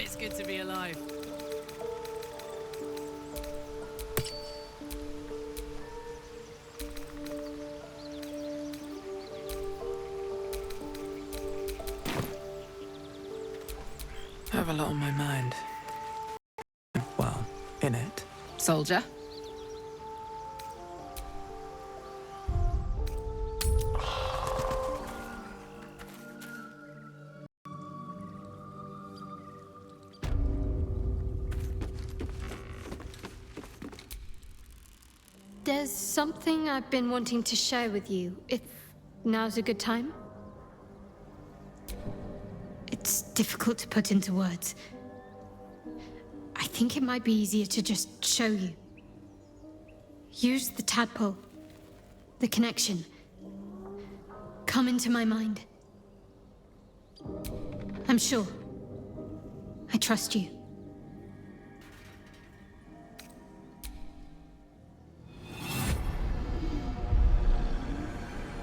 It's good to be alive. I have a lot on my mind. Well, in it. Soldier? There's something I've been wanting to share with you, if now's a good time. It's difficult to put into words. I think it might be easier to just show you. Use the tadpole. The connection. Come into my mind. I'm sure. I trust you.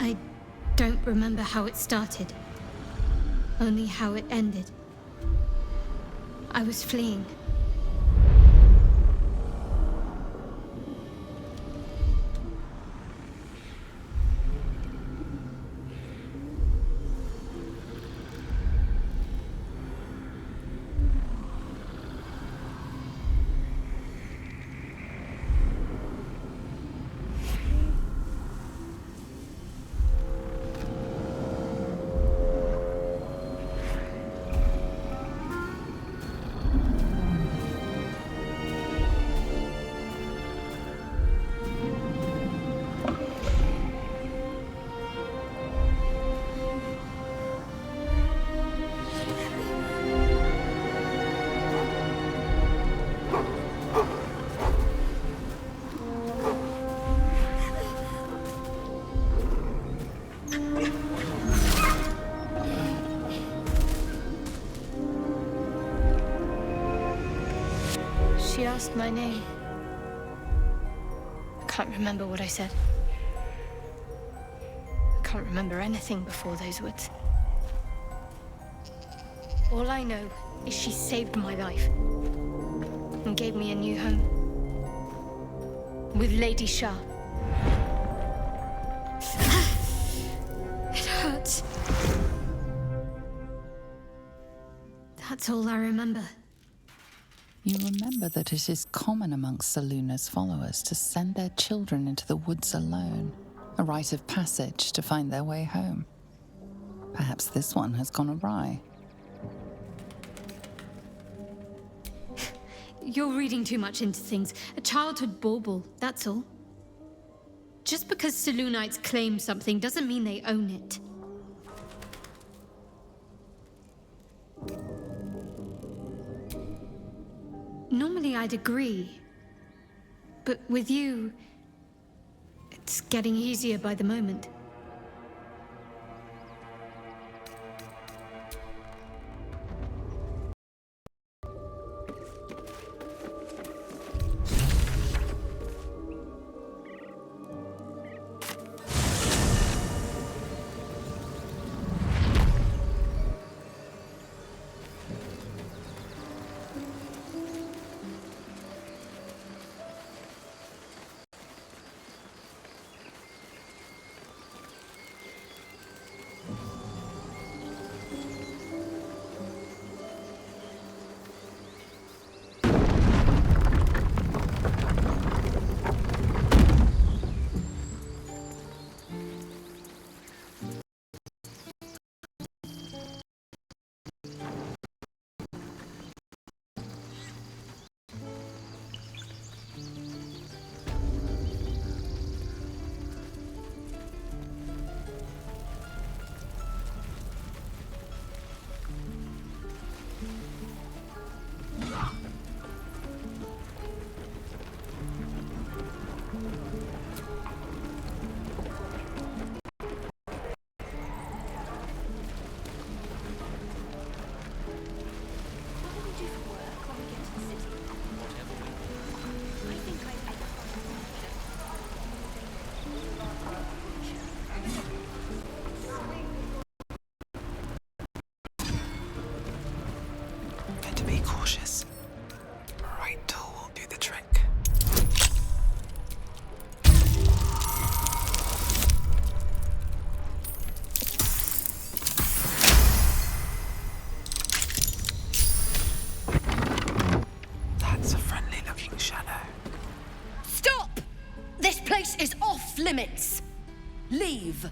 I don't remember how it started. Only how it ended. I was fleeing. She asked my name. I can't remember what I said. I can't remember anything before those words. All I know is she saved my life and gave me a new home with Lady Shah. It hurts. That's all I remember. You remember that it is common amongst Seluna's followers to send their children into the woods alone, a rite of passage to find their way home. Perhaps this one has gone awry. You're reading too much into things. A childhood bauble, that's all. Just because Selunites claim something doesn't mean they own it. Normally I'd agree. But with you, it's getting easier by the moment. place is off limits. Leave.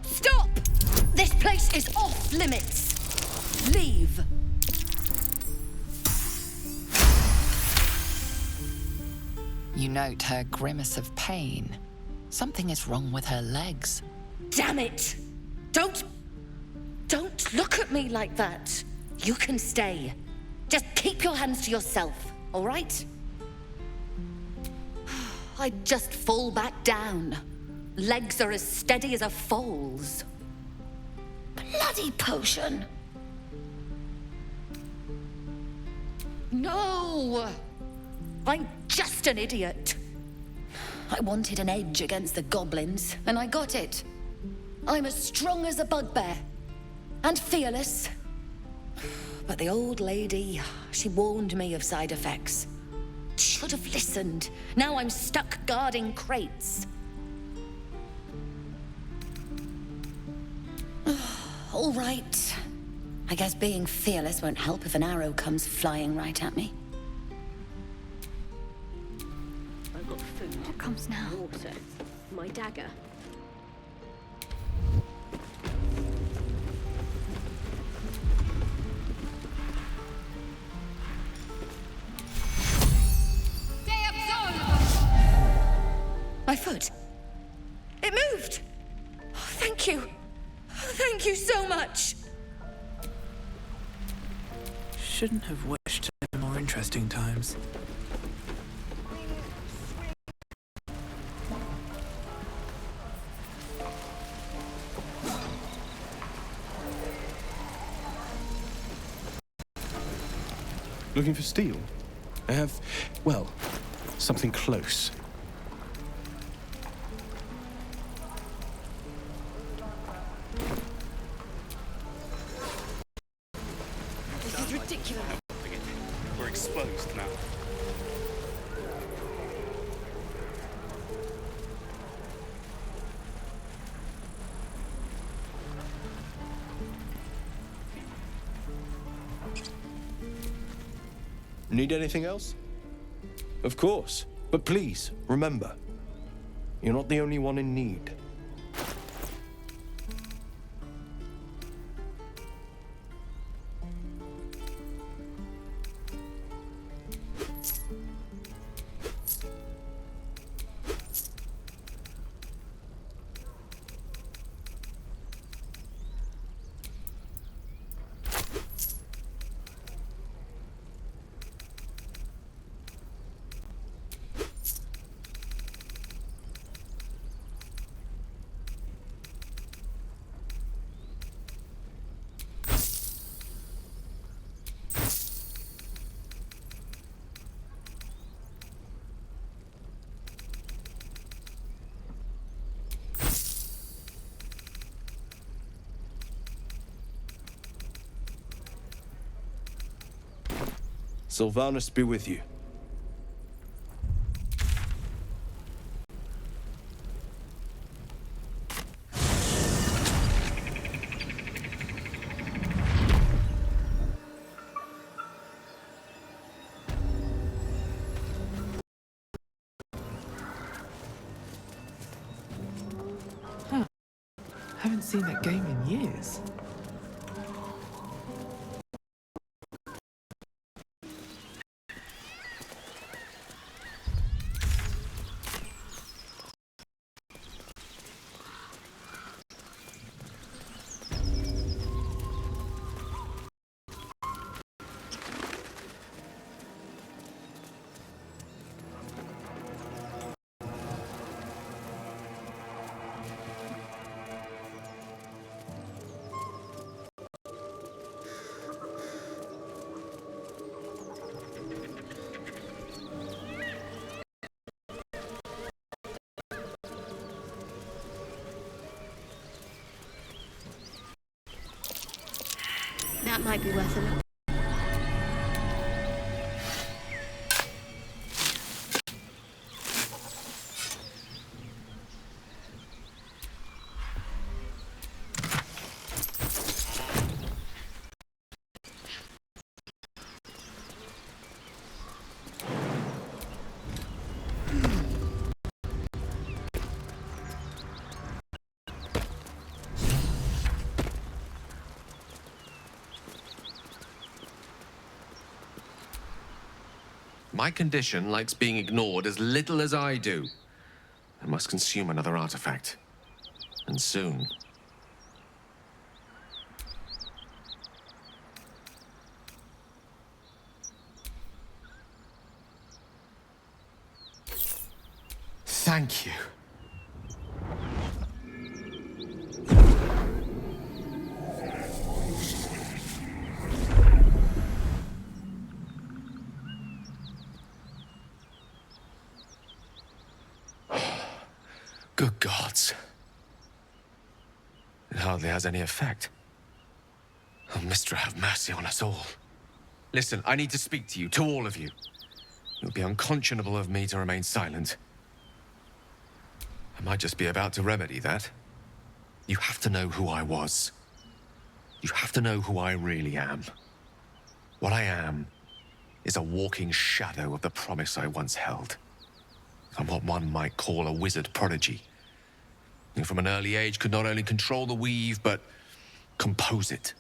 Stop! This place is off limits. Leave. You note her grimace of pain. Something is wrong with her legs. Damn it! Don't look at me like that. You can stay. Just keep your hands to yourself, all right? I'd just fall back down. Legs are as steady as a foal's. Bloody potion. No! I'm just an idiot. I wanted an edge against the goblins, and I got it. I'm as strong as a bugbear. And fearless. But the old lady, she warned me of side effects. Should have listened. Now I'm stuck guarding crates. All right. I guess being fearless won't help if an arrow comes flying right at me. I've got food, What comes now? water, my dagger. My foot. It moved. Oh, thank you. Thank you so much. Shouldn't have wished in more interesting times. Looking for steel? I have, well, something close. This is ridiculous. We're exposed now. Need anything else? Of course. But please, remember, you're not the only one in need. Sylvanus be with you. Haven't seen that game in years. That might be worth a look. My condition likes being ignored as little as I do. I must consume another artifact. And soon. Thank you. Good gods. It hardly has any effect. Oh, Mistra, have mercy on us all. Listen, I need to speak to you, to all of you. It would be unconscionable of me to remain silent. I might just be about to remedy that. You have to know who I was. You have to know who I really am. What I am is a walking shadow of the promise I once held. I'm what one might call a wizard prodigy, who from an early age could not only control the weave, but compose it,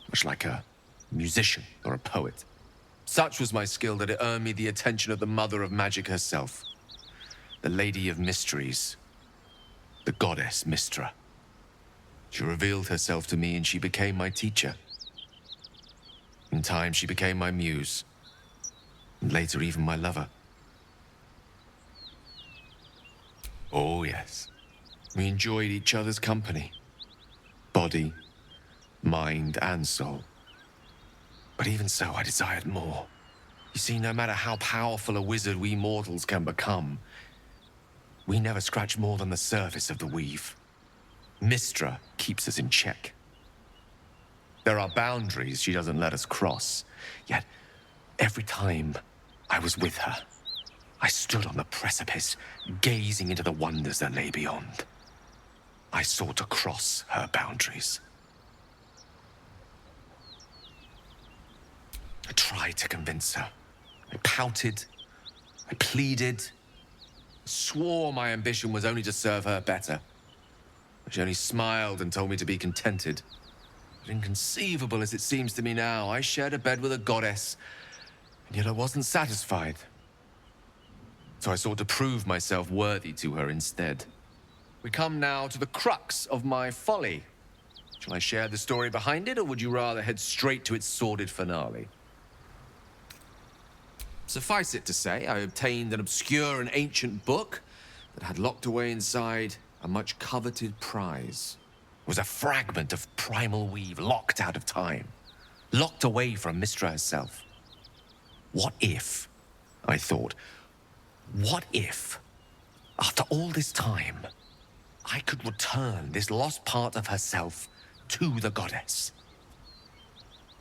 much like a musician or a poet. Such was my skill that it earned me the attention of the mother of magic herself, the Lady of Mysteries, the goddess Mistra. She revealed herself to me and she became my teacher. In time, she became my muse, and later even my lover. Oh, yes. We enjoyed each other's company. Body, mind, and soul. But even so, I desired more. You see, no matter how powerful a wizard we mortals can become, we never scratch more than the surface of the weave. Mistra keeps us in check. There are boundaries she doesn't let us cross. Yet, every time I was with her, I stood on the precipice, gazing into the wonders that lay beyond. I sought to cross her boundaries. I tried to convince her. I pouted. I pleaded. Swore my ambition was only to serve her better. She only smiled and told me to be contented. But inconceivable as it seems to me now, I shared a bed with a goddess, and yet I wasn't satisfied. So I sought to prove myself worthy to her instead. We come now to the crux of my folly. Shall I share the story behind it, or would you rather head straight to its sordid finale? Suffice it to say, I obtained an obscure and ancient book that had locked away inside a much coveted prize. It was a fragment of primal weave locked out of time, locked away from Mistra herself. What if, I thought, what if, after all this time, I could return this lost part of herself to the goddess?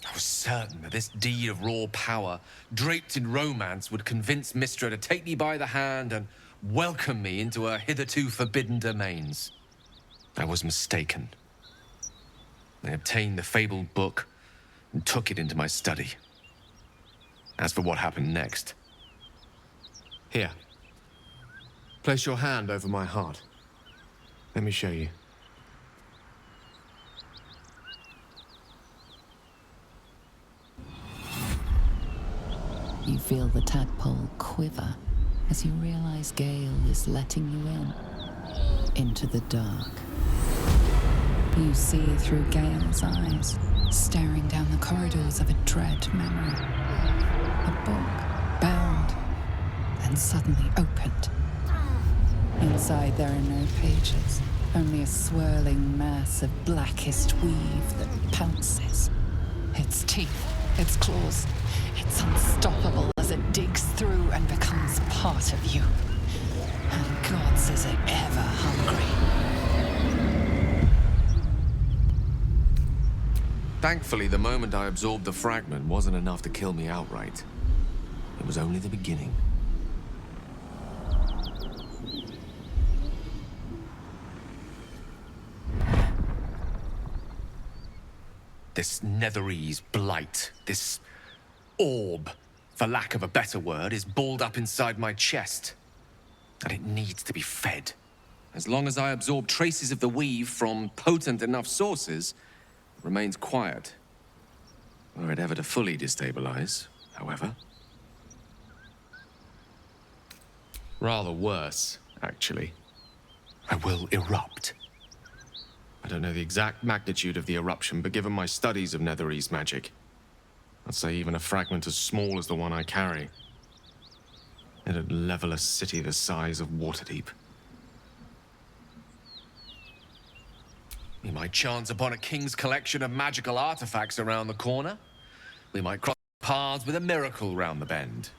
I was certain that this deed of raw power, draped in romance, would convince Mistra to take me by the hand and welcome me into her hitherto forbidden domains. I was mistaken. I obtained the fabled book and took it into my study. As for what happened next, here, place your hand over my heart. Let me show you. You feel the tadpole quiver as you realize Gale is letting you into the dark. You see through Gale's eyes, staring down the corridors of a dread memory. A book, bound, and suddenly opened. Inside there are no pages, only a swirling mass of blackest weave that pounces. Its teeth, its claws, it's unstoppable as it digs through and becomes part of you. And gods, is it ever hungry. Thankfully, the moment I absorbed the fragment wasn't enough to kill me outright. It was only the beginning. This Netherese blight, this orb, for lack of a better word, is balled up inside my chest. And it needs to be fed. As long as I absorb traces of the weave from potent enough sources, it remains quiet. Were it ever to fully destabilize, however. Rather worse, actually. I will erupt. I don't know the exact magnitude of the eruption, but given my studies of Netherese magic, I'd say even a fragment as small as the one I carry, it'd level a city the size of Waterdeep. We might chance upon a king's collection of magical artifacts around the corner. We might cross paths with a miracle round the bend.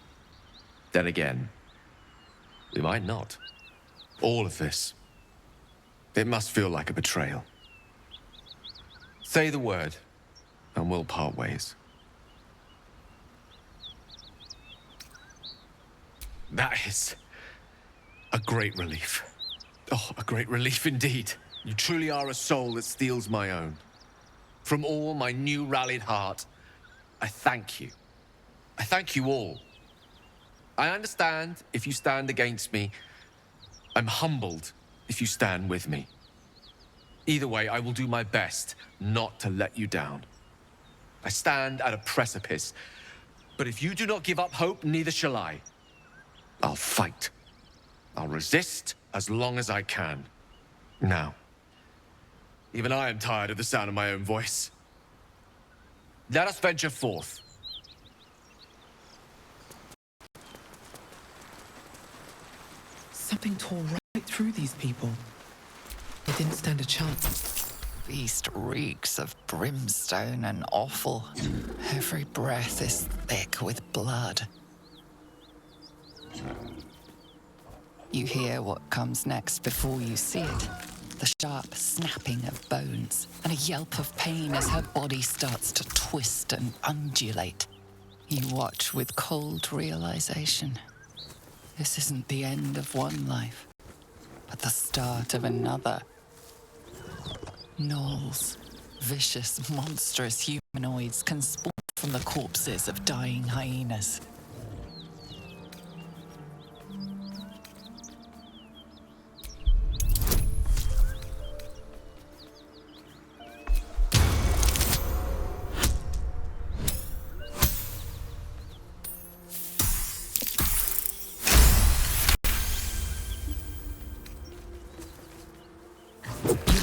Then again, we might not. All of this, it must feel like a betrayal. Say the word, and we'll part ways. That is a great relief. Oh, a great relief indeed. You truly are a soul that steals my own. From all my new rallied heart, I thank you. I thank you all. I understand if you stand against me. I'm humbled if you stand with me. Either way, I will do my best not to let you down. I stand at a precipice, but if you do not give up hope, neither shall I. I'll fight. I'll resist as long as I can. Now, even I am tired of the sound of my own voice. Let us venture forth. Something tore right through these people. They didn't stand a chance. Beast reeks of brimstone and offal. Every breath is thick with blood. You hear what comes next before you see it. The sharp snapping of bones and a yelp of pain as her body starts to twist and undulate. You watch with cold realization. This isn't the end of one life, but the start of another. Gnolls, vicious, monstrous humanoids can spawn from the corpses of dying hyenas.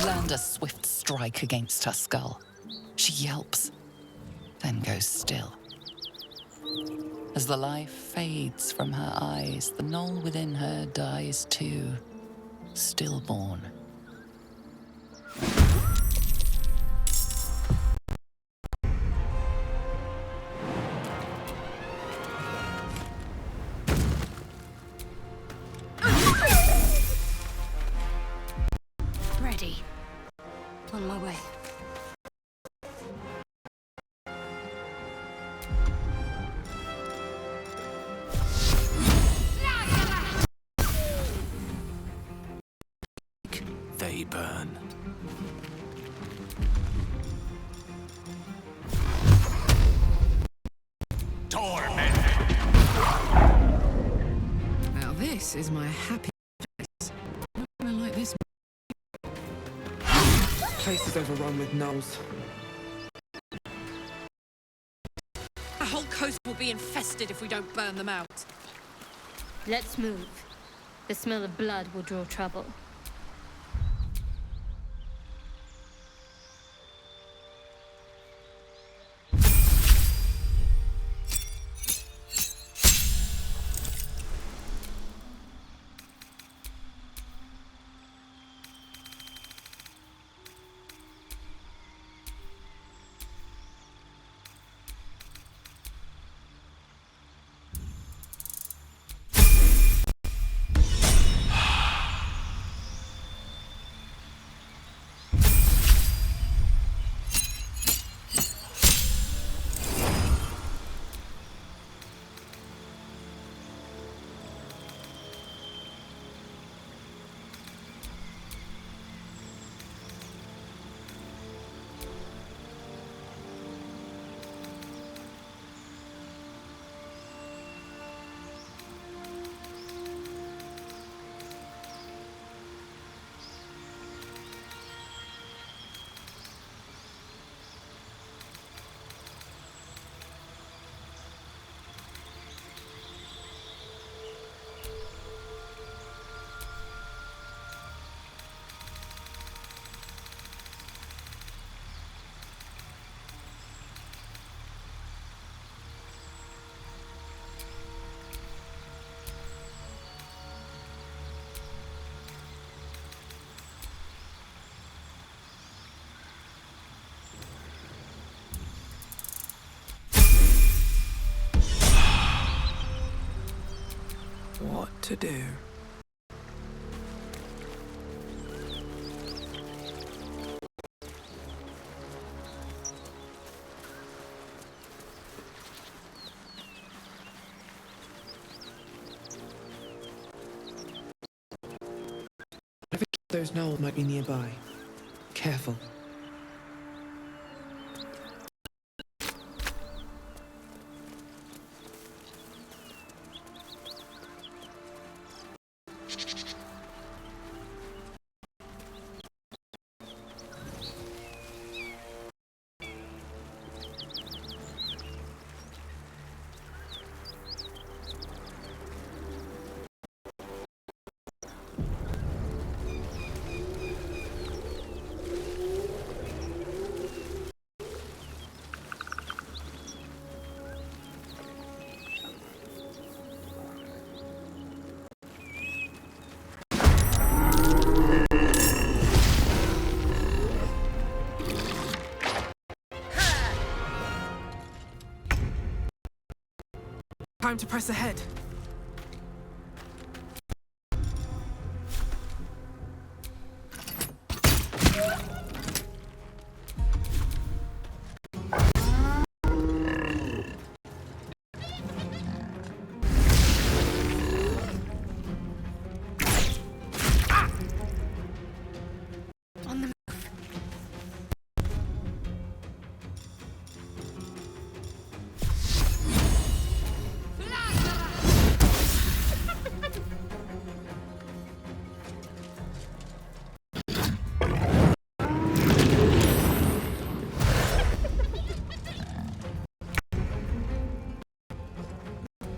Land a swift strike against her skull. She yelps, then goes still. As the life fades from her eyes, the gnoll within her dies too, stillborn. Ready. On my way. They burn. Torment! Now this is my happy place. I'm not gonna like this. Place is overrun with gnolls. The whole coast will be be infested if we don't burn them out. Let's move. The smell of blood will draw trouble. What to do? I think those gnolls might be nearby. Careful. Time to press ahead. On the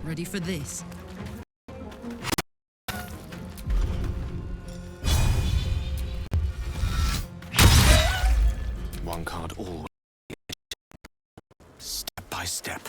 Ready for this? One card all. Step by step.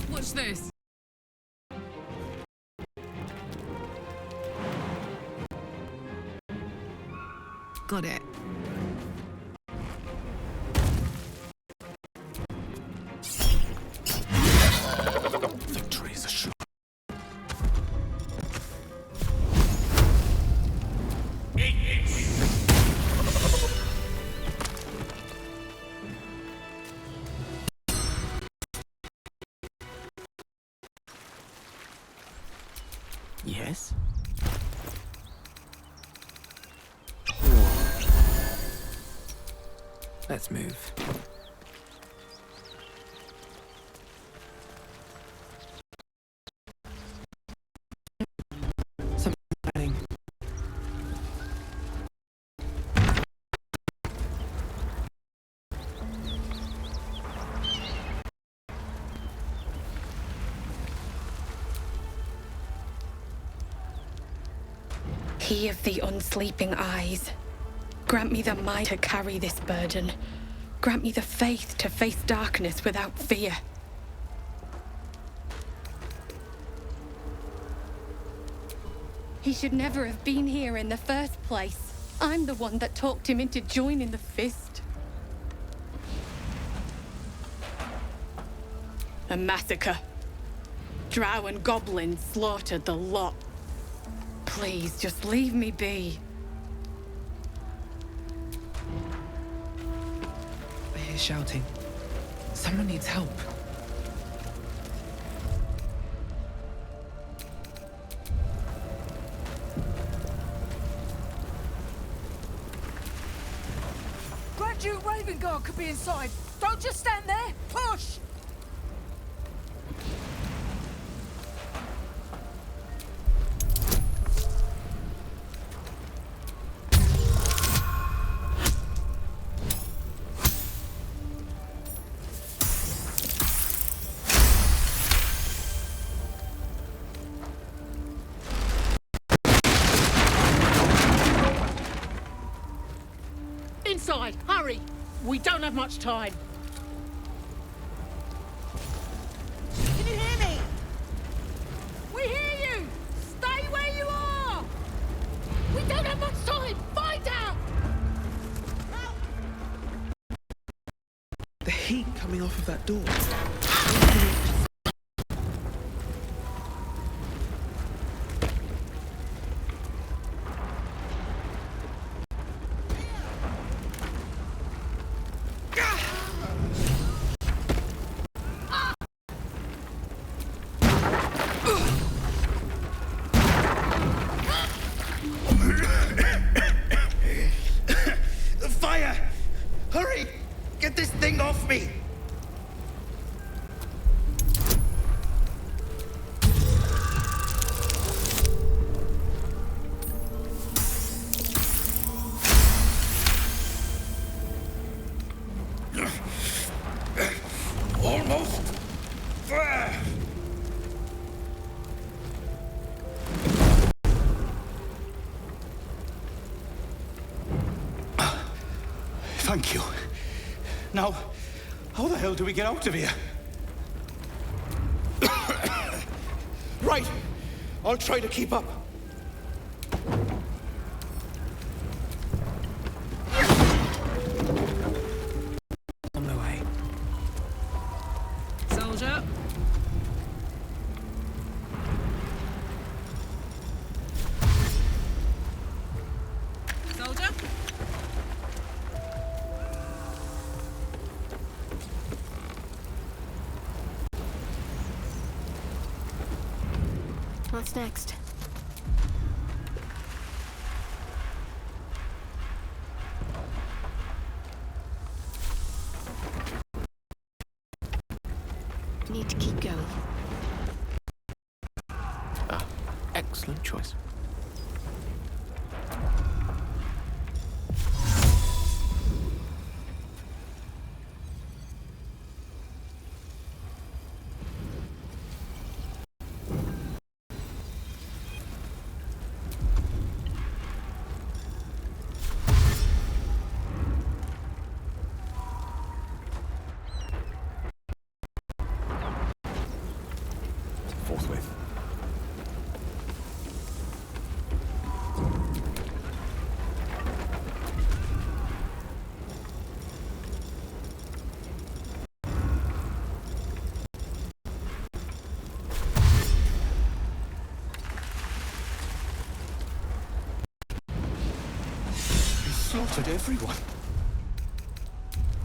What's this? Got it. Victory is assured. Yes? Let's move. Something's happening. He of the unsleeping eyes, grant me the might to carry this burden. Grant me the faith to face darkness without fear. He should never have been here in the first place. I'm the one that talked him into joining the Fist. A massacre. Drow and goblins slaughtered the lot. Please, just leave me be. I hear shouting. Someone needs help. Grand Duke Ravengard could be inside. Don't just stand there. Push! Inside, hurry! We don't have much time. Can you hear me? We hear you! Stay where you are! We don't have much time! Find out! The heat coming off of that door. Fire! Hurry! Get this thing off me! Almost there! Thank you. Now, how the hell do we get out of here? Right. I'll try to keep up. On my way. Soldier. Soldier. What's next? Need to keep going. Excellent choice. Forthwith. He slaughtered everyone.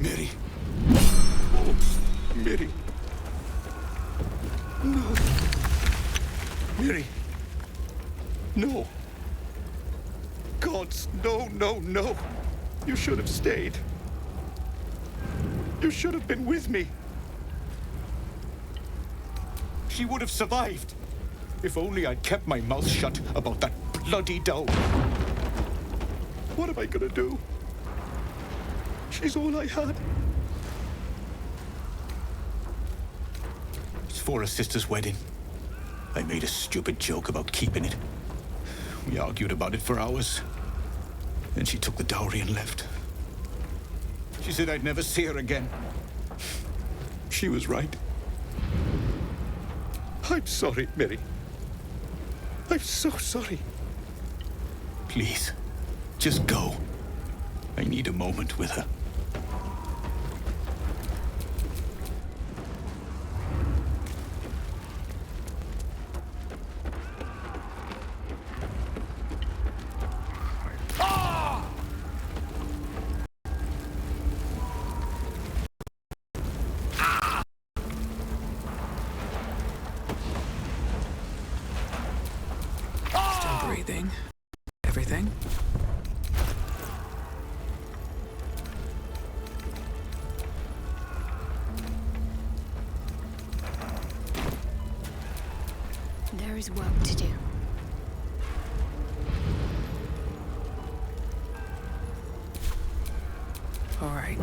Mary. Oh, Mary. No. Mary. No. Gods, no, no, no. You should have stayed. You should have been with me. She would have survived. If only I'd kept my mouth shut about that bloody doll. What am I gonna do? She's all I had. It's for her sister's wedding. I made a stupid joke about keeping it. We argued about it for hours. Then she took the dowry and left. She said I'd never see her again. She was right. I'm sorry, Mary. I'm so sorry. Please, just go. I need a moment with her. Still breathing. Everything? There is work to do. All right.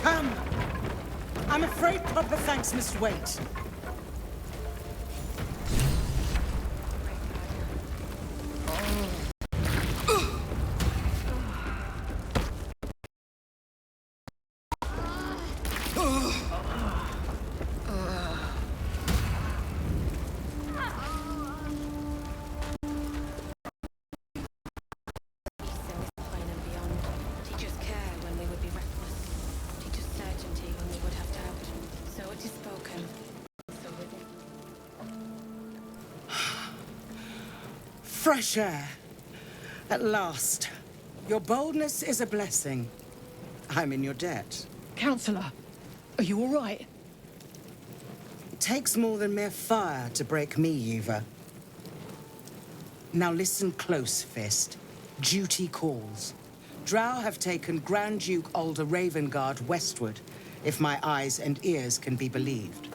Come! I'm afraid proper thanks must wait. Fresh air. At last. Your boldness is a blessing. I'm in your debt. Counselor, are you all right? It takes more than mere fire to break me, Eva. Now listen close, Fist. Duty calls. Drow have taken Grand Duke Alder Ravengard westward, if my eyes and ears can be believed.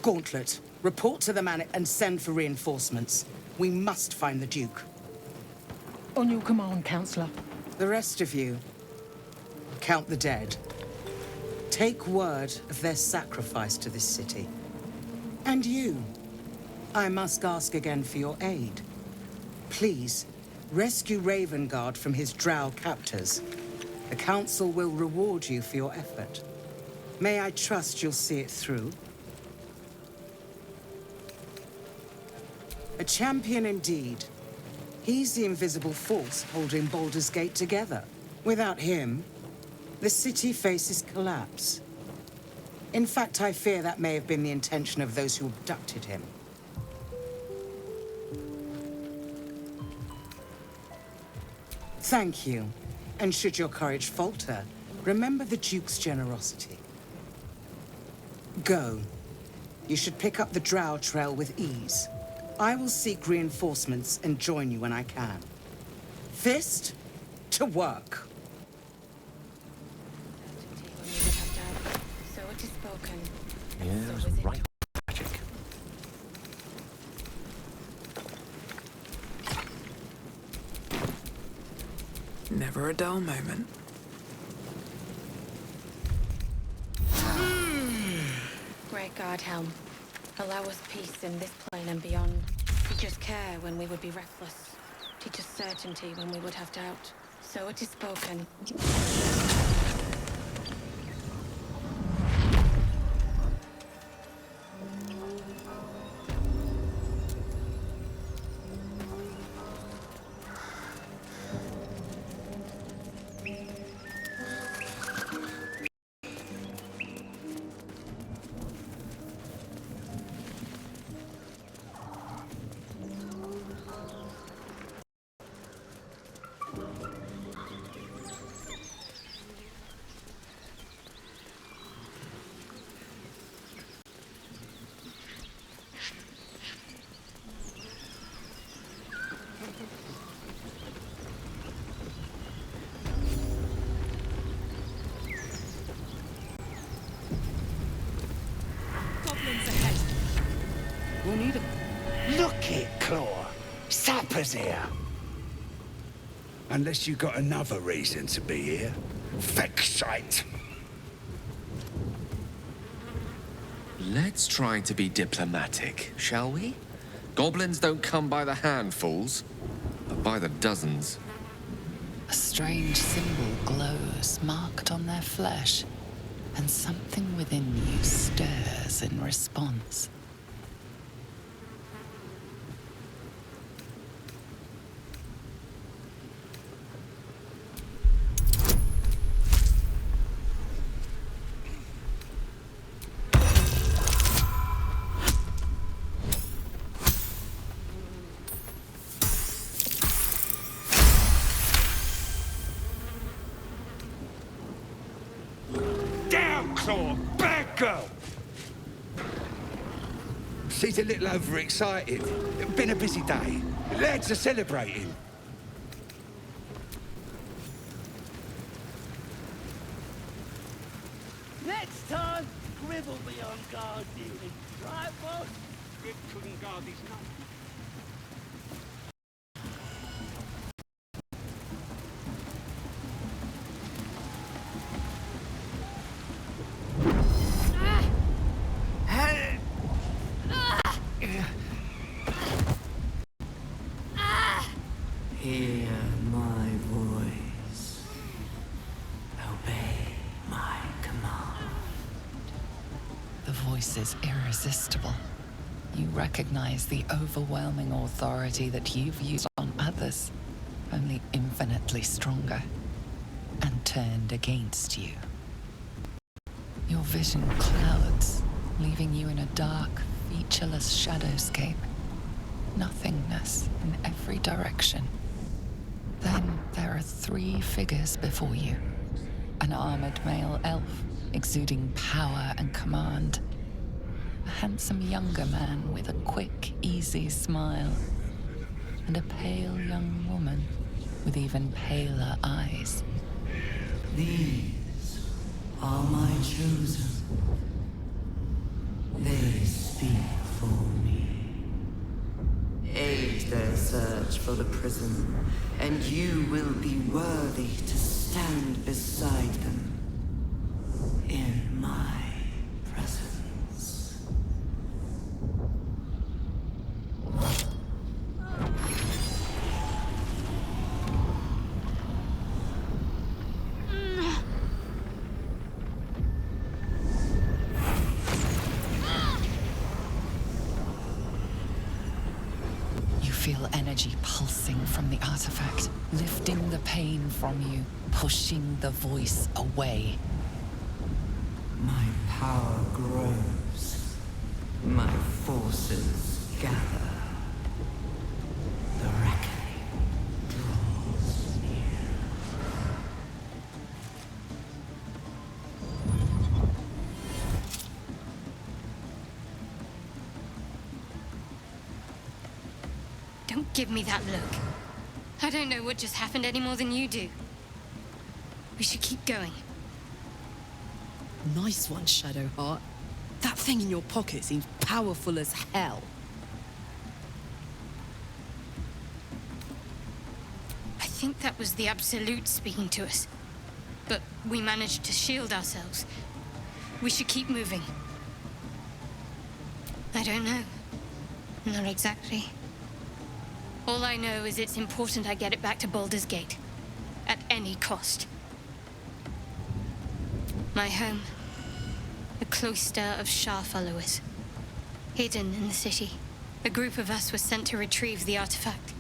Gauntlet, report to the man and send for reinforcements. We must find the Duke. On your command, Counselor. The rest of you, count the dead. Take word of their sacrifice to this city. And you, I must ask again for your aid. Please, rescue Ravengard from his drow captors. The Council will reward you for your effort. May I trust you'll see it through? A champion indeed. He's the invisible force holding Baldur's Gate together. Without him, the city faces collapse. In fact, I fear that may have been the intention of those who abducted him. Thank you. And should your courage falter, remember the Duke's generosity. Go. You should pick up the Drow trail with ease. I will seek reinforcements and join you when I can. Fist, to work. So it is spoken. Yeah, it was right. Magic. Never a dull moment. Great God, Helm. Allow us peace in this plane and beyond. Teach us care when we would be reckless. Teach us certainty when we would have doubt. So it is spoken. us here. Unless you got another reason to be here. Vexite. Let's try to be diplomatic, shall we? Goblins don't come by the handfuls, but by the dozens. A strange symbol glows, marked on their flesh, and something within you stirs in response. She's a little overexcited. Been a busy day. Lads are celebrating. Next time, Grib will be on guard duty. Right, boss? Grib couldn't guard his number. Hear my voice. Obey my command. The voice is irresistible. You recognize the overwhelming authority that you've used on others, only infinitely stronger, and turned against you. Your vision clouds, leaving you in a dark, featureless shadowscape. Nothingness in every direction. Then there are 3 figures before you. An armored male elf, exuding power and command. A handsome younger man with a quick, easy smile. And a pale young woman with even paler eyes. These are my chosen. They speak for me. Aid their search for the prison, and you will be worthy to stand beside them in my presence. Feel energy pulsing from the artifact, lifting the pain from you, pushing the voice away. My power grows. My forces gather. The reckoning draws near. Don't give me that look. I don't know what just happened any more than you do. We should keep going. Nice one, Shadowheart. That thing in your pocket seems powerful as hell. I think that was the Absolute speaking to us. But we managed to shield ourselves. We should keep moving. I don't know. Not exactly. All I know is it's important I get it back to Baldur's Gate. At any cost. My home. A cloister of Shah followers. Hidden in the city. A group of us was sent to retrieve the artifact.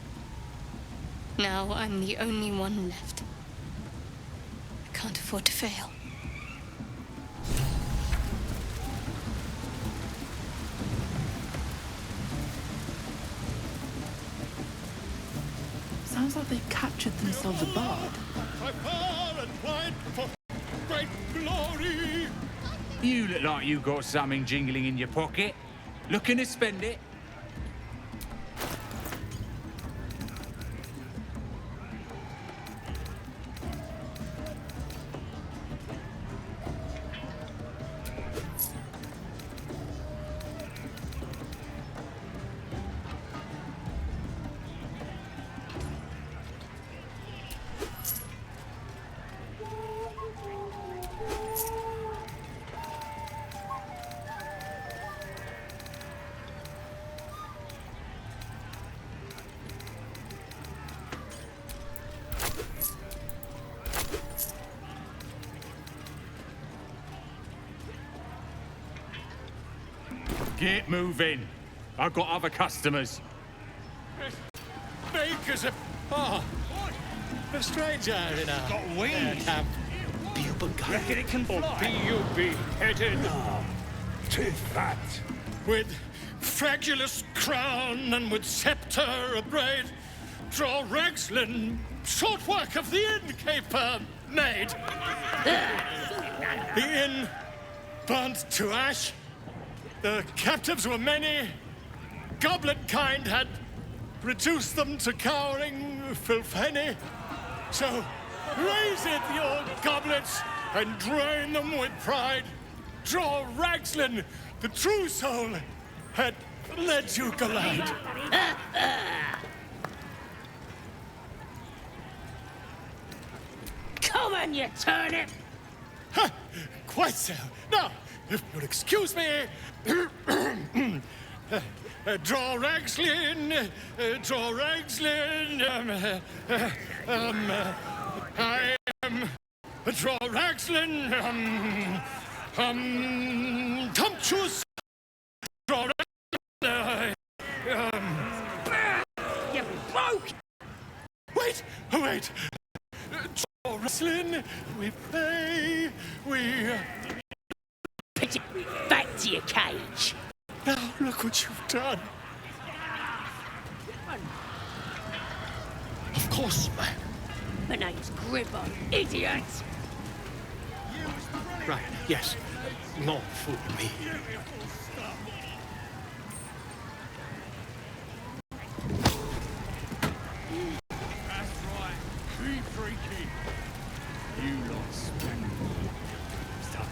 Now I'm the only one left. I can't afford to fail. Sounds like they've captured themselves a bard. Great glory! You look like you got something jingling in your pocket. Looking to spend it? Get moving. I've got other customers. Bakers of... Oh, a stranger in our... Got wings. camp. Reckon it can Or fly? be you beheaded. No, too fat. With fragulous crown and with sceptre abraid, draw Ragslin, short work of the innkeeper made. The inn burnt to ash. The captives were many. Goblin kind had reduced them to cowering filthenny. So raise it, your goblets, and drain them with pride. Draw Ragslin, the true soul, had led you glide. Come on, you turnip! Quite so. Now, if you'll excuse me, draw Ragslin, draw Ragslin. I am draw Ragslin. Tumptuous. Draw Ragslin. You broke! Wait, wait. Draw Ragslin. We pay. We. Pitch it back to your cage. Now look what you've done. Of course, ma'am. My name's Gribbon, idiot! Right, yes. Not for me. That's right. Keep freaky. You lot spend. Stop.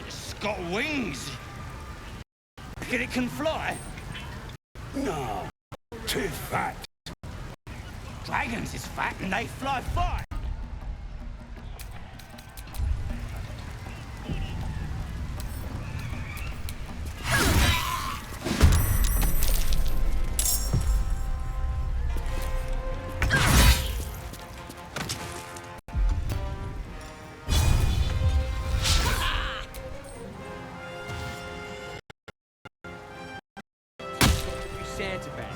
It's got wings. Reckon it can fly? No, too fat. Dragons is fat and they fly far. Santa bag.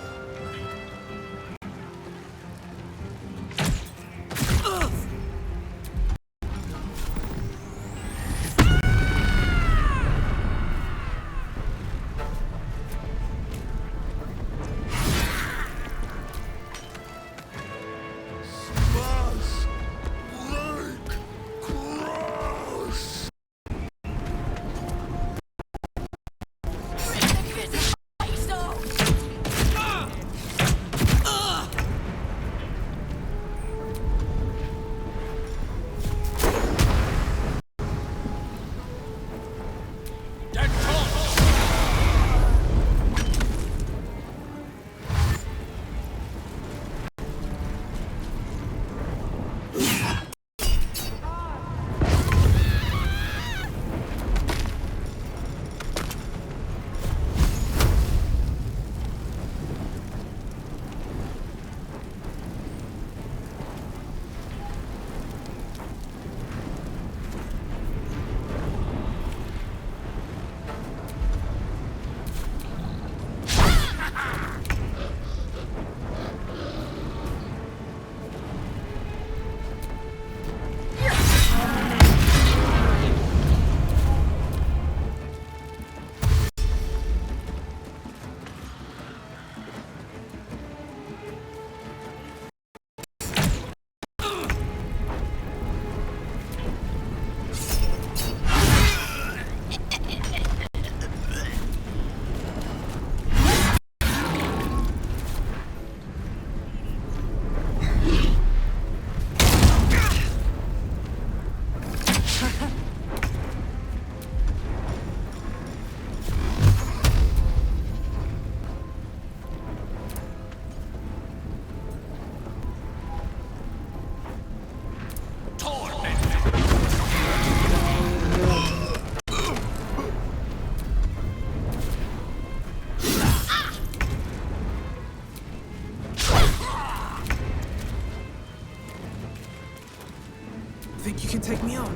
think you can take me on?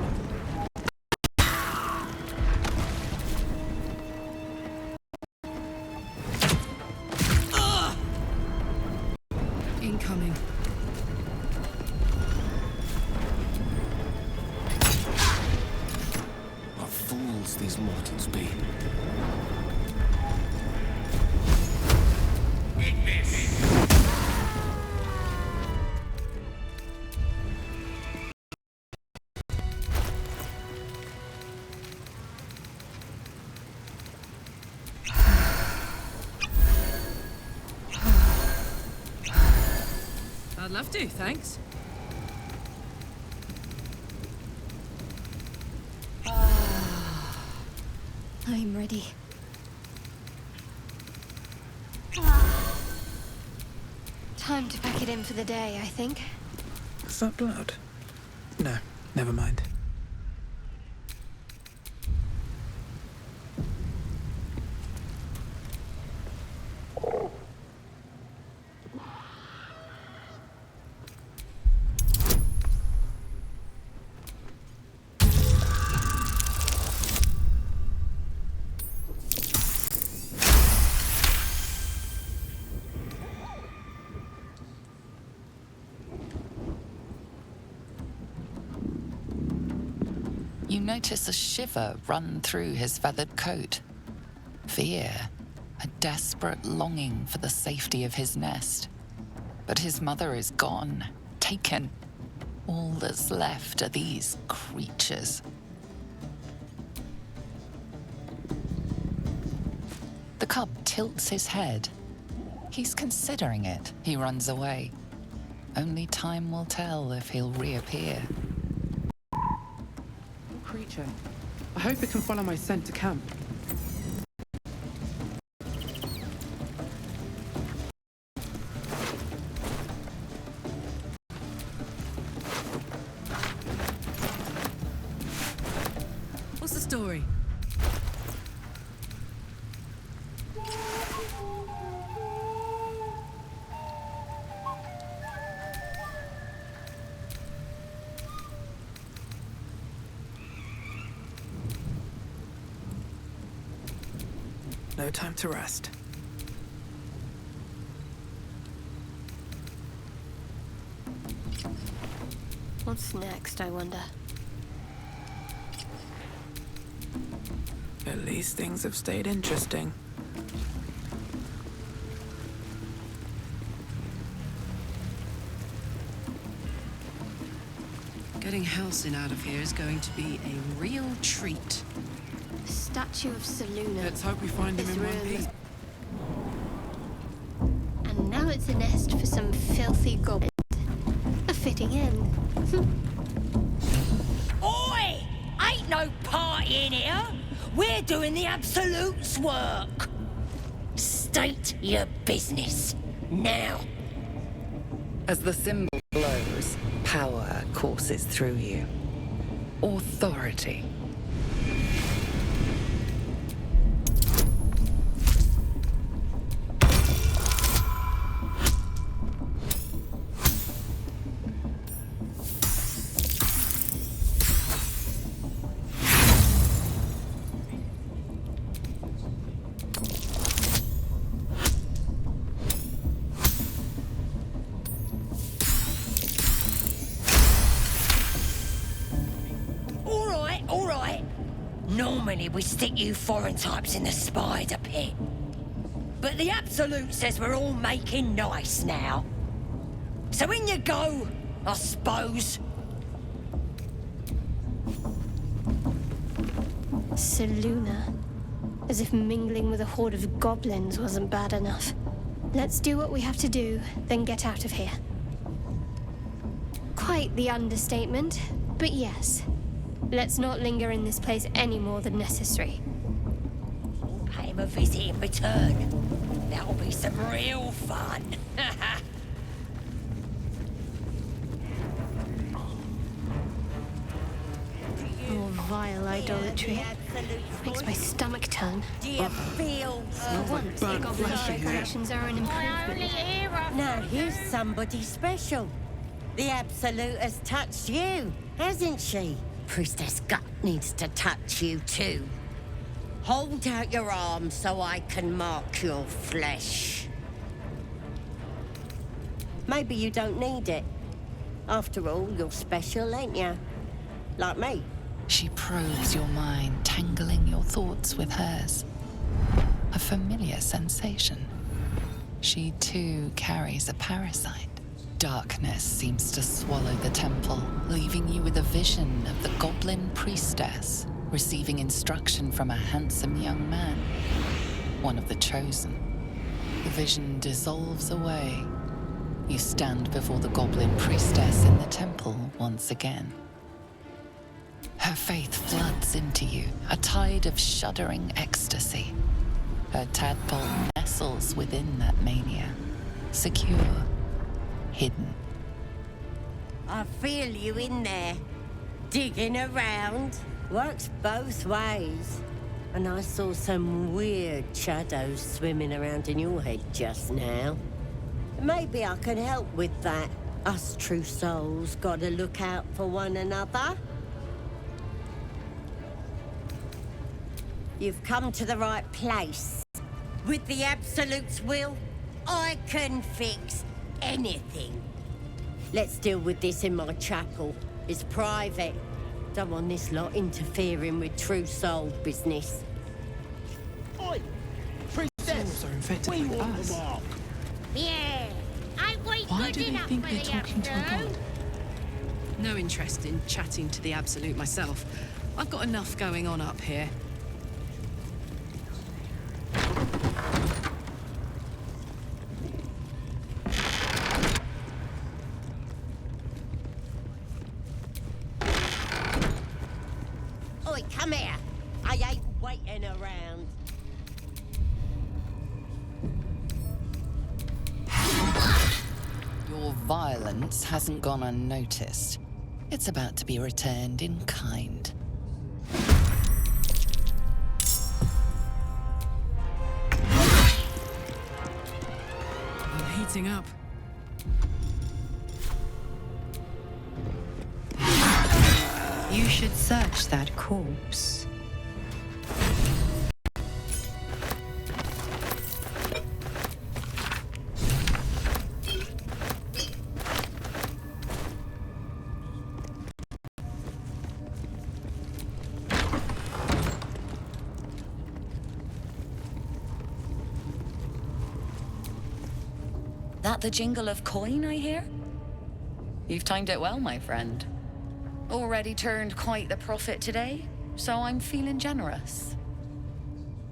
Incoming. What fools these mortals be. I'd love to, thanks. I'm ready. Time to pack it in for the day, I think. Is that blood? No, never mind. You notice a shiver run through his feathered coat. Fear, a desperate longing for the safety of his nest. But his mother is gone, taken. All that's left are these creatures. The cub tilts his head. He's considering it. He runs away. Only time will tell if he'll reappear. Creature. I hope it can follow my scent to camp. What's the story? No time to rest. What's next, I wonder? At least things have stayed interesting. Getting Halcyon out of here is going to be a real treat. Statue of Seluna. Let's hope we find him in one piece. And now it's a nest for some filthy goblins. A fitting end. Oi! Ain't no party in here. We're doing the Absolute's work. State your business. Now. As the symbol glows, power courses through you. Authority. All right. Normally we stick you foreign types in the spider pit. But the Absolute says we're all making nice now. So in you go, I suppose. Seluna. As if mingling with a horde of goblins wasn't bad enough. Let's do what we have to do, then get out of here. Quite the understatement, but yes. Let's not linger in this place any more than necessary. Pay him a visit in return. That'll be some real fun. More vile idolatry. Makes my stomach turn. Do you feel... For once, the goblin decorations are an improvement. Now here's somebody special. The Absolute has touched you, hasn't she? Priestess Gut needs to touch you too. Hold out your arm so I can mark your flesh. Maybe you don't need it. After all, you're special, ain't you? Like me. She probes your mind, tangling your thoughts with hers. A familiar sensation. She too carries a parasite. Darkness seems to swallow the temple, leaving you with a vision of the goblin priestess receiving instruction from a handsome young man, one of the chosen. The vision dissolves away. You stand before the goblin priestess in the temple once again. Her faith floods into you, a tide of shuddering ecstasy. Her tadpole nestles within that mania, secure, hidden. I feel you in there, digging around. Works both ways. And I saw some weird shadows swimming around in your head just now. Maybe I can help with that. Us true souls gotta look out for one another. You've come to the right place. With the Absolute's will, I can fix anything. Let's deal with this in my chapel. It's private. Don't want this lot interfering with true soul business. Oi! Priestess! We want the mark. Yeah, ain't we Why good do they enough think for they're the talking to a Absolute? god? No interest in chatting to the Absolute myself. I've got enough going on up here. Oi, come here. I ain't waiting around. Your violence hasn't gone unnoticed. It's about to be returned in kind. I'm heating up. You should search that corpse. That the jingle of coin I hear? You've timed it well, my friend. Already turned quite the profit today, so I'm feeling generous.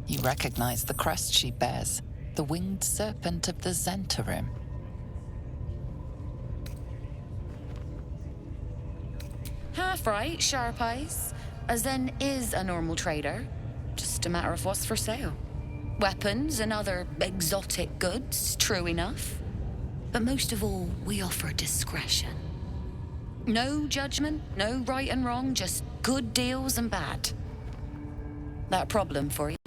You recognize the crest she bears, the winged serpent of the Zentarim. Half right, sharp eyes. A Zen is a normal trader. Just a matter of what's for sale. Weapons and other exotic goods, true enough. But most of all, we offer discretion. No judgment, no right and wrong, just good deals and bad. That a problem for you?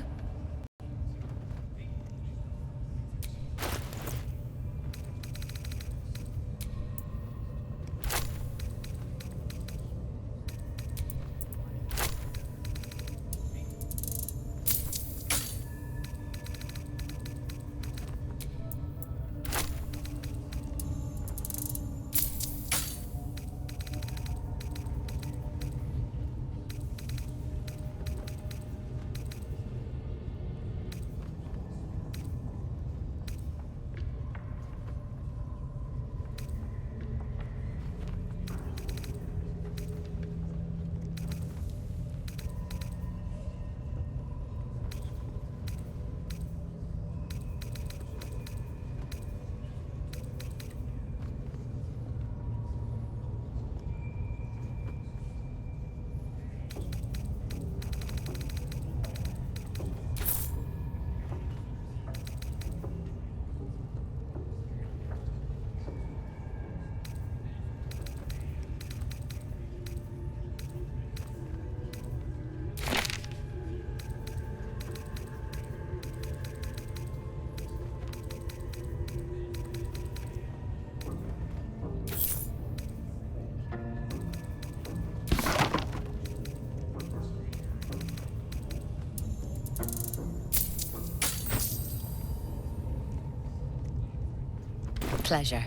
pleasure.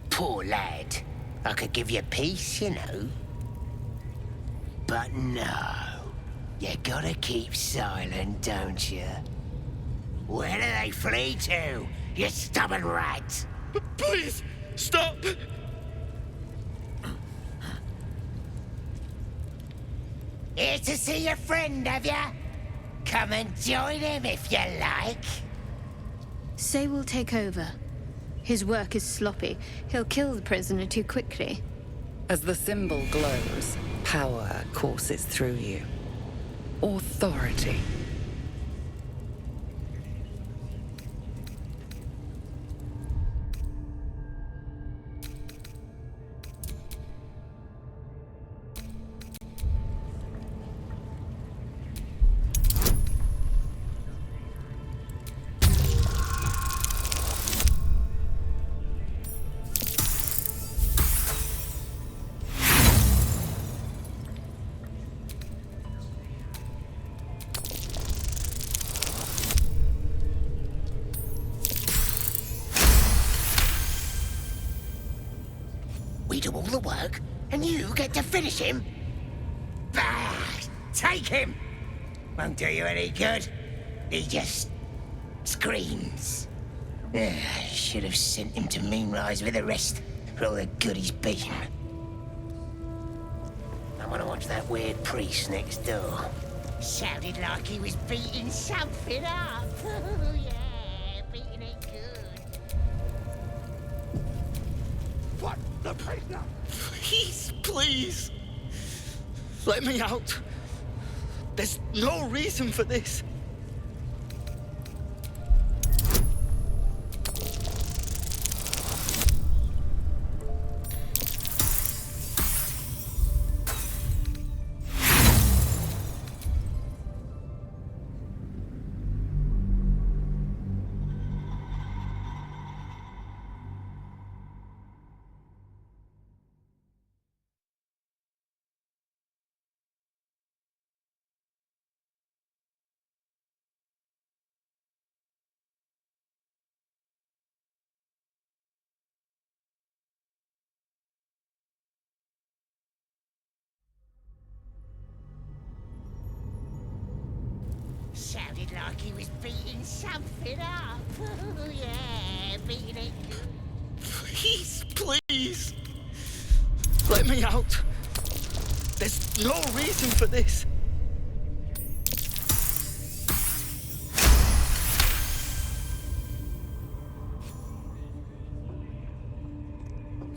Poor lad. I could give you peace, you know. But no. You gotta keep silent, don't you? Where do they flee to, you stubborn rat? Please, stop! Here to see your friend, have ya? Come and join him if you like. Say we'll take over. His work is sloppy. He'll kill the prisoner too quickly. As the symbol glows, power courses through you. Authority. We do all the work, and you get to finish him? Bah! Take him! Won't do you any good. He just screams. Should have sent him to Moonrise with the rest for all the good he's been. I want to watch that weird priest next door. Sounded like he was beating something up. Yeah, beating it good. What? The prisoner? Please. Let me out. There's no reason for this. Sounded like he was beating something up. Yeah, beating it good. Please. Let me out. There's no reason for this.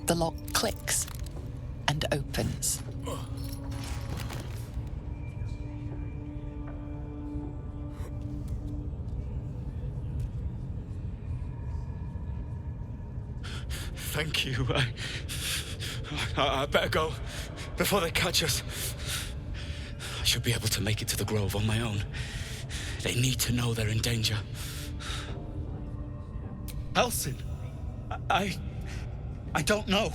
The lock clicks and opens. Thank you. I better go before they catch us. I should be able to make it to the grove on my own. They need to know they're in danger. Elsin, I don't know.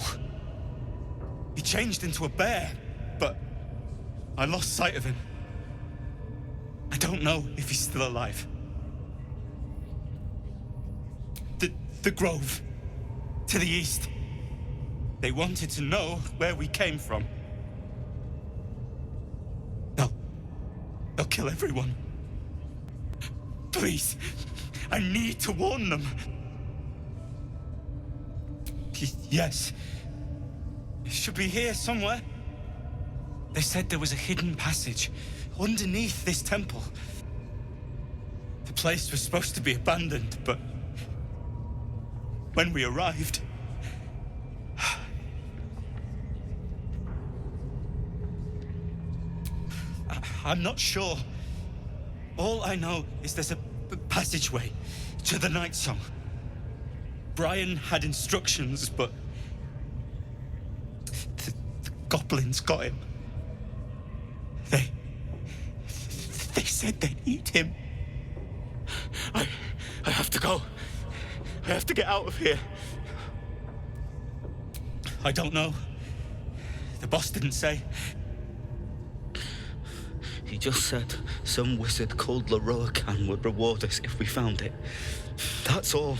He changed into a bear, but I lost sight of him. I don't know if he's still alive. The grove. To the east. They wanted to know where we came from. They'll kill everyone. Please, I need to warn them. Yes. It should be here somewhere. They said there was a hidden passage underneath this temple. The place was supposed to be abandoned, but when we arrived, I'm not sure. All I know is there's a passageway to the Night Song. Brian had instructions, but the goblins got him. They said they'd eat him. I have to go. I have to get out of here. I don't know. The boss didn't say. He just said some wizard called Leroacan would reward us if we found it. That's all.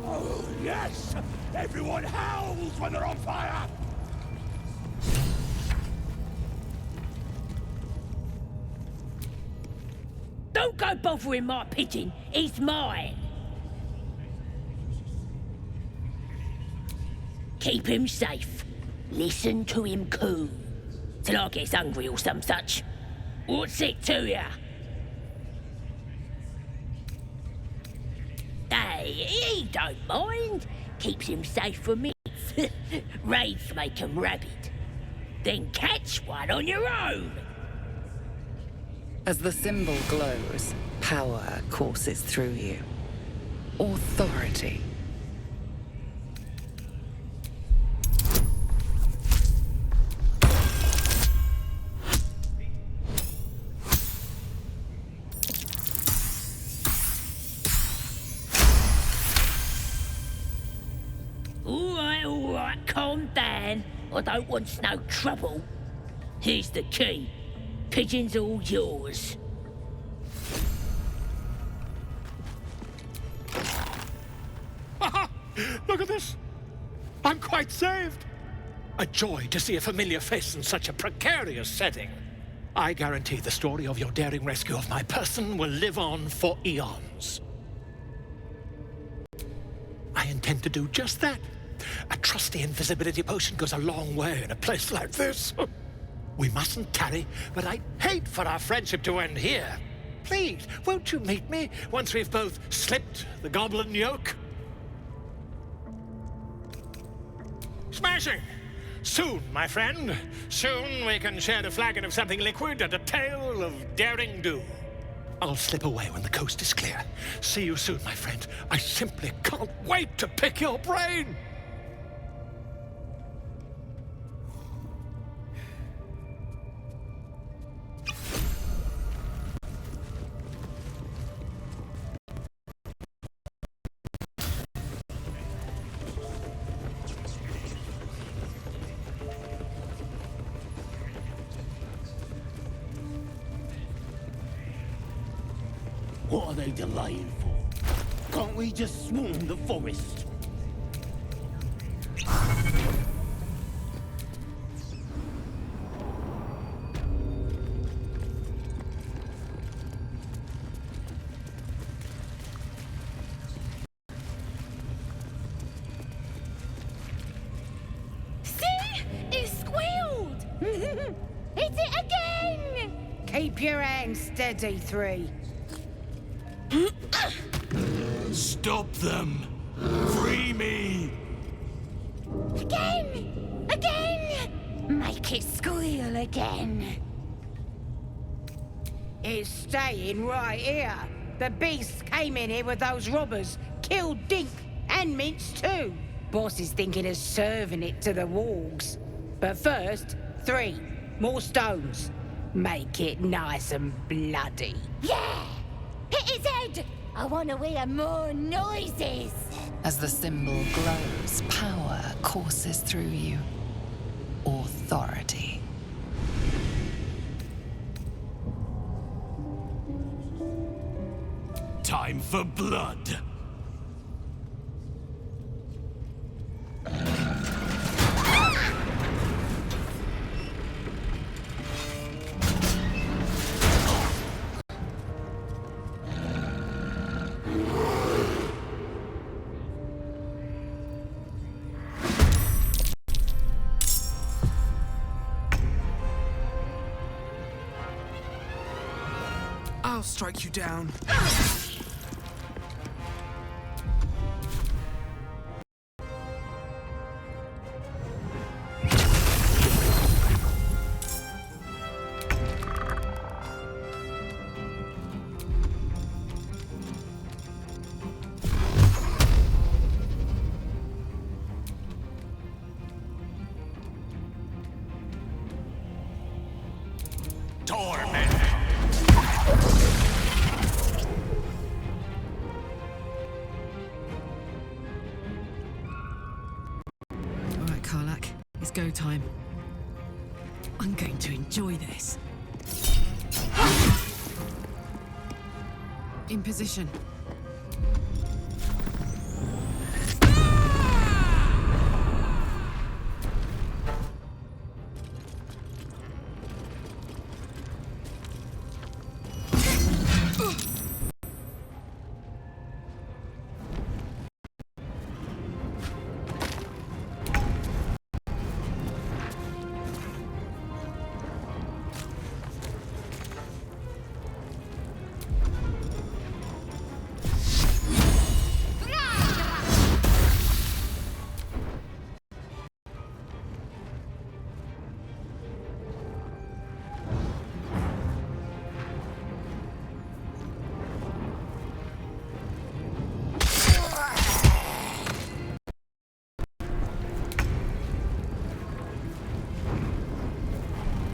Oh, yes! Everyone howls when they're on fire! Don't go bothering my pigeon. He's mine. Keep him safe. Listen to him coo. Till I gets hungry or some such. What's it to ya? Hey, he don't mind. Keeps him safe from me. Raids make him rabid. Then catch one on your own. As the symbol glows, power courses through you. Authority. All right, calm down. I don't want no trouble. Here's the key. Pigeon's all yours. Look at this. I'm quite saved. A joy to see a familiar face in such a precarious setting. I guarantee the story of your daring rescue of my person will live on for eons. I intend to do just that. A trusty invisibility potion goes a long way in a place like this. We mustn't tarry, but I'd hate for our friendship to end here. Please, won't you meet me once we've both slipped the goblin yoke? Smashing! Soon, my friend. Soon we can share a flagon of something liquid and a tale of daring do. I'll slip away when the coast is clear. See you soon, my friend. I simply can't wait to pick your brain! What are they delaying for? Can't we just swarm the forest? See? It squealed! Hit it again! Keep your hands steady, Three. Stop them! Free me! Again! Again! Make it squeal again. It's staying right here. The beasts came in here with those robbers, killed Dink and Mince too. Boss is thinking of serving it to the wargs. But first, 3 more stones. Make it nice and bloody. Yeah! Hit his head! I want to hear more noises! As the symbol glows, power courses through you. Authority. Time for blood! I'll strike you down. Torment. All right, Karlak. It's go time. I'm going to enjoy this. In position.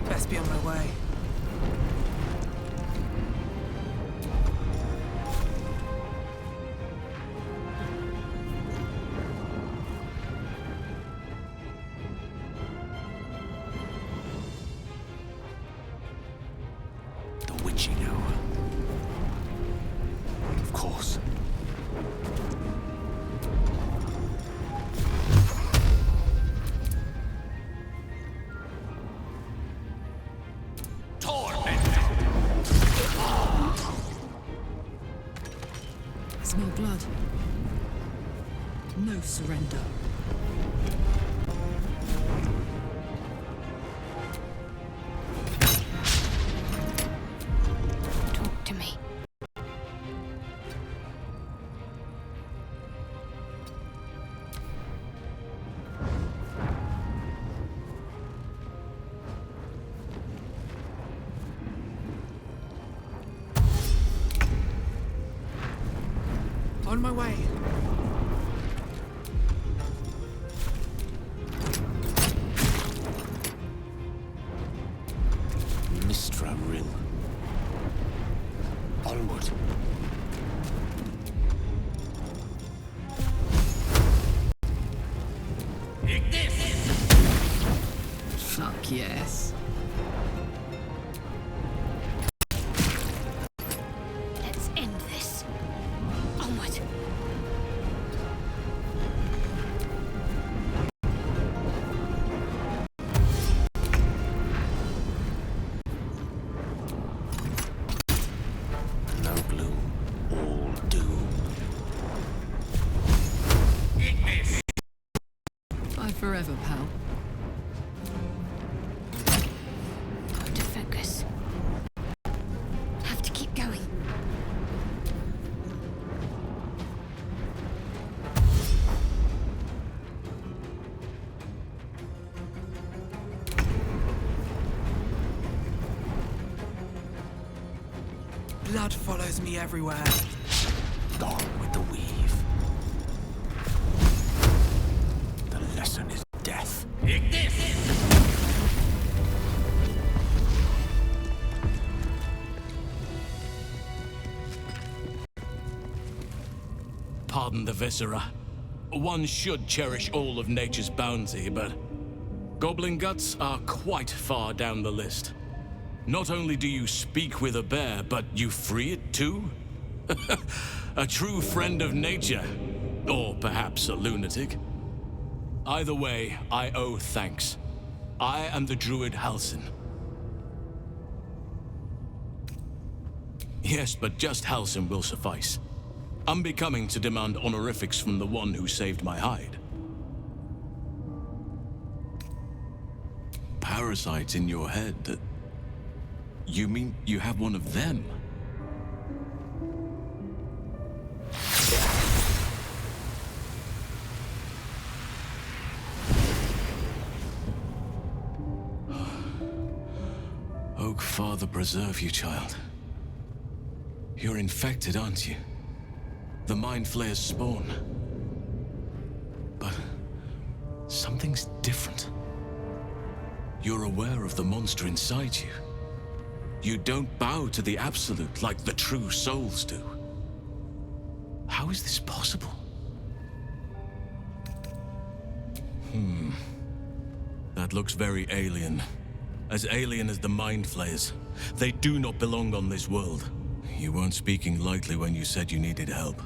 Best be on my way. The witching hour. Of course. I smell blood. No surrender. Talk to me. On my way. Mistra Rill. Onward. Fuck yes. Let's end this. Onward. No gloom, all doom. Bye forever, pal. Got to focus. Have to keep going. Blood follows me everywhere. Gone with the weave. The lesson is death. Pardon the viscera. One should cherish all of nature's bounty, but goblin guts are quite far down the list. Not only do you speak with a bear, but you free it too? A true friend of nature. Or perhaps a lunatic. Either way, I owe thanks. I am the druid Halsin. Yes, but just Halsin will suffice. Unbecoming to demand honorifics from the one who saved my hide. Parasites in your head that... You mean you have one of them? Oak Father preserve you, child. You're infected, aren't you? The Mind Flayer's spawn. But something's different. You're aware of the monster inside you. You don't bow to the Absolute like the true souls do. How is this possible? That looks very alien. As alien as the Mind Flayers. They do not belong on this world. You weren't speaking lightly when you said you needed help.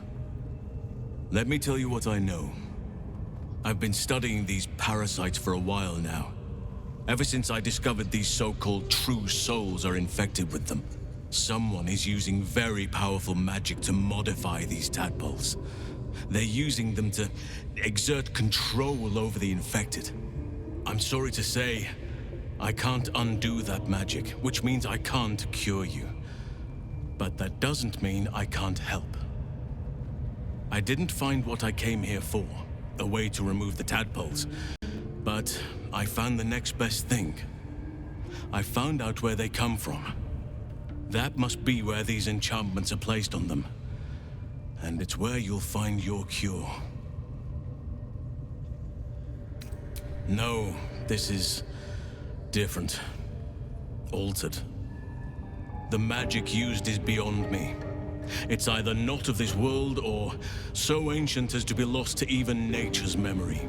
Let me tell you what I know. I've been studying these parasites for a while now. Ever since I discovered these so-called true souls are infected with them. Someone is using very powerful magic to modify these tadpoles. They're using them to exert control over the infected. I'm sorry to say, I can't undo that magic, which means I can't cure you. But that doesn't mean I can't help. I didn't find what I came here for, a way to remove the tadpoles. But I found the next best thing. I found out where they come from. That must be where these enchantments are placed on them. And it's where you'll find your cure. No, this is different. Altered. The magic used is beyond me. It's either not of this world or so ancient as to be lost to even nature's memory.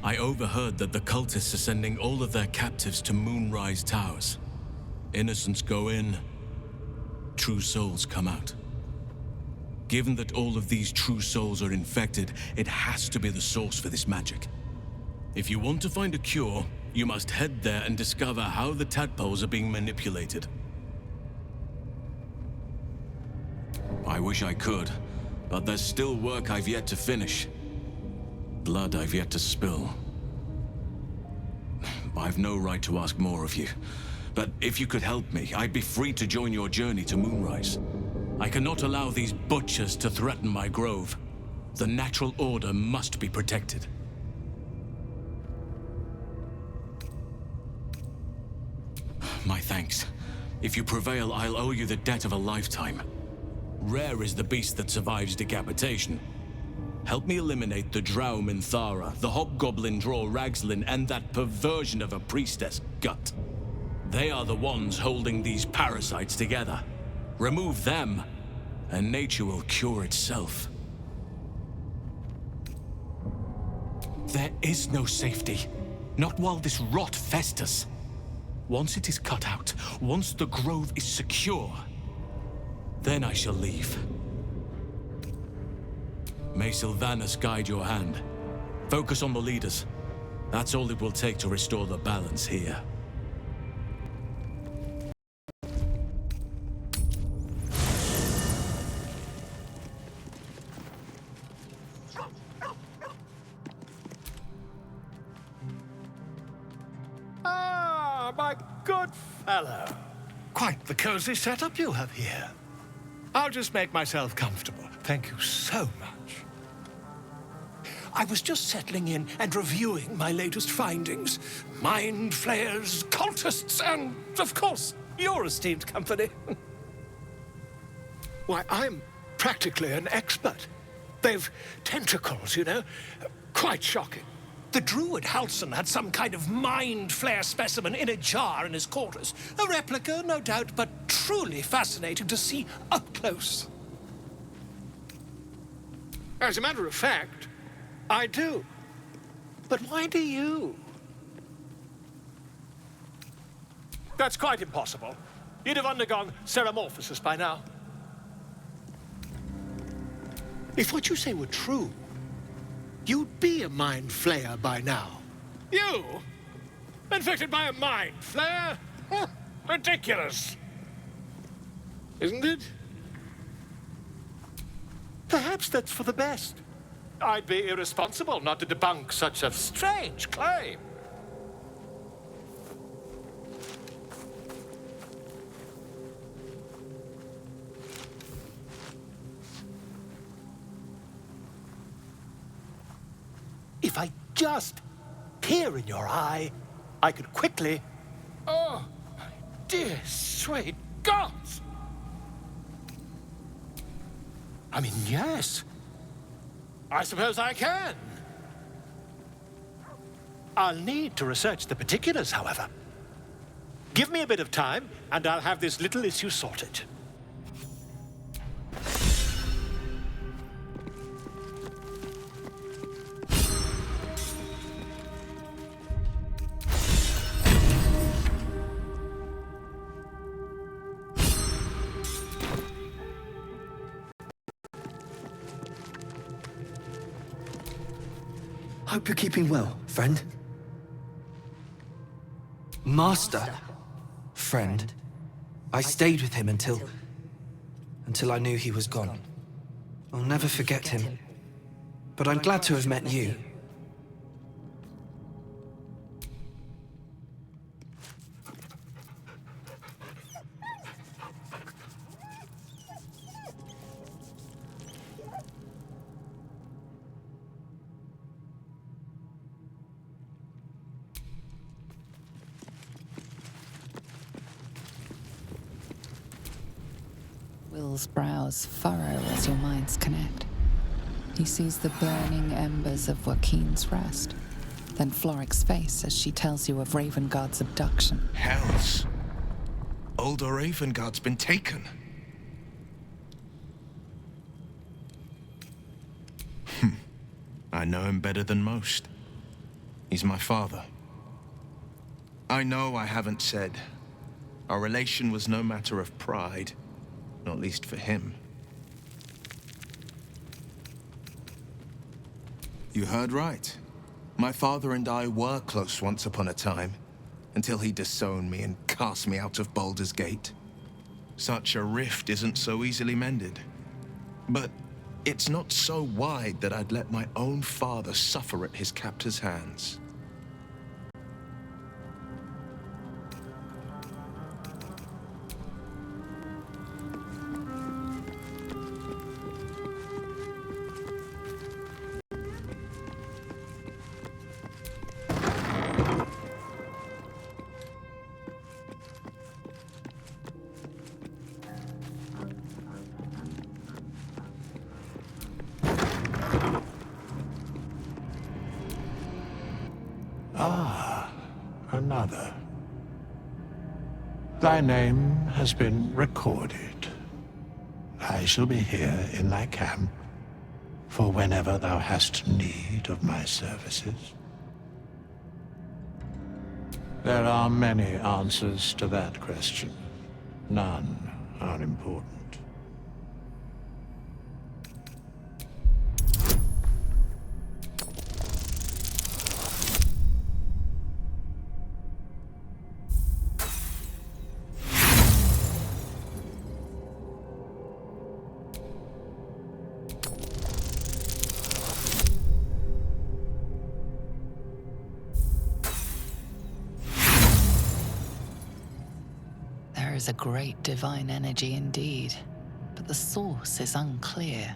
I overheard that the cultists are sending all of their captives to Moonrise Towers. Innocents go in, true souls come out. Given that all of these true souls are infected, it has to be the source for this magic. If you want to find a cure, you must head there and discover how the tadpoles are being manipulated. I wish I could, but there's still work I've yet to finish. Blood I've yet to spill. I've no right to ask more of you, but if you could help me, I'd be free to join your journey to Moonrise. I cannot allow these butchers to threaten my grove. The natural order must be protected. My thanks. If you prevail, I'll owe you the debt of a lifetime. Rare is the beast that survives decapitation. Help me eliminate the Drow Minthara, the Hobgoblin Draw Ragslin, and that perversion of a priestess, Gut. They are the ones holding these parasites together. Remove them, and nature will cure itself. There is no safety. Not while this rot festers. Once it is cut out, once the grove is secure, then I shall leave. May Sylvanas guide your hand. Focus on the leaders. That's all it will take to restore the balance here. Ah, my good fellow. Quite the cozy setup you have here. I'll just make myself comfortable. Thank you so much. I was just settling in and reviewing my latest findings. Mind flayers, cultists, and, of course, your esteemed company. Why, I'm practically an expert. They've tentacles, you know. Quite shocking. The druid Halson had some kind of mind flare specimen in a jar in his quarters. A replica, no doubt, but truly fascinating to see up close. As a matter of fact, I do. But why do you? That's quite impossible. You'd have undergone ceramorphosis by now. If what you say were true, you'd be a mind flayer by now. You? Infected by a mind flayer? Ridiculous. Isn't it? Perhaps that's for the best. I'd be irresponsible not to debunk such a strange claim. If I just peer in your eye, I could quickly... Oh, my dear, sweet gods! I mean, yes. I suppose I can. I'll need to research the particulars, however. Give me a bit of time, and I'll have this little issue sorted. Hope you're keeping well, friend. Master. Friend. I stayed with him until I knew he was gone. I'll never forget him. But I'm glad to have met you. Will's brows furrow as your minds connect. He sees the burning embers of Joaquin's rest, then Floric's face as she tells you of Ravengard's abduction. Hells. Older Ravengard's been taken. I know him better than most. He's my father. I know I haven't said. Our relation was no matter of pride. Not least for him. You heard right. My father and I were close once upon a time, until he disowned me and cast me out of Baldur's Gate. Such a rift isn't so easily mended. But it's not so wide that I'd let my own father suffer at his captor's hands. Another. Thy name has been recorded. I shall be here in thy camp for whenever thou hast need of my services. There are many answers to that question. None are important. There is a great divine energy indeed, but the source is unclear.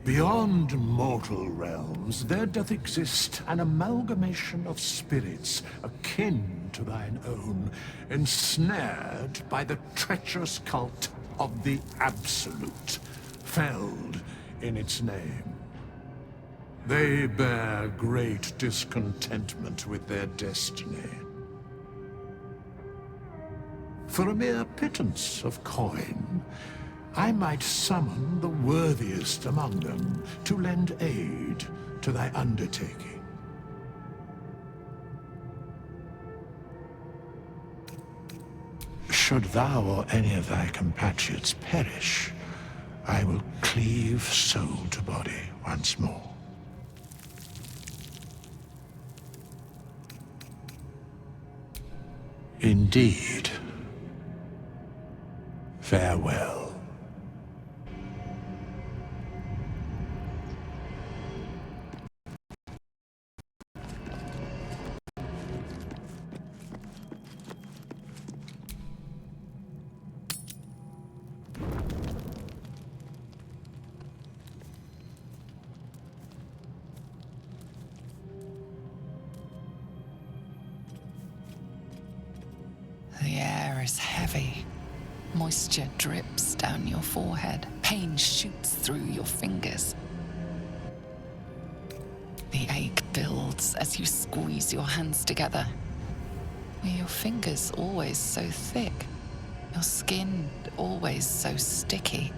Beyond mortal realms, there doth exist an amalgamation of spirits akin to thine own, ensnared by the treacherous cult of the Absolute, felled in its name. They bear great discontentment with their destiny. For a mere pittance of coin, I might summon the worthiest among them to lend aid to thy undertaking. Should thou or any of thy compatriots perish, I will cleave soul to body once more. Indeed. Farewell. The air is heavy. Moisture drips down your forehead. Pain shoots through your fingers. The ache hurts as you squeeze your hands together. Were your fingers always so thick? Your skin always so sticky?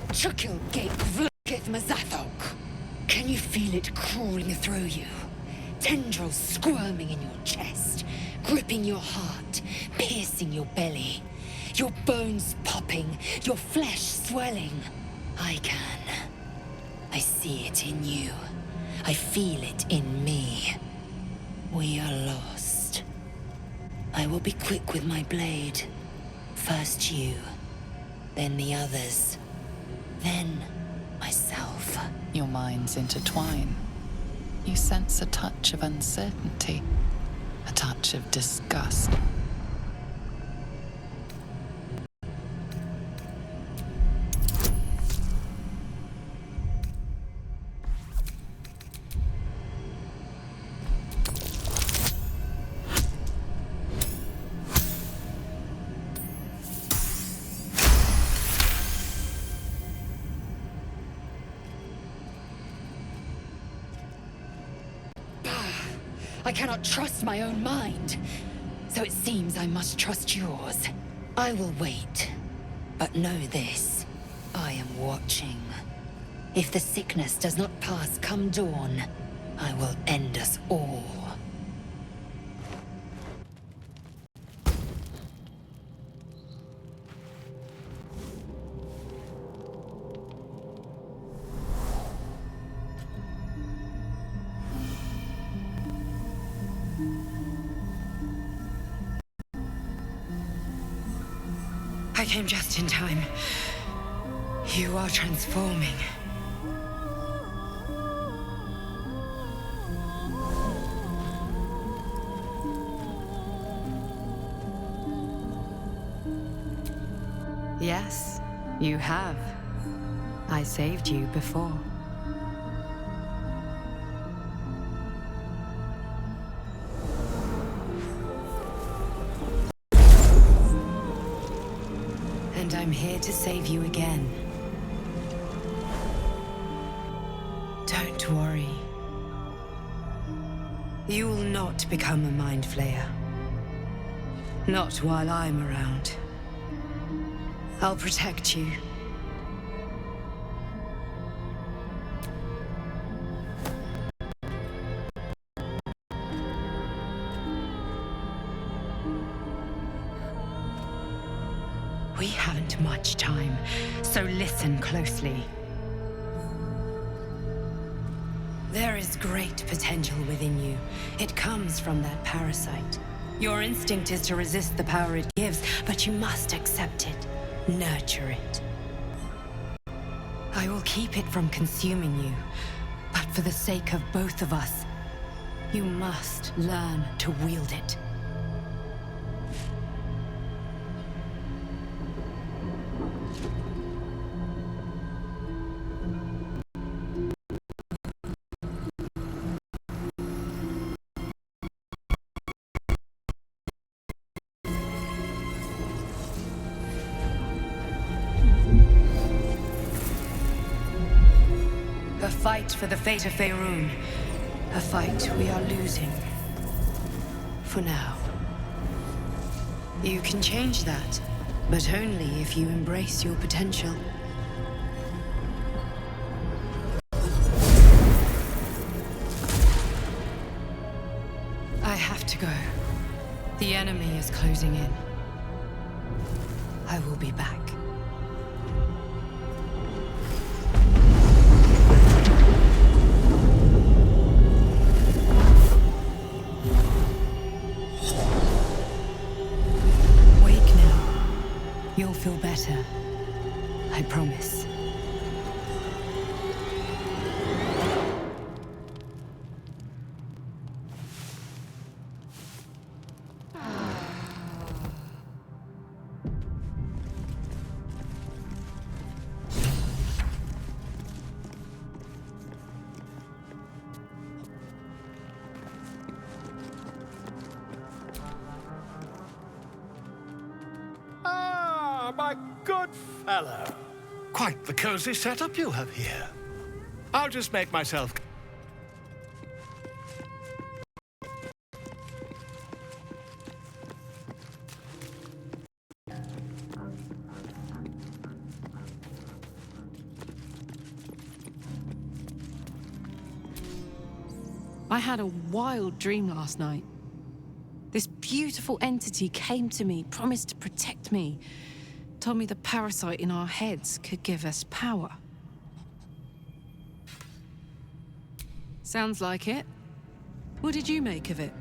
Chukil gate vlukith mazathok. Can you feel it crawling through you? Tendrils squirming in your chest, gripping your heart, piercing your belly. Your bones popping, your flesh swelling. I can. I see it in you. I feel it in me. We are lost. I will be quick with my blade. First you, then the others, then myself. Your minds intertwine. You sense a touch of uncertainty, a touch of disgust. I cannot trust my own mind. So it seems I must trust yours. I will wait. But know this. I am watching. If the sickness does not pass come dawn, I will end us all. I came just in time. You are transforming. Yes, you have. I saved you before. And I'm here to save you again. Don't worry. You will not become a Mind Flayer. Not while I'm around. I'll protect you. We haven't much time, so listen closely. There is great potential within you. It comes from that parasite. Your instinct is to resist the power it gives, but you must accept it, nurture it. I will keep it from consuming you, but for the sake of both of us, you must learn to wield it. A fight for the fate of Faerun. A fight we are losing. For now. You can change that, but only if you embrace your potential. I have to go. The enemy is closing in. I will be back. You'll feel better. I promise. My good fellow. Quite the cozy setup you have here. I'll just make myself... I had a wild dream last night. This beautiful entity came to me, promised to protect me, told me the parasite in our heads could give us power. Sounds like it. What did you make of it?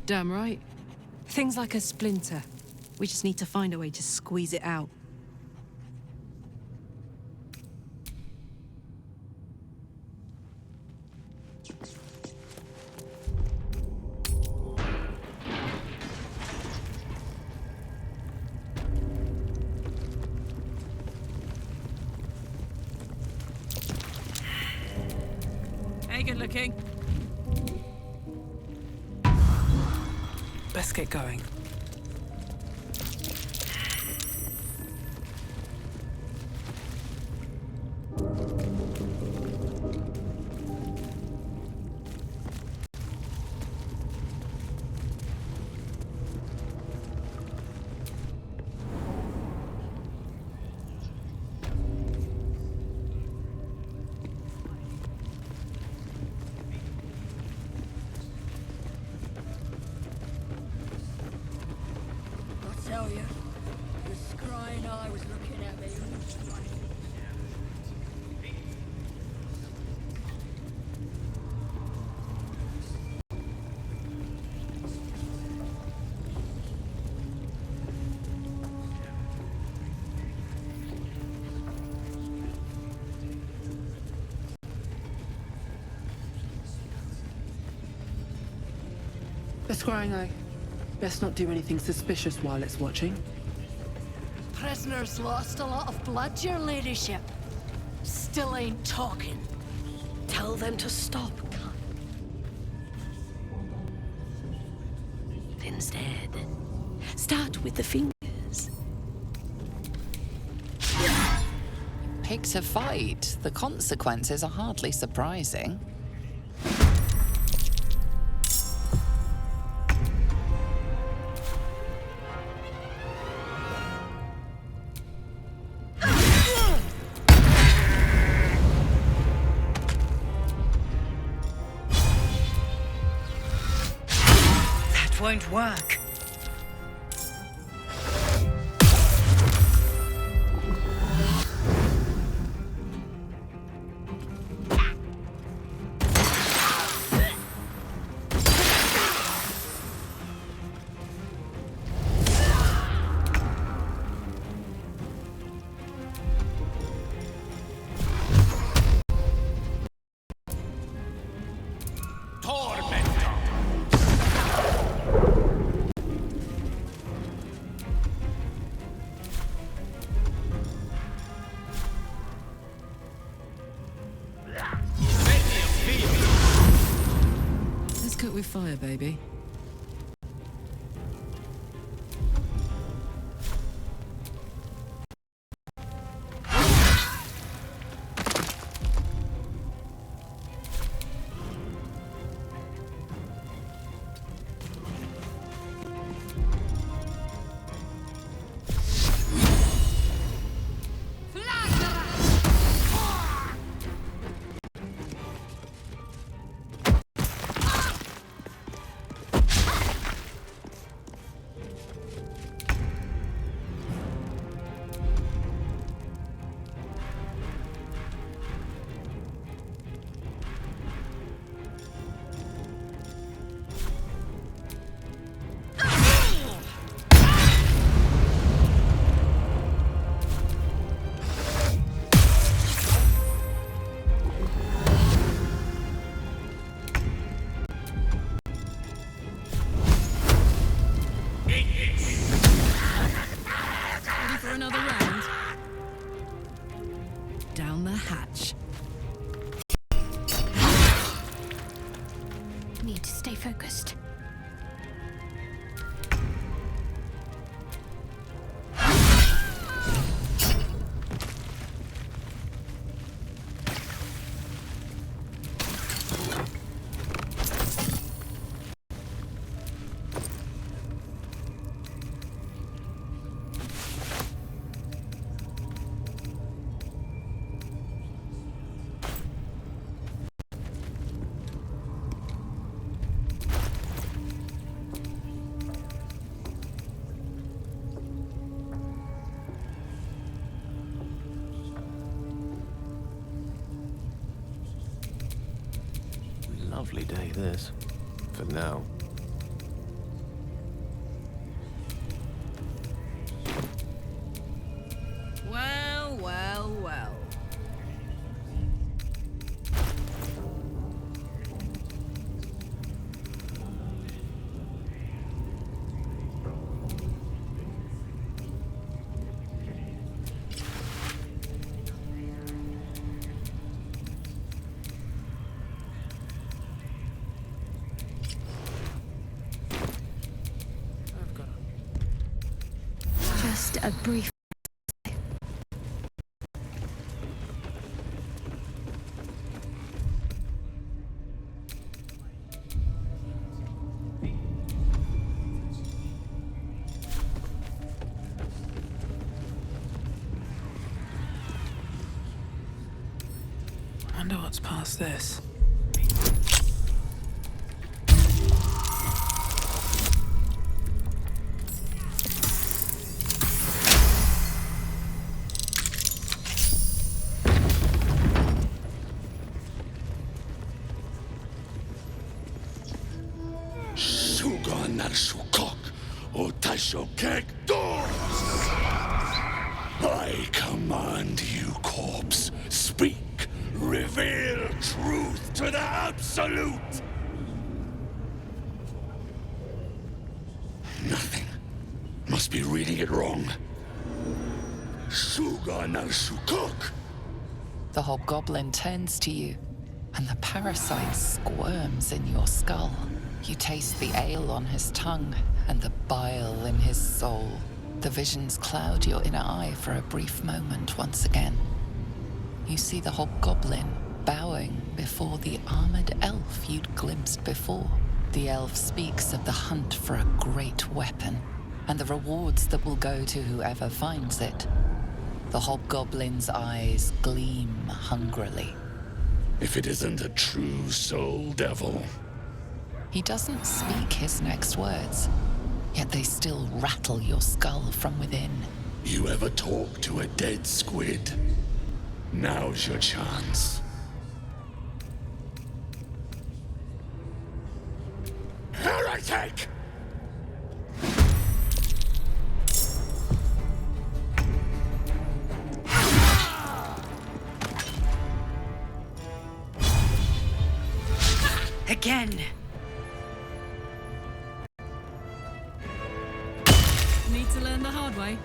Damn right. Things like a splinter. We just need to find a way to squeeze it out. Hey, good looking. Let's get going. Tell you, the scrying eye was looking at me. The scrying eye. Best not do anything suspicious while it's watching. Prisoners lost a lot of blood, your ladyship. Still ain't talking. Tell them to stop, cunt. Instead, start with the fingers. Picked a fight. The consequences are hardly surprising. Won't work. Let's cook with fire, baby. Need to stay focused. Lovely day, this. For now. Well, well, well. Just a brief. Wonder what's past this. Sugan al Sukok, Otasho Kek Doors! I command you, corpse. Speak. Reveal truth to the Absolute! Nothing. Must be reading it wrong. Sugan al Sukok! The hobgoblin turns to you, and the parasite squirms in your skull. You taste the ale on his tongue and the bile in his soul. The visions cloud your inner eye for a brief moment once again. You see the hobgoblin bowing before the armored elf you'd glimpsed before. The elf speaks of the hunt for a great weapon and the rewards that will go to whoever finds it. The hobgoblin's eyes gleam hungrily. If it isn't a true soul devil. He doesn't speak his next words, yet they still rattle your skull from within. You ever talk to a dead squid? Now's your chance. Heretic! Again. Need to learn the hard way.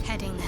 Heading there.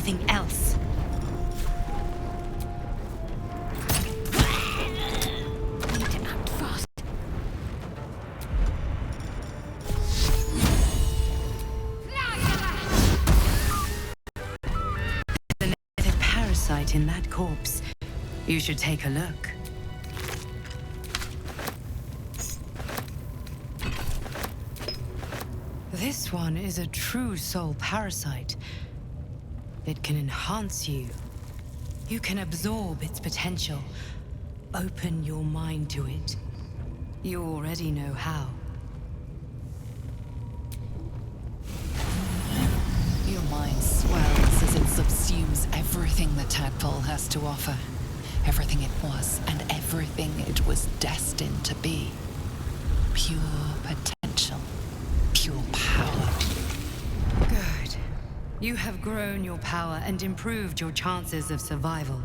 something else. Need to act fast. The parasite in that corpse. You should take a look. This one is a true soul parasite. It can enhance you. You can absorb its potential. Open your mind to it. You already know how. Your mind swells as it subsumes everything the tadpole has to offer. Everything it was and everything it was destined to be. Pure potential. Pure power. Good. You have grown your power and improved your chances of survival.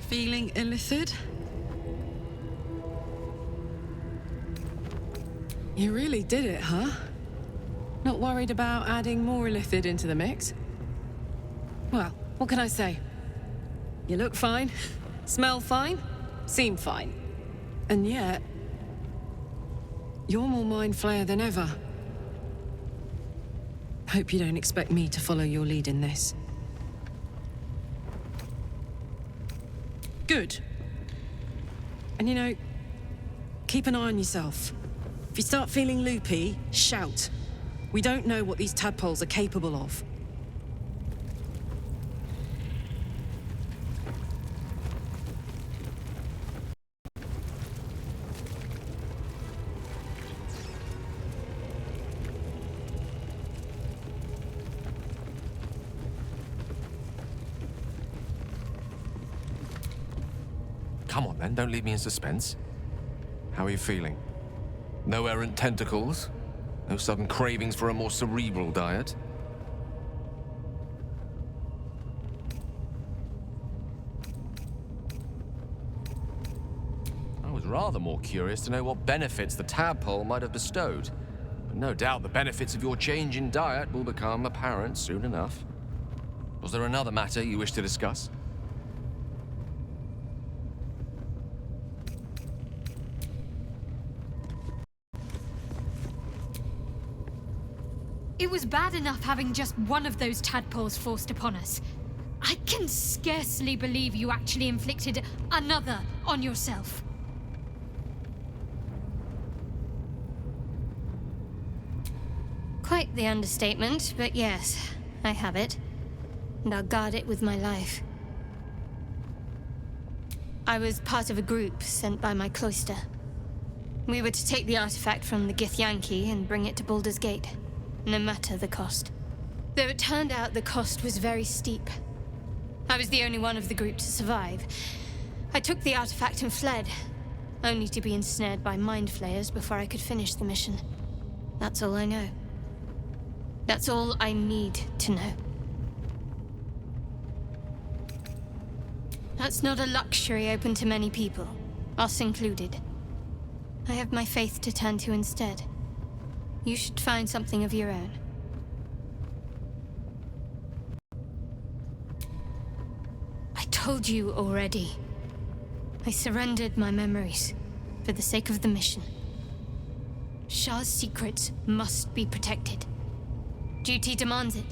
Feeling illithid? You really did it, huh? Not worried about adding more illithid into the mix? Well, what can I say? You look fine, smell fine, seem fine. And yet, you're more mind flayer than ever. Hope you don't expect me to follow your lead in this. Good. And you know, keep an eye on yourself. If you start feeling loopy, shout. We don't know what these tadpoles are capable of. Come on, then. Don't leave me in suspense. How are you feeling? No errant tentacles? No sudden cravings for a more cerebral diet? I was rather more curious to know what benefits the tadpole might have bestowed. But no doubt the benefits of your change in diet will become apparent soon enough. Was there another matter you wish to discuss? It was bad enough having just one of those tadpoles forced upon us. I can scarcely believe you actually inflicted another on yourself. Quite the understatement, but yes, I have it. And I'll guard it with my life. I was part of a group sent by my cloister. We were to take the artifact from the Githyanki and bring it to Baldur's Gate. No matter the cost. Though it turned out the cost was very steep. I was the only one of the group to survive. I took the artifact and fled, only to be ensnared by mind flayers before I could finish the mission. That's all I know. That's all I need to know. That's not a luxury open to many people, us included. I have my faith to turn to instead. You should find something of your own. I told you already. I surrendered my memories for the sake of the mission. Shah's secrets must be protected. Duty demands it.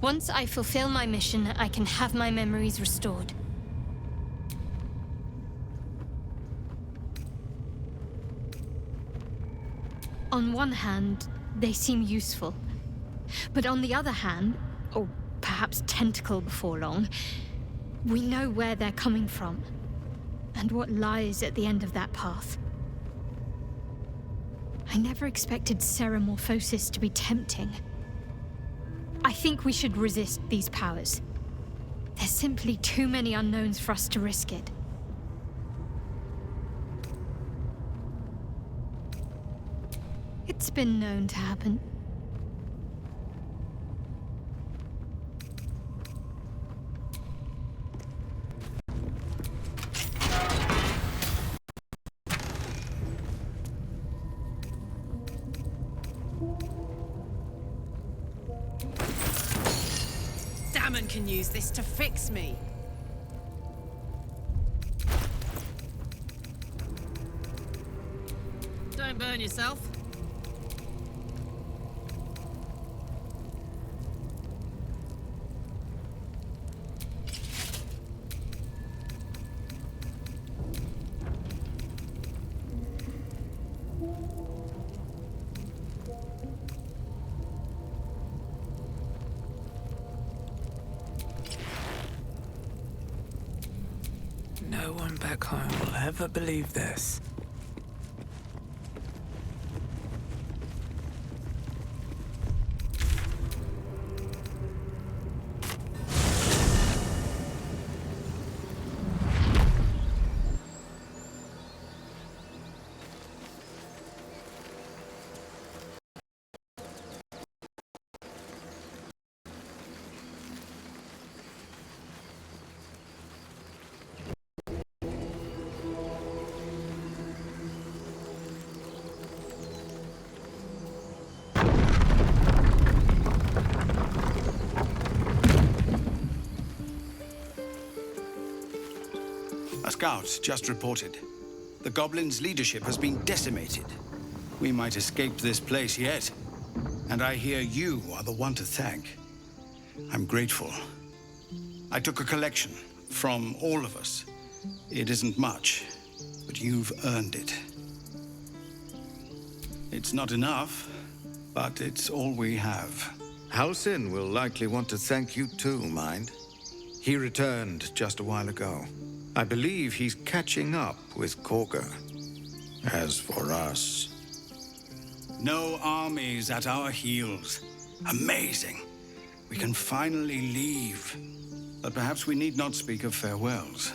Once I fulfill my mission, I can have my memories restored. On one hand, they seem useful. But on the other hand, or perhaps tentacle before long, we know where they're coming from, and what lies at the end of that path. I never expected Ceramorphosis to be tempting. I think we should resist these powers. There's simply too many unknowns for us to risk it. It's been known to happen. Damon can use this to fix me. Don't burn yourself. No one back home will ever believe this. A scout just reported. The goblins' leadership has been decimated. We might escape this place yet. And I hear you are the one to thank. I'm grateful. I took a collection from all of us. It isn't much, but you've earned it. It's not enough, but it's all we have. Halsin will likely want to thank you too, Mind. He returned just a while ago. I believe he's catching up with Korga. As for us... No armies at our heels. Amazing. We can finally leave. But perhaps we need not speak of farewells.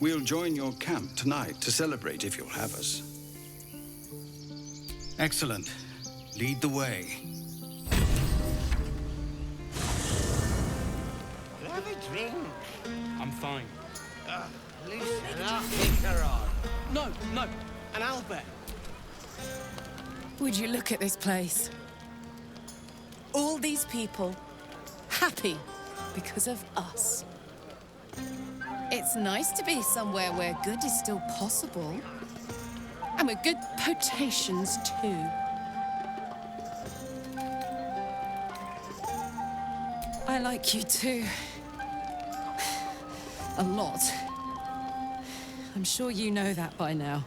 We'll join your camp tonight to celebrate if you'll have us. Excellent. Lead the way. Have a drink. I'm fine. Loosen up, Icaron. No, an Albert. Would you look at this place? All these people happy because of us. It's nice to be somewhere where good is still possible. And with good potations, too. I like you, too. A lot. I'm sure you know that by now.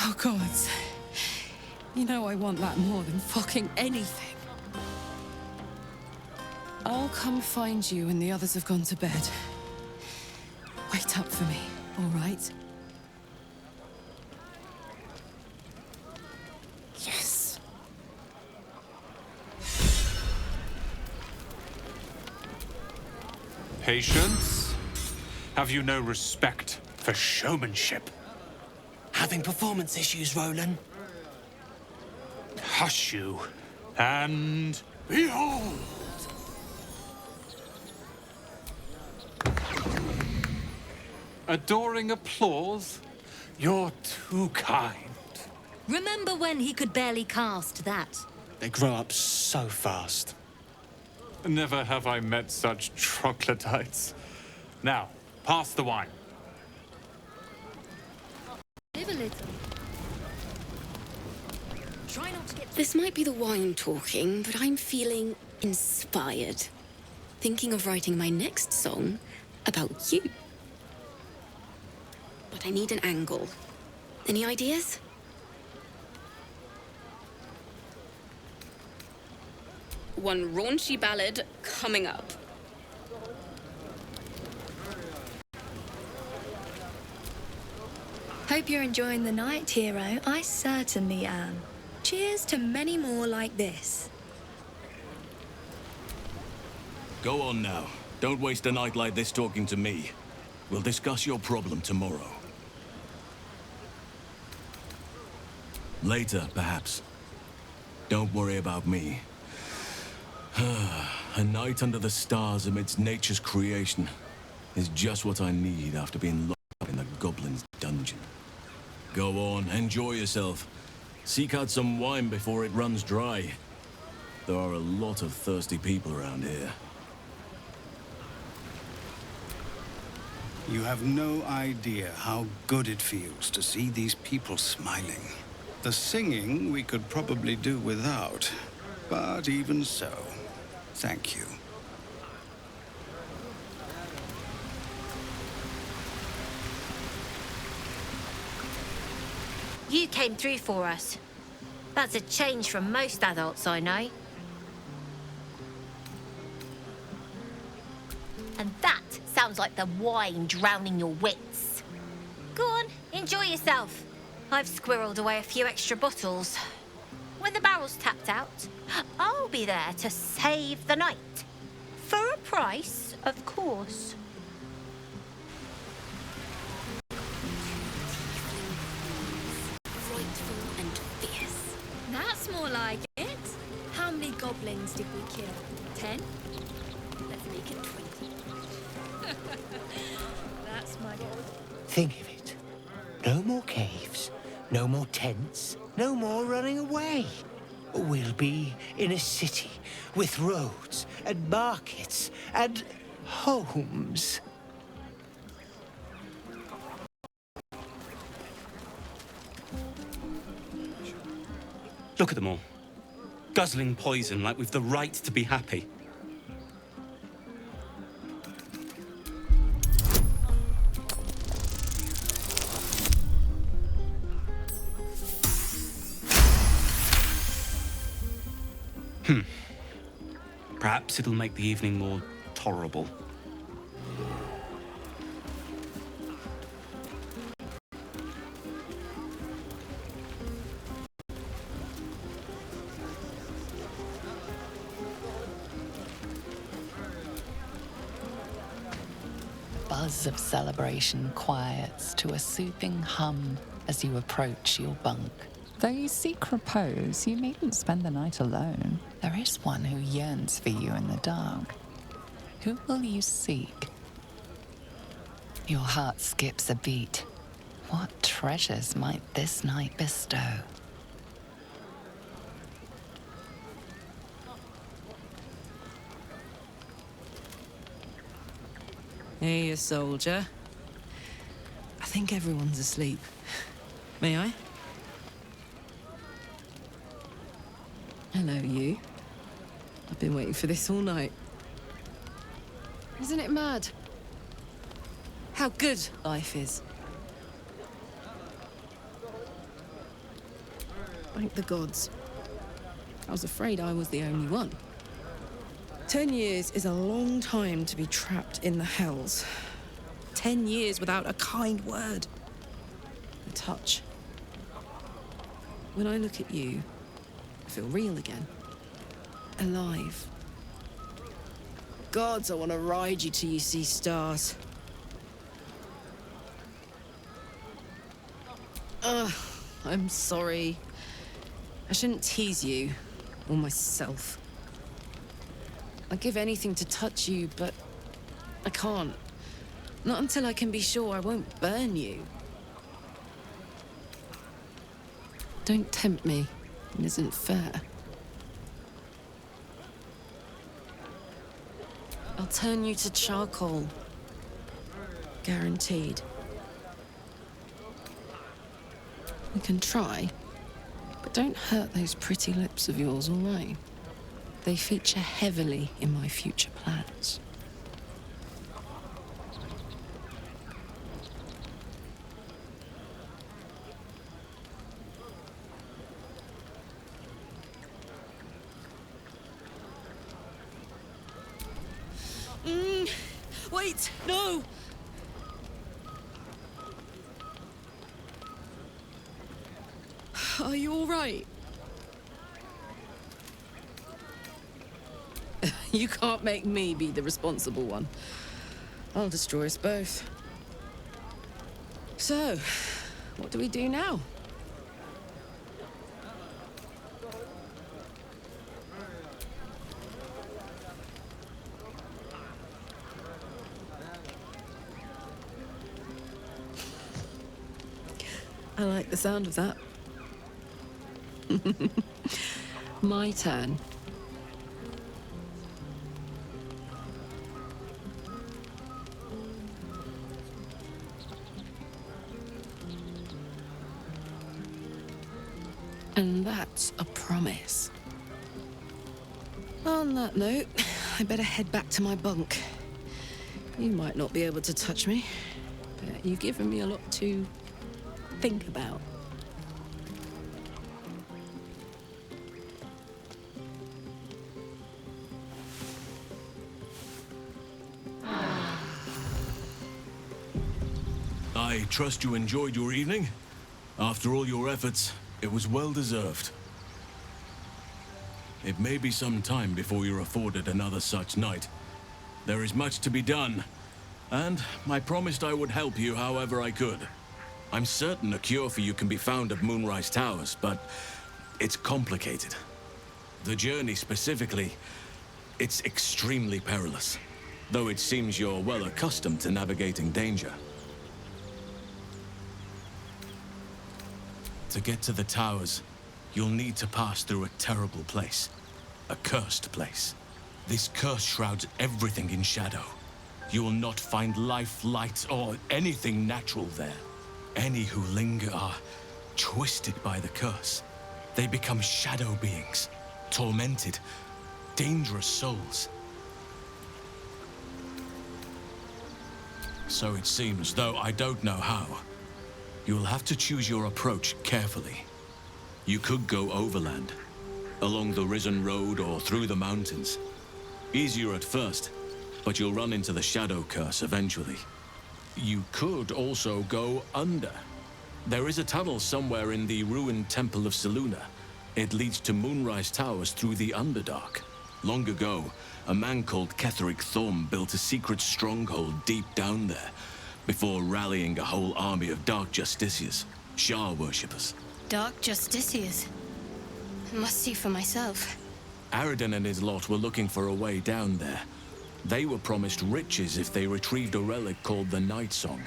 Oh, God. You know I want that more than fucking anything. I'll come find you when the others have gone to bed. Wait up for me, all right? Yes. Patience? Have you no respect for showmanship? Having performance issues, Roland. Hush you. And behold! Adoring applause? You're too kind. Remember when he could barely cast that? They grow up so fast. Never have I met such troglodytes. Now, pass the wine. Live a little. Try not to get... This might be the wine talking, but I'm feeling inspired. Thinking of writing my next song about you. But I need an angle. Any ideas? one raunchy ballad coming up. Hope you're enjoying the night, hero. I certainly am. Cheers to many more like this. Go on now. Don't waste a night like this talking to me. We'll discuss your problem tomorrow. Later, perhaps. Don't worry about me. A night under the stars amidst nature's creation is just what I need after being locked up in the goblin's dungeon. Go on, enjoy yourself. Seek out some wine before it runs dry. There are a lot of thirsty people around here. You have no idea how good it feels to see these people smiling. The singing we could probably do without, but even so, thank you. You came through for us. That's a change from most adults I know. And that sounds like the wine drowning your wits. Go on, enjoy yourself. I've squirreled away a few extra bottles. When the barrel's tapped out, I'll be there to save the night. For a price, of course. Frightful and fierce. That's more like it. How many goblins did we kill? 10? Let's make it 20. That's my goal. Think of it. No more caves, no more tents, no more running away. We'll be in a city with roads and markets and homes. Look at them all. Guzzling poison like we've the right to be happy. Perhaps it'll make the evening more tolerable. Buzz of celebration quiets to a soothing hum as you approach your bunk. Though you seek repose, you needn't spend the night alone. There is one who yearns for you in the dark. Who will you seek? Your heart skips a beat. What treasures might this night bestow? Hey, soldier. I think everyone's asleep. May I? Hello, you. I've been waiting for this all night. Isn't it mad? How good life is. Thank the gods. I was afraid I was the only one. 10 years is a long time to be trapped in the hells. 10 years without a kind word. A touch. When I look at you, I feel real again. Alive. Gods, I want to ride you till you see stars. Ugh, I'm sorry. I shouldn't tease you, or myself. I'd give anything to touch you, but I can't. Not until I can be sure I won't burn you. Don't tempt me. It isn't fair. I'll turn you to charcoal. Guaranteed. We can try, but don't hurt those pretty lips of yours, all right? They feature heavily in my future plans. Wait! No! Are you all right? You can't make me be the responsible one. I'll destroy us both. So, what do we do now? I like the sound of that. My turn. And that's a promise. On that note, I better head back to my bunk. You might not be able to touch me, but you've given me a lot to think about. I trust you enjoyed your evening. After all your efforts, it was well deserved. It may be some time before you're afforded another such night. There is much to be done, and I promised I would help you however I could. I'm certain a cure for you can be found at Moonrise Towers, but it's complicated. The journey specifically, it's extremely perilous, though it seems you're well accustomed to navigating danger. To get to the towers, you'll need to pass through a terrible place. A cursed place. This curse shrouds everything in shadow. You will not find life, light, or anything natural there. Any who linger are twisted by the curse. They become shadow beings, tormented, dangerous souls. So it seems, though I don't know how. You'll have to choose your approach carefully. You could go overland, along the Risen Road or through the mountains. Easier at first, but you'll run into the shadow curse eventually. You could also go under. There is a tunnel somewhere in the ruined Temple of Selûne. It leads to Moonrise Towers through the Underdark. Long ago, a man called Ketheric Thorm built a secret stronghold deep down there, before rallying a whole army of Dark Justiciars, Shah worshippers. Dark Justiciars. I must see for myself. Aradin and his lot were looking for a way down there. They were promised riches if they retrieved a relic called the Night Song.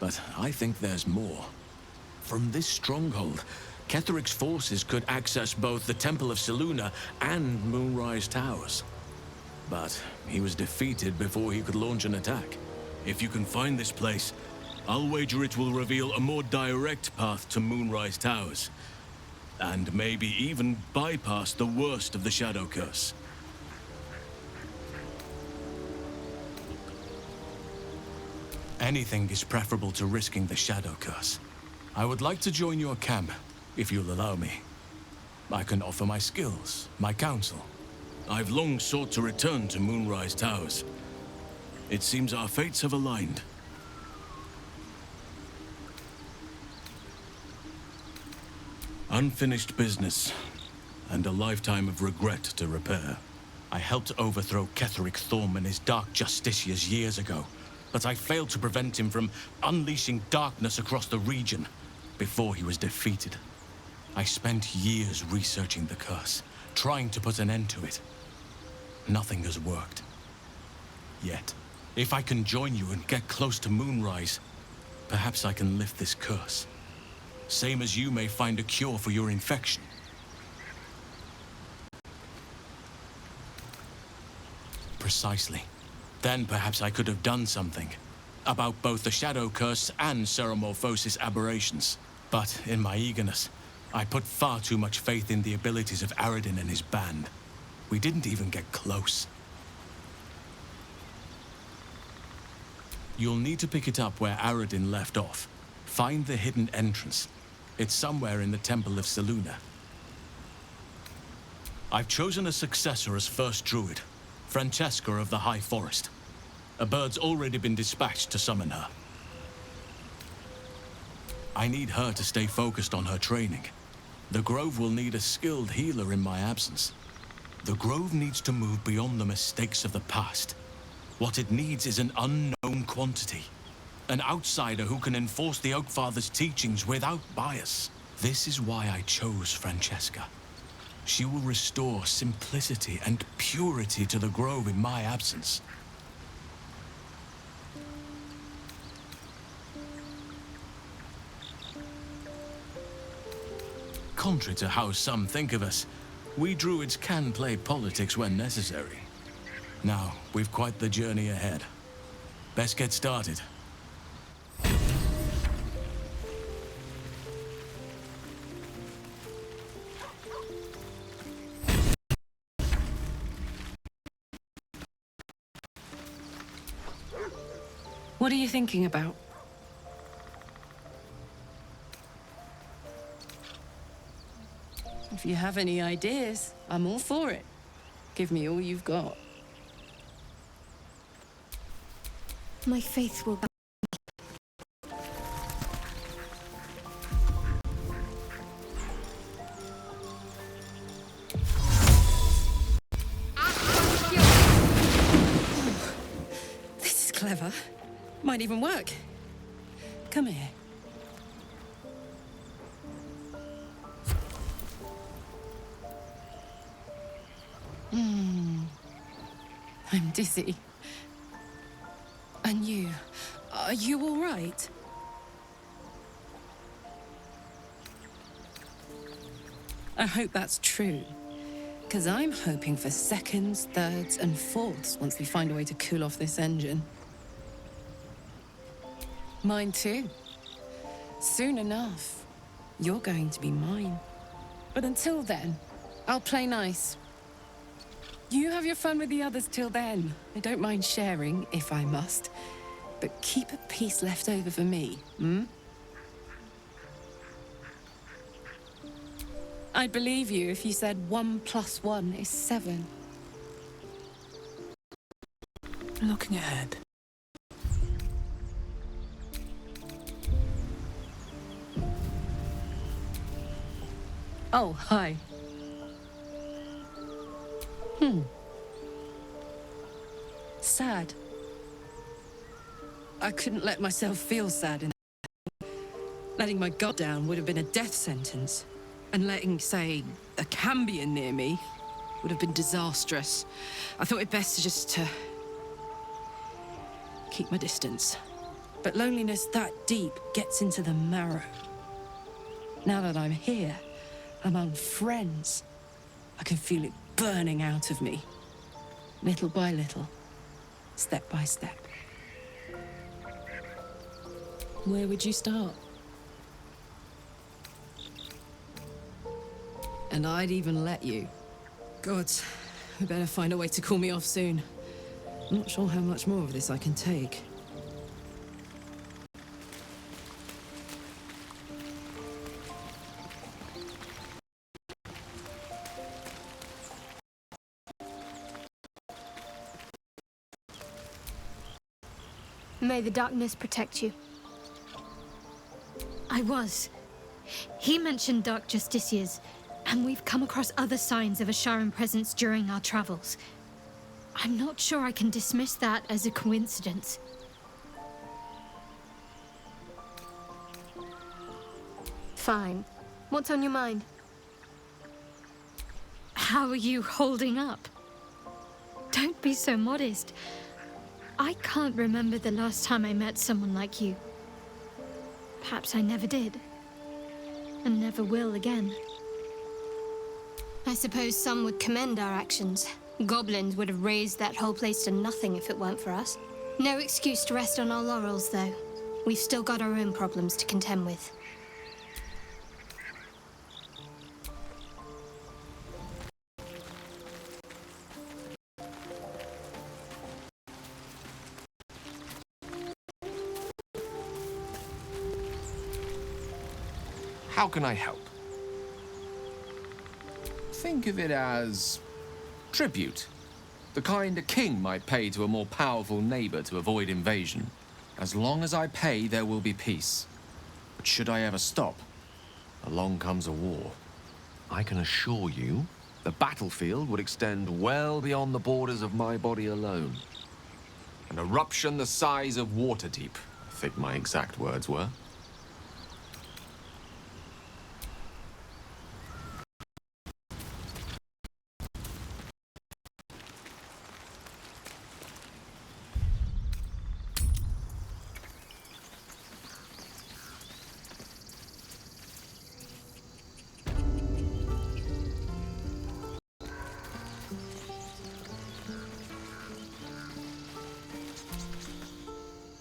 But I think there's more. From this stronghold, Ketheric's forces could access both the Temple of Selûne and Moonrise Towers. But he was defeated before he could launch an attack. If you can find this place, I'll wager it will reveal a more direct path to Moonrise Towers. And maybe even bypass the worst of the Shadow Curse. Anything is preferable to risking the Shadow Curse. I would like to join your camp, if you'll allow me. I can offer my skills, my counsel. I've long sought to return to Moonrise Towers. It seems our fates have aligned. Unfinished business, and a lifetime of regret to repair. I helped overthrow Ketheric Thorm and his Dark Justiciars years ago, but I failed to prevent him from unleashing darkness across the region before he was defeated. I spent years researching the curse, trying to put an end to it. Nothing has worked. Yet. If I can join you and get close to Moonrise, perhaps I can lift this curse. Same as you may find a cure for your infection. Precisely. Then perhaps I could have done something about both the Shadow Curse and Ceramorphosis aberrations. But in my eagerness, I put far too much faith in the abilities of Aradin and his band. We didn't even get close. You'll need to pick it up where Aradin left off. Find the hidden entrance. It's somewhere in the Temple of Selûne. I've chosen a successor as first druid, Francesca of the High Forest. A bird's already been dispatched to summon her. I need her to stay focused on her training. The Grove will need a skilled healer in my absence. The Grove needs to move beyond the mistakes of the past. What it needs is an unknown quantity. An outsider who can enforce the Oakfather's teachings without bias. This is why I chose Francesca. She will restore simplicity and purity to the Grove in my absence. Contrary to how some think of us, we druids can play politics when necessary. Now, we've quite the journey ahead. Best get started. What are you thinking about? If you have any ideas, I'm all for it. Give me all you've got. My faith will... This is clever. Might even work. Come here. I'm dizzy. And you? Are you all right? I hope that's true. Because I'm hoping for seconds, thirds, and fourths once we find a way to cool off this engine. Mine too. Soon enough, you're going to be mine. But until then, I'll play nice. You have your fun with the others till then. I don't mind sharing, if I must. But keep a piece left over for me, hmm? I'd believe you if you said 1 + 1 is 7. Looking ahead. Oh, hi. Sad. I couldn't let myself feel sad in letting my guard down would have been a death sentence. And letting, say, a Cambion near me would have been disastrous. I thought it best to keep my distance. But loneliness that deep gets into the marrow. Now that I'm here, among friends, I can feel it burning out of me. Little by little, step by step. Where would you start? And I'd even let you. Gods, we better find a way to cool me off soon. I'm not sure how much more of this I can take. May the darkness protect you. I was. He mentioned dark justiciars, and we've come across other signs of a Sharan presence during our travels. I'm not sure I can dismiss that as a coincidence. Fine. What's on your mind? How are you holding up? Don't be so modest. I can't remember the last time I met someone like you. Perhaps I never did. And never will again. I suppose some would commend our actions. Goblins would have razed that whole place to nothing if it weren't for us. No excuse to rest on our laurels, though. We've still got our own problems to contend with. How can I help? Think of it as tribute. The kind a king might pay to a more powerful neighbor to avoid invasion. As long as I pay, there will be peace. But should I ever stop, along comes a war. I can assure you, the battlefield would extend well beyond the borders of my body alone. An eruption the size of Waterdeep, I think my exact words were.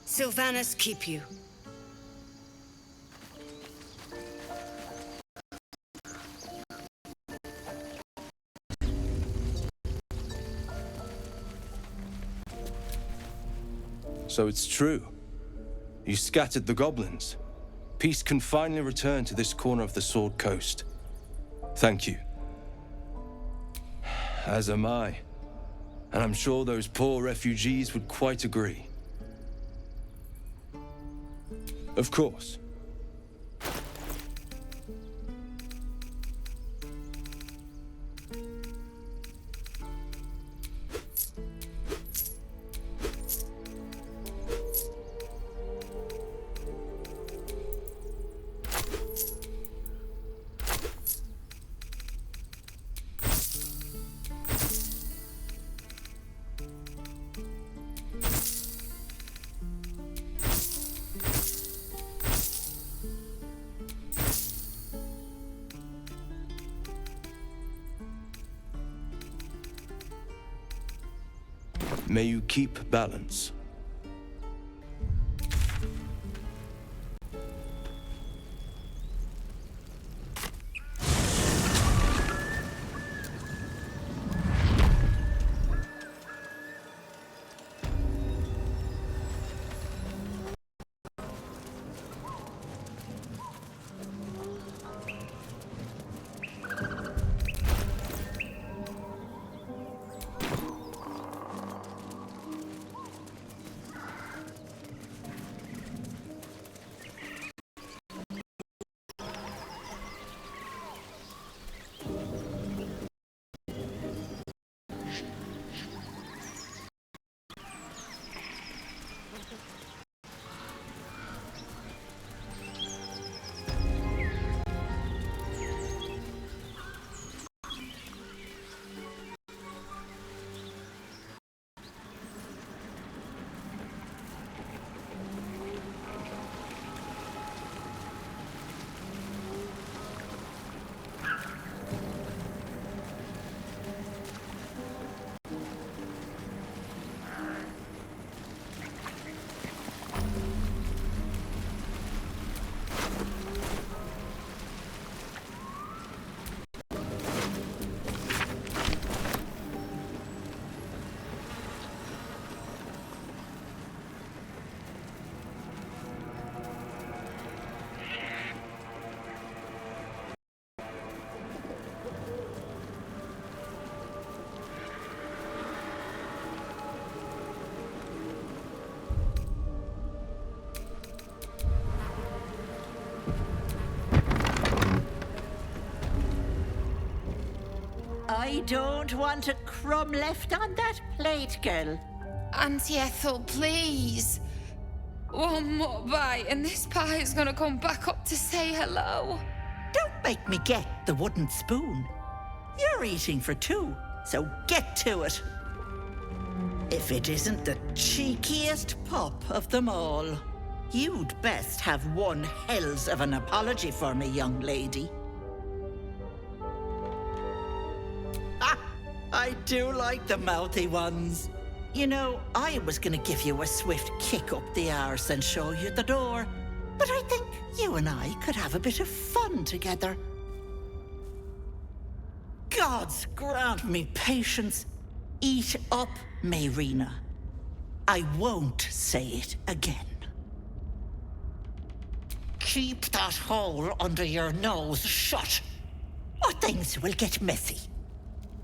Sylvanas keep you. So it's true. You scattered the goblins. Peace can finally return to this corner of the Sword Coast. Thank you. As am I. And I'm sure those poor refugees would quite agree. Of course. May you keep balance. I don't want a crumb left on that plate, girl. Auntie Ethel, please. One more bite and this pie is gonna come back up to say hello. Don't make me get the wooden spoon. You're eating for two, so get to it. If it isn't the cheekiest pup of them all, you'd best have one hells of an apology for me, young lady. I do like the mouthy ones. You know, I was gonna give you a swift kick up the arse and show you the door, but I think you and I could have a bit of fun together. Gods grant me patience. Eat up, Mayrina. I won't say it again. Keep that hole under your nose shut, or things will get messy.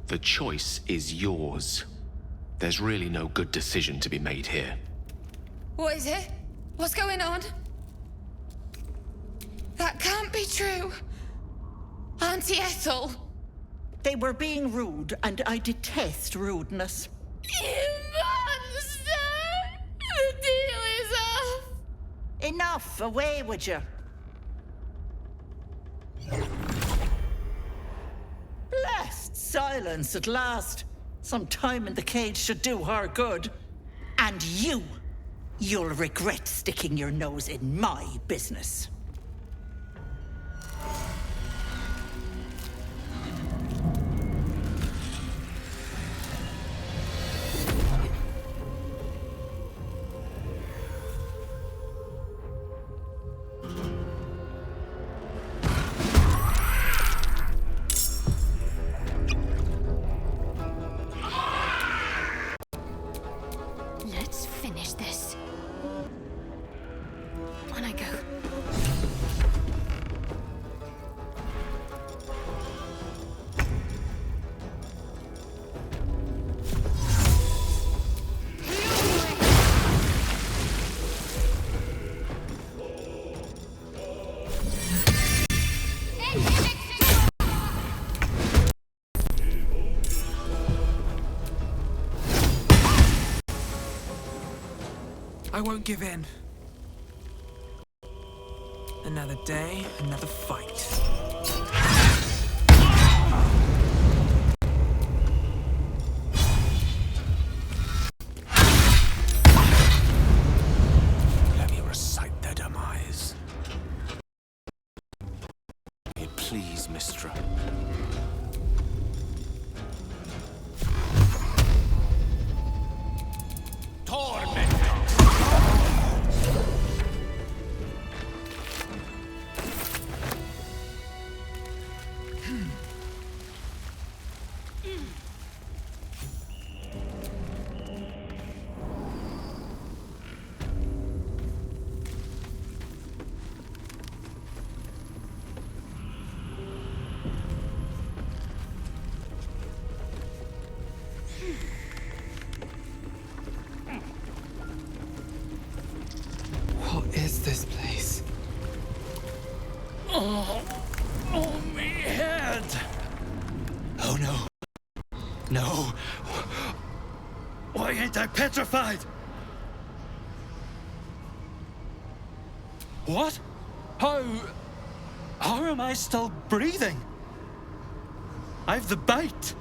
The choice is yours. There's really no good decision to be made here. What is it? What's going on? That can't be true. Auntie Ethel. They were being rude, and I detest rudeness. You monster! The deal is off! Enough! Away with you! Blessed silence at last. Some time in the cage should do her good. And you'll regret sticking your nose in my business. Let's finish this. On I go. I won't give in. Another day, another fight. Let me recite their demise. Please, Mistra. What is this place? Oh, me head! Oh no. No. Why ain't I petrified? What? How am I still breathing? I've the bite.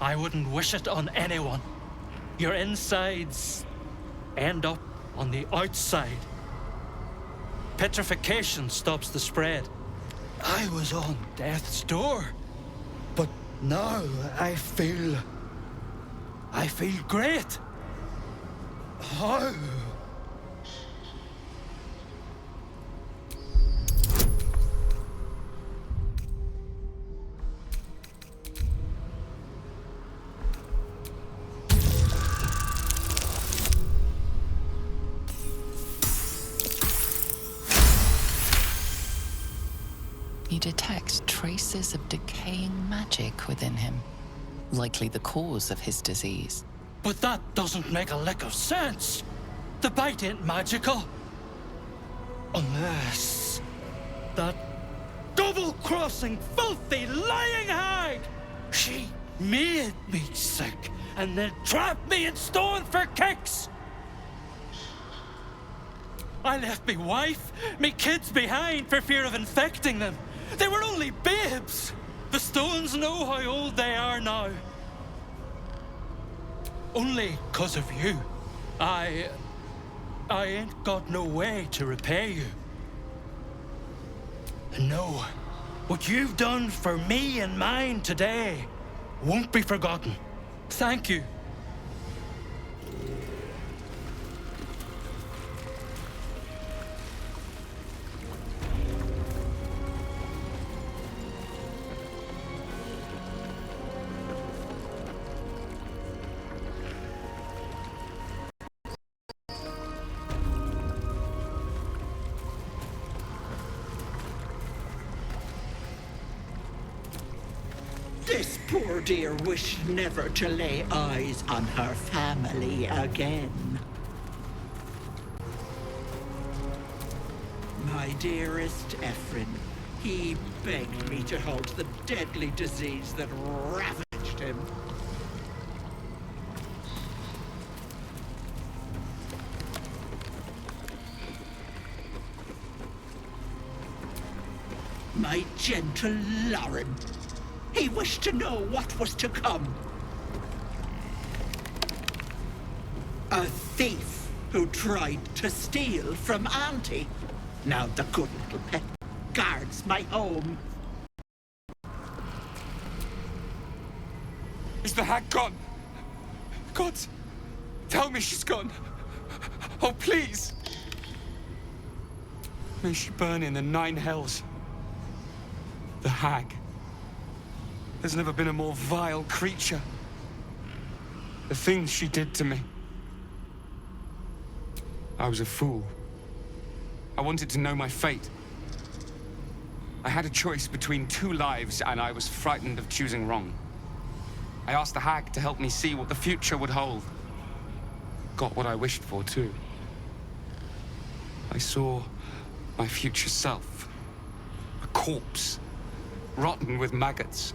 I wouldn't wish it on anyone. Your insides end up on the outside. Petrification stops the spread. I was on death's door, but now I feel great. How? You detect traces of decaying magic within him, likely the cause of his disease. But that doesn't make a lick of sense. The bite ain't magical. Unless that double-crossing, filthy, lying hag! She made me sick and then trapped me in stone for kicks! I left me wife, me kids behind for fear of infecting them. They were only babes. The stones know how old they are now. Only 'cause of you. I ain't got no way to repay you. And no, what you've done for me and mine today won't be forgotten. Thank you. This poor dear wished never to lay eyes on her family again. My dearest Ephraim, he begged me to halt the deadly disease that ravaged him. My gentle Lauren, he wished to know what was to come. A thief who tried to steal from Auntie. Now the good little pet guards my home. Is the hag gone? God, tell me she's gone. Oh, please. May she burn in the 9 hells. The hag. There's never been a more vile creature. The things she did to me. I was a fool. I wanted to know my fate. I had a choice between 2 lives, and I was frightened of choosing wrong. I asked the hag to help me see what the future would hold. Got what I wished for, too. I saw my future self. A corpse, rotten with maggots.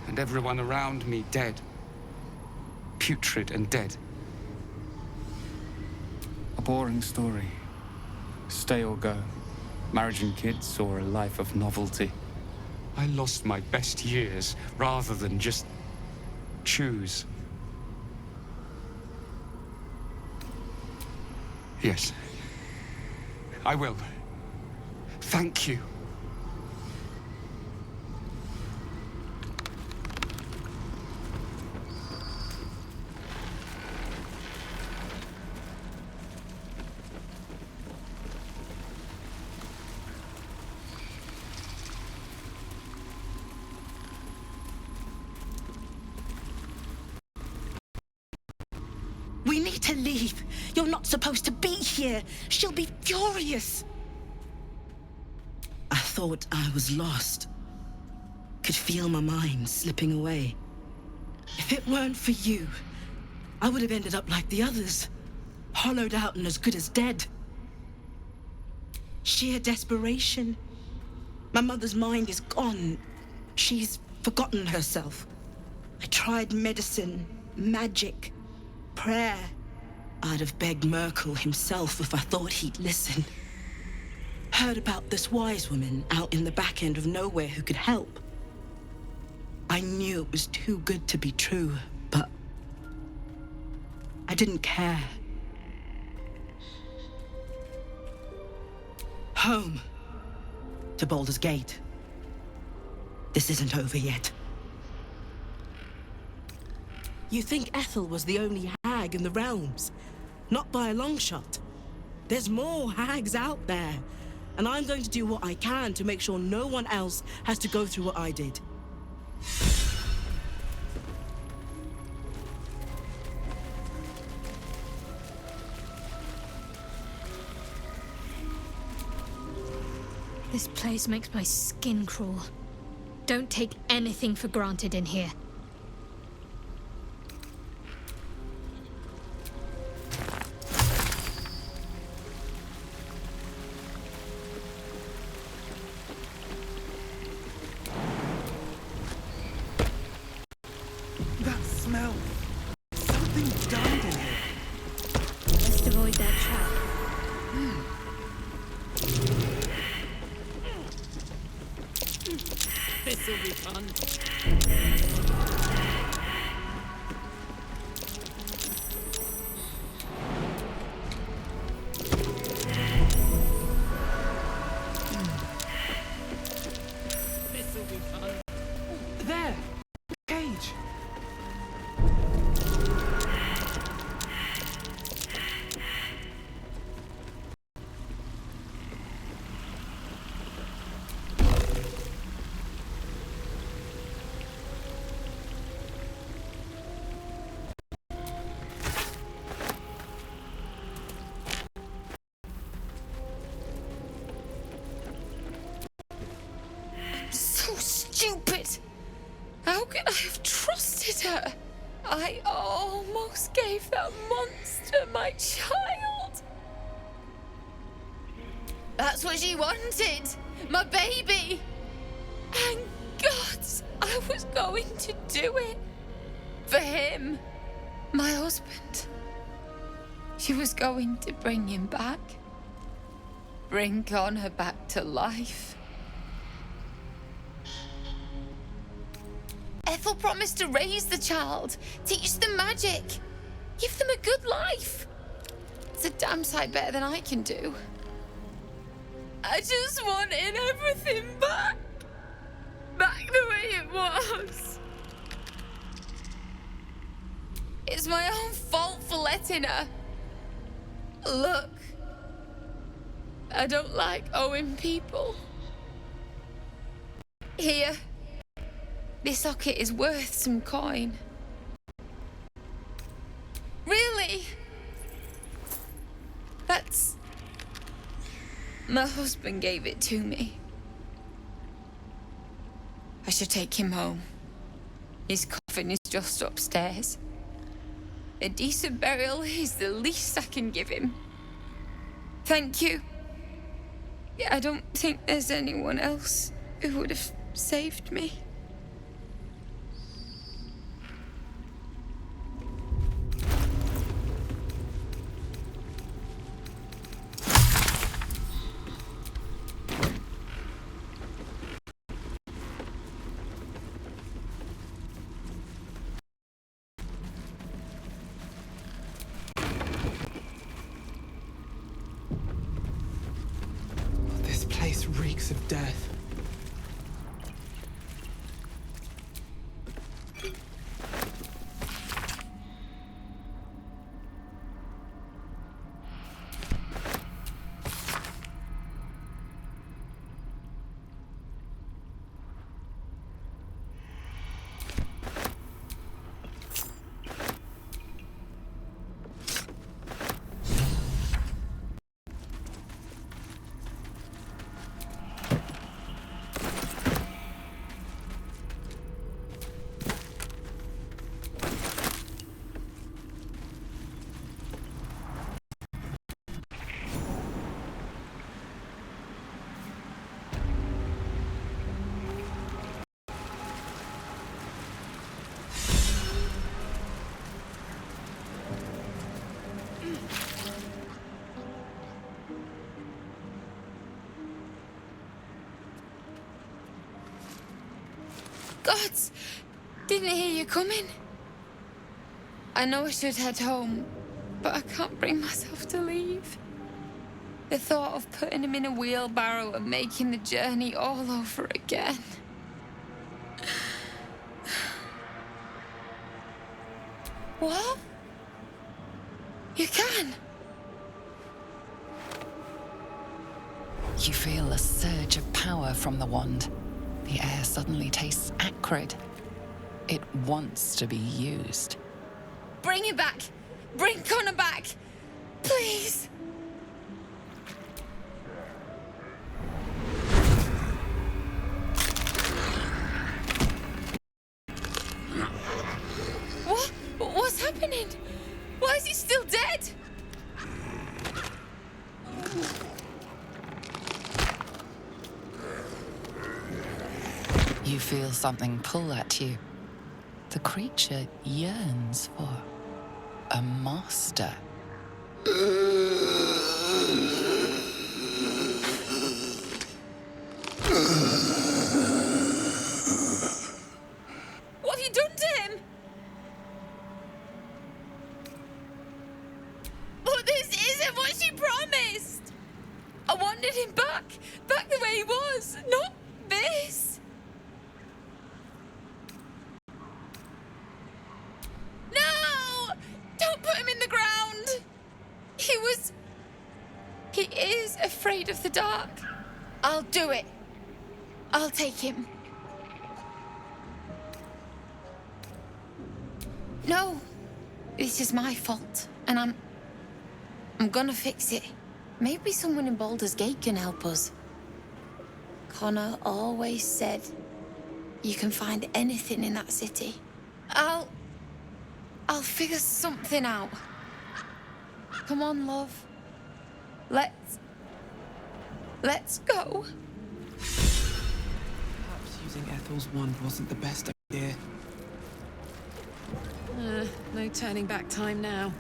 And everyone around me dead. Putrid and dead. A boring story. Stay or go. Marriage and kids, or a life of novelty. I lost my best years rather than just choose. Yes. I will. Thank you. We need to leave. You're not supposed to be here. She'll be furious. I thought I was lost. Could feel my mind slipping away. If it weren't for you, I would have ended up like the others. Hollowed out and as good as dead. Sheer desperation. My mother's mind is gone. She's forgotten herself. I tried medicine, magic, prayer. I'd have begged Merkel himself if I thought he'd listen. Heard about this wise woman out in the back end of nowhere who could help. I knew it was too good to be true, but I didn't care. Home. To Baldur's Gate. This isn't over yet. You think Ethel was the only hag in the realms? Not by a long shot. There's more hags out there, and I'm going to do what I can to make sure no one else has to go through what I did. This place makes my skin crawl. Don't take anything for granted in here. That smell. Something died in here. Best avoid that trap. This'll be fun. This'll be fun. There! Cage! So stupid! How could I have trusted her? I almost gave that monster my child. That's what she wanted. My baby. And God, I was going to do it. For him. My husband. She was going to bring him back. Bring Connor back to life. Ethel promised to raise the child, teach them magic, give them a good life. It's a damn sight better than I can do. I just wanted everything back. Back the way it was. It's my own fault for letting her. Look, I don't like owing people. Here, this socket is worth some coin. Really? That's... My husband gave it to me. I should take him home. His coffin is just upstairs. A decent burial is the least I can give him. Thank you. I don't think there's anyone else who would have saved me. This place reeks of death. Gods! Didn't hear you coming. I know I should head home, but I can't bring myself to leave. The thought of putting him in a wheelbarrow and making the journey all over again. What? You can? You feel a surge of power from the wand. The air suddenly tastes acrid. It wants to be used. Bring him back! Bring Connor back! Please! What? What's happening? Why is he still dead? You feel something pull at you. The creature yearns for a master. What have you done to him? But this isn't what she promised. I wanted him back the way he was, not this. No! Don't put him in the ground. He is afraid of the dark. I'll do it. I'll take him. No, this is my fault, and I'm gonna fix it. Maybe someone in Baldur's Gate can help us. Connor always said you can find anything in that city. I'll figure something out. Come on, love. Let's go. Perhaps using Ethel's wand wasn't the best idea. No turning back time now.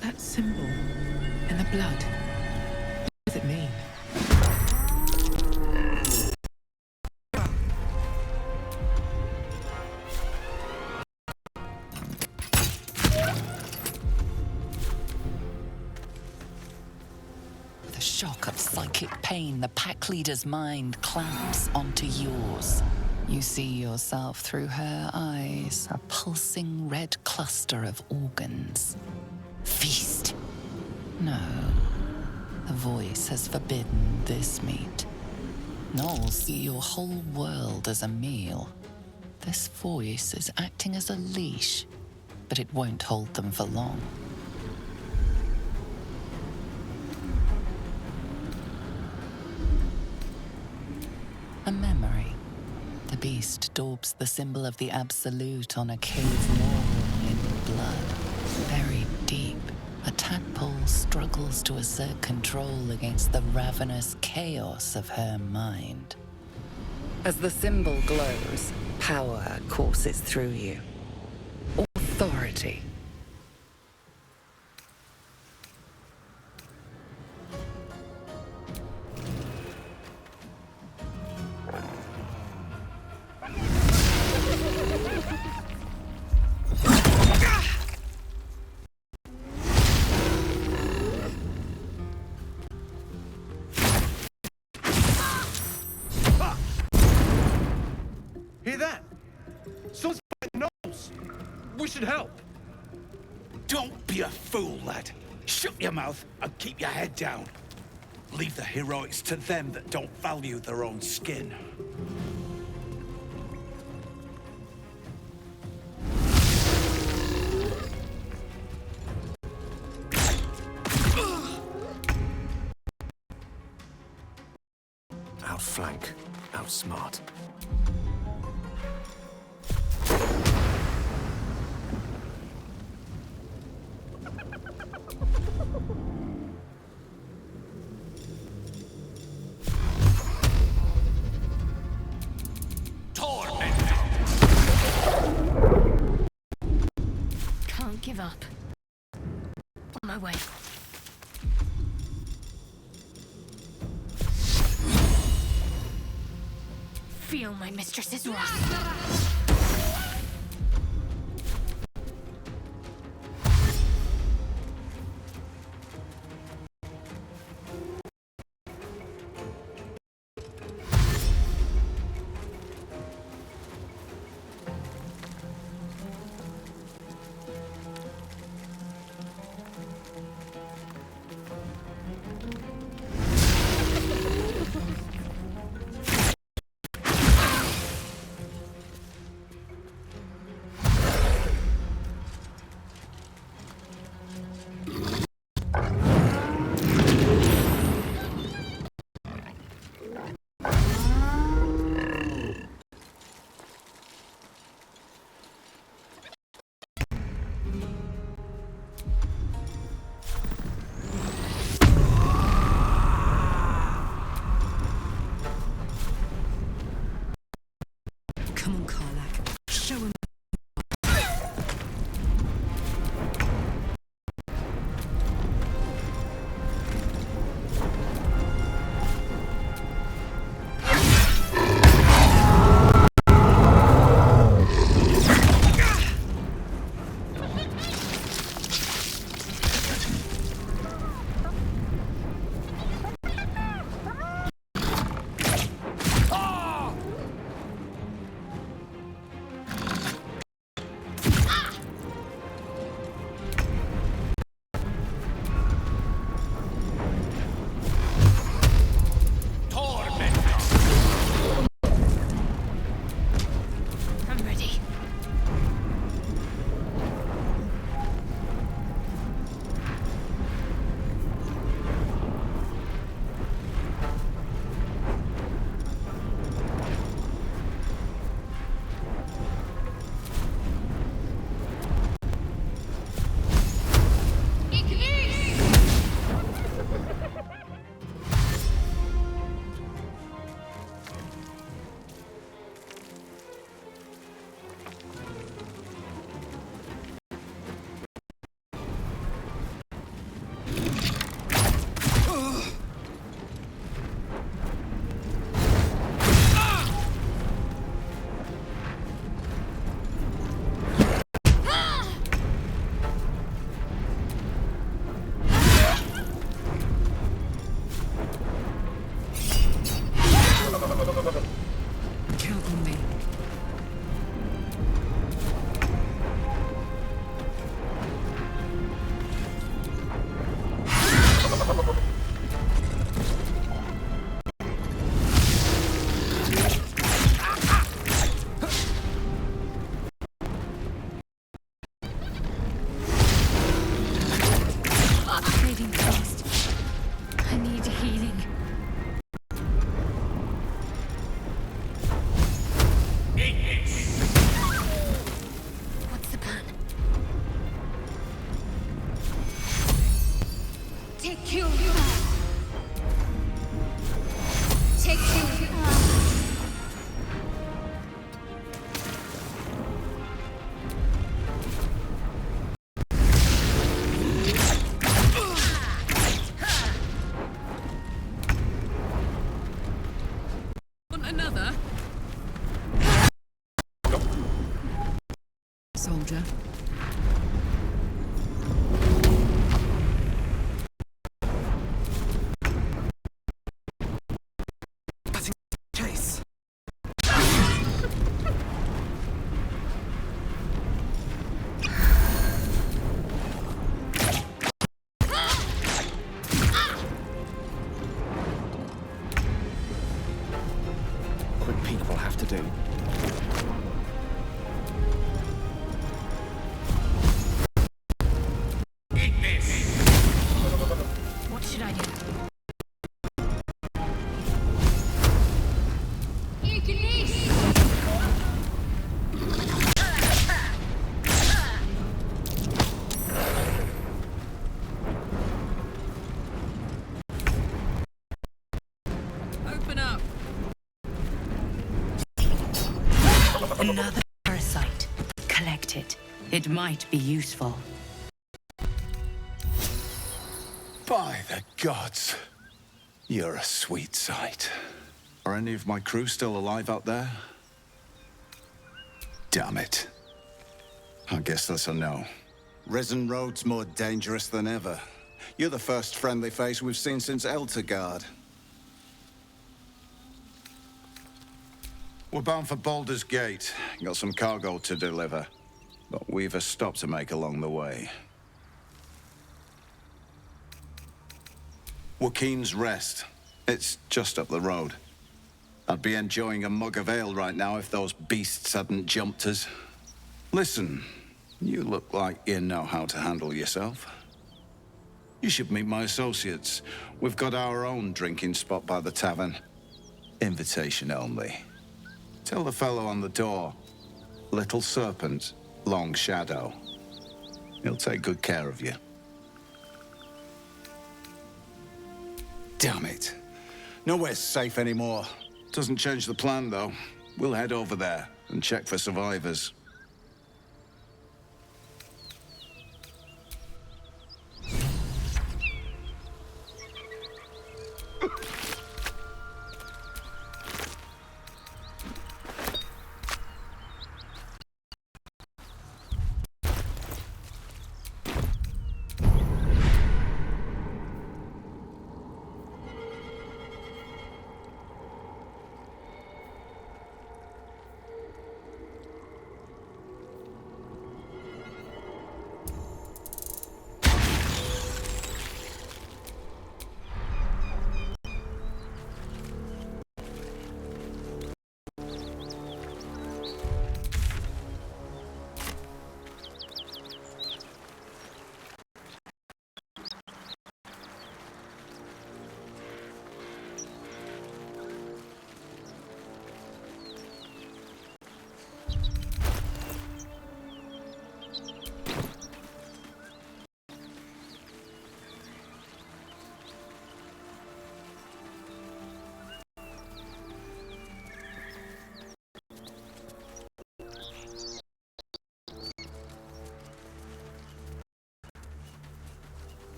That symbol and the blood. What does it mean? With a shock of psychic pain, the pack leader's mind clamps onto yours. You see yourself through her eyes, a pulsing red cluster of organs. Feast. No. The voice has forbidden this meat. Gnolls see your whole world as a meal. This voice is acting as a leash, but it won't hold them for long. A memory. The beast daubs the symbol of the Absolute on a cave wall in blood. Buried deep, a tadpole struggles to assert control against the ravenous chaos of her mind. As the symbol glows, power courses through you. Authority. Hear that? Someone's by the Gnolls. We should help. Don't be a fool, lad. Shut your mouth and keep your head down. Leave the heroics to them that don't value their own skin. Outflank, outsmart. Can't give up. On my way. Feel my mistress's wrath. Come on, Karlach. Show him. I'm ready. Count on me. Fading fast. I need healing. What's the plan? Take Q. Take Q. Want another? Soldier. Chase. Quick peek will have to do. What should I do? Open up. Another parasite. Collect it. It might be useful. By the gods, you're a sweet sight. Are any of my crew still alive out there? Damn it. I guess that's a no. Risen Road's more dangerous than ever. You're the first friendly face we've seen since Eltergard. We're bound for Baldur's Gate. Got some cargo to deliver. But we've a stop to make along the way. Joaquin's Rest. It's just up the road. I'd be enjoying a mug of ale right now if those beasts hadn't jumped us. Listen, you look like you know how to handle yourself. You should meet my associates. We've got our own drinking spot by the tavern. Invitation only. Tell the fellow on the door. Little Serpent, Long Shadow. He'll take good care of you. Damn it. Nowhere's safe anymore. Doesn't change the plan, though. We'll head over there and check for survivors.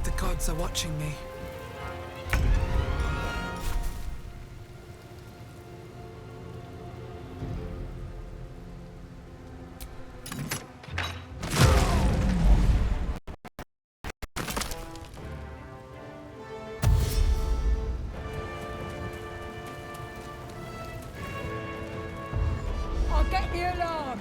The gods are watching me. I'll get the alarm.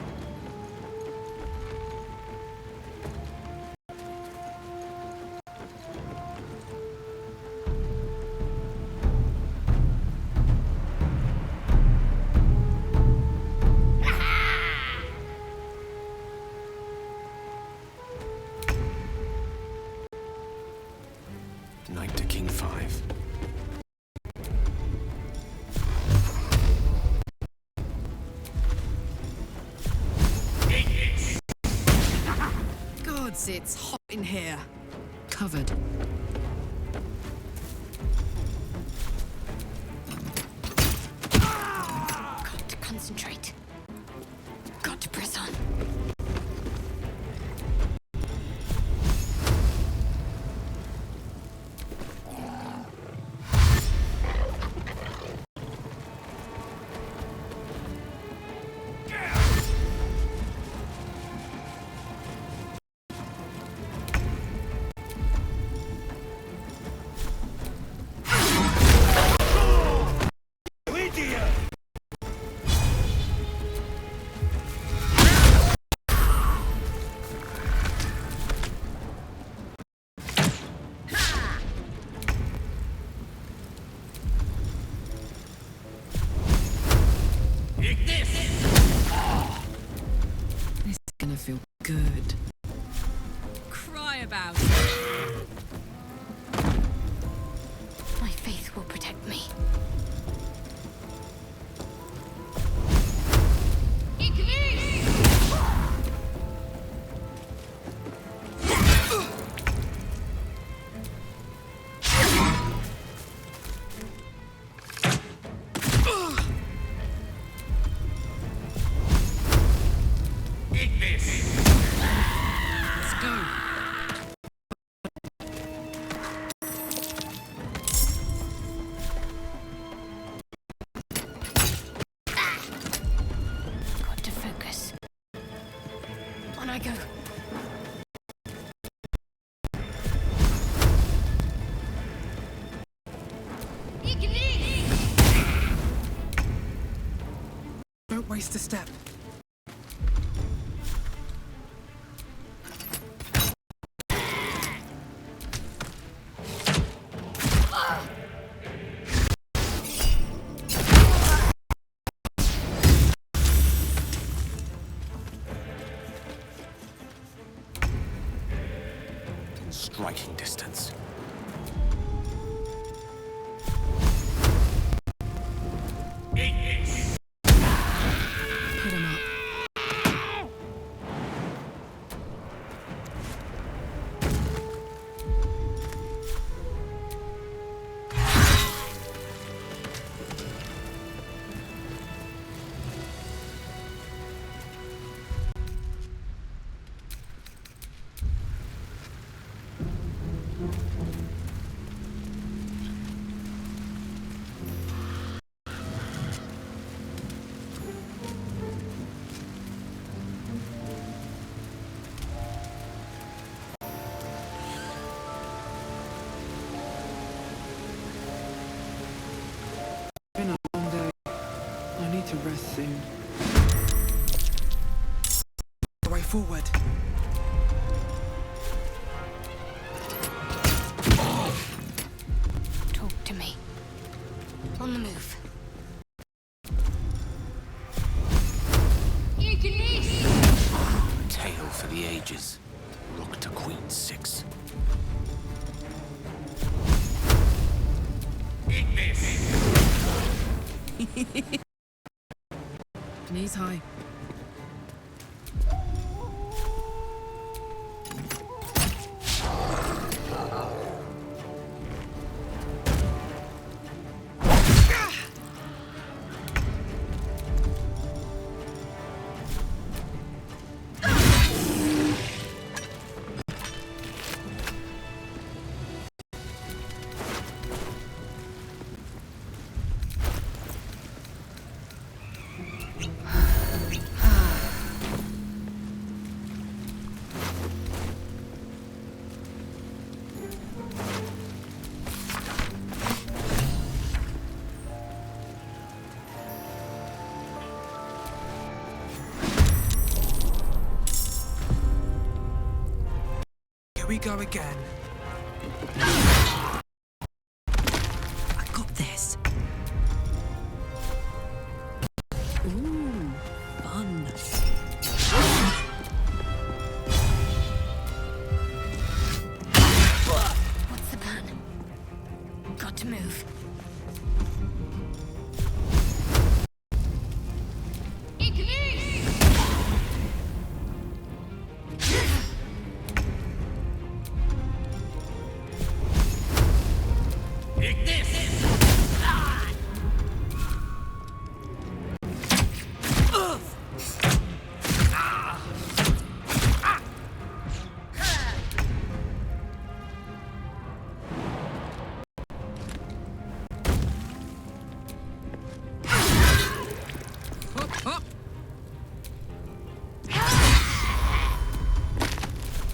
Knight to King 5. Gods, it's hot in here. Covered. Got to concentrate. Got to press on. go. Don't waste a step. In striking distance. Put him up. Been a long day. I need to rest soon. The way forward. Talk to me. On the move. Tale for the ages. Look to Queen 6. Knees high. Here we go again. I got this. Ooh, fun. What's the plan? Got to move.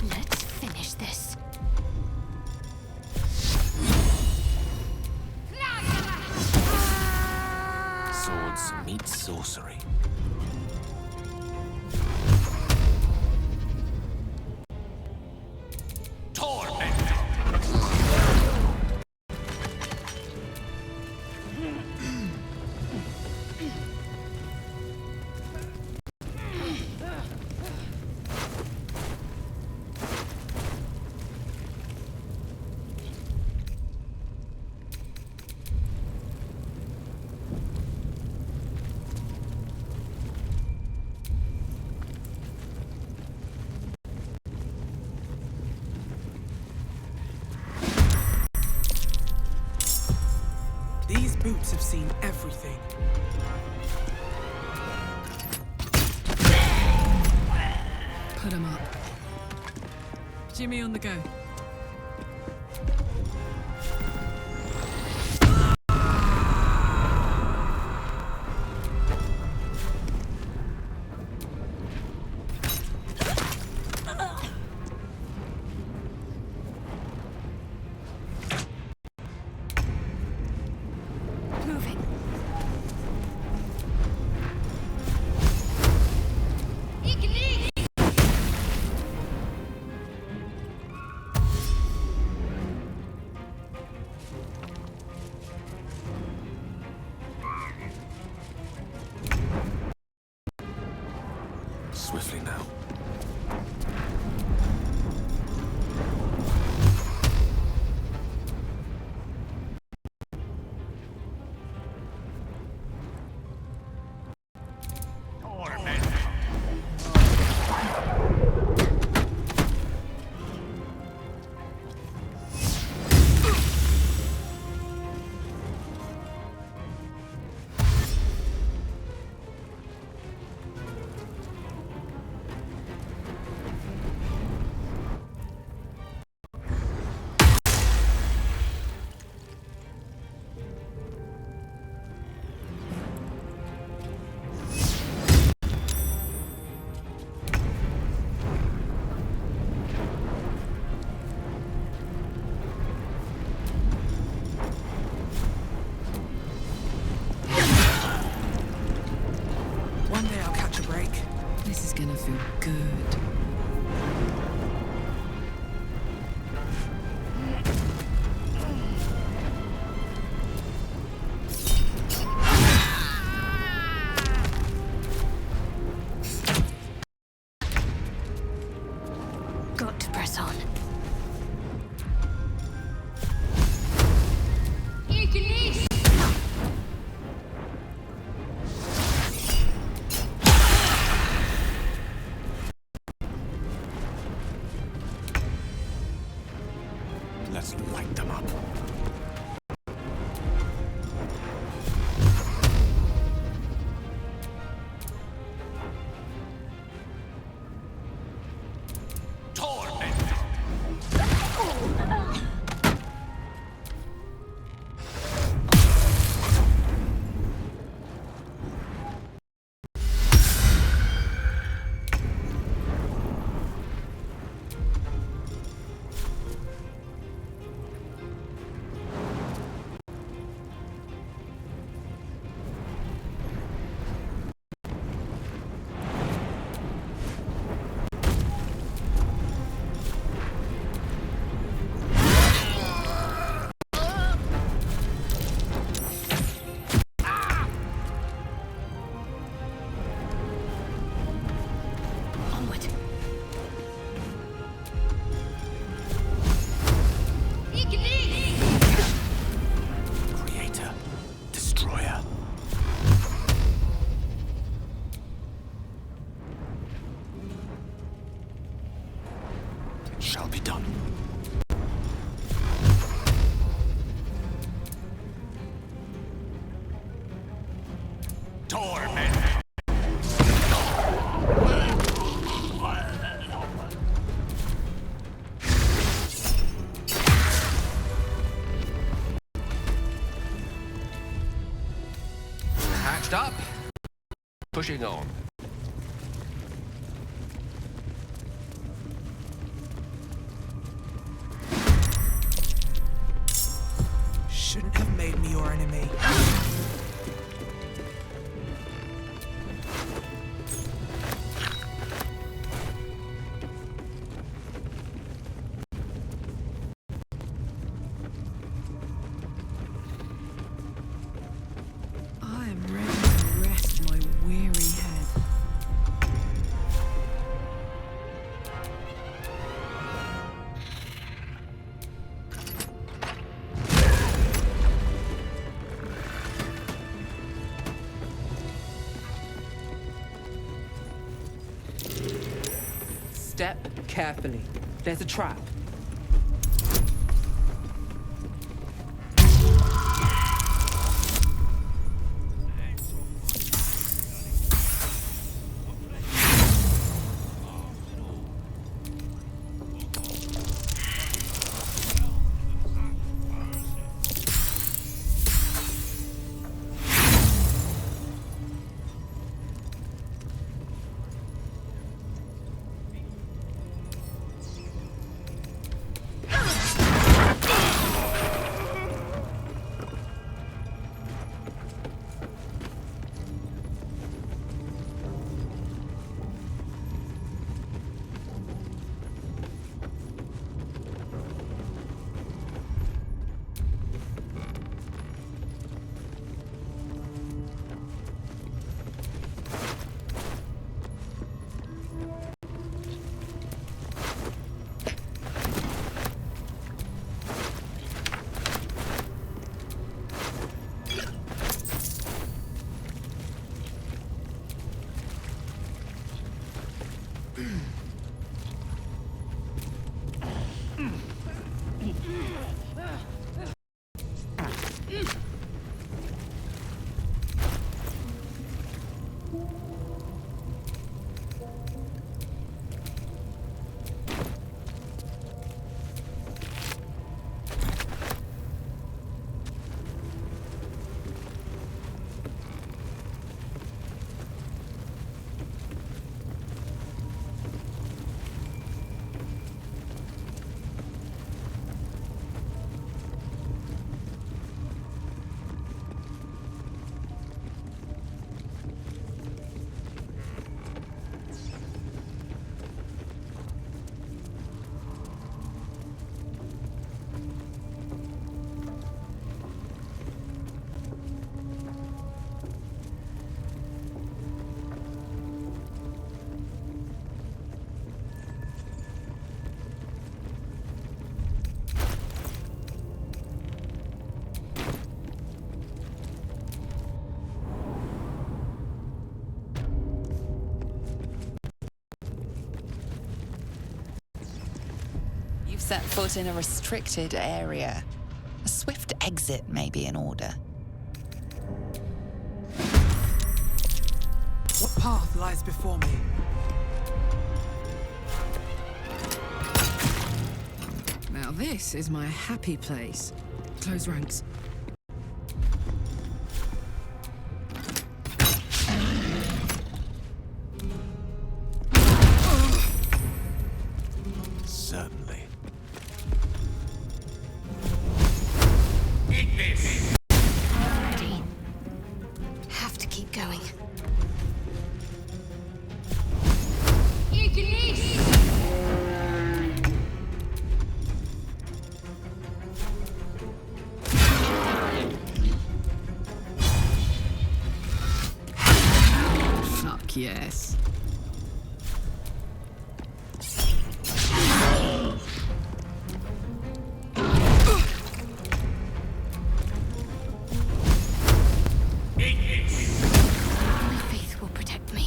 Let's finish this. Swords meet sorcery. These boots have seen everything. Put him up. Jimmy on the go. swiftly now. One day I'll catch a break. This is gonna feel good. Got to press on. Let's light them up. Onward. Creator. Destroyer. It shall be done. Torment! Hatched up. Pushing on. Shouldn't have made me your enemy. I am ready to rest my weary head. Step carefully. There's a trap. You've set foot in a restricted area. A swift exit may be in order. What path lies before me? Now this is my happy place. Close ranks. Certainly. Ready. Have to keep going. Fuck yes. Only faith will protect me.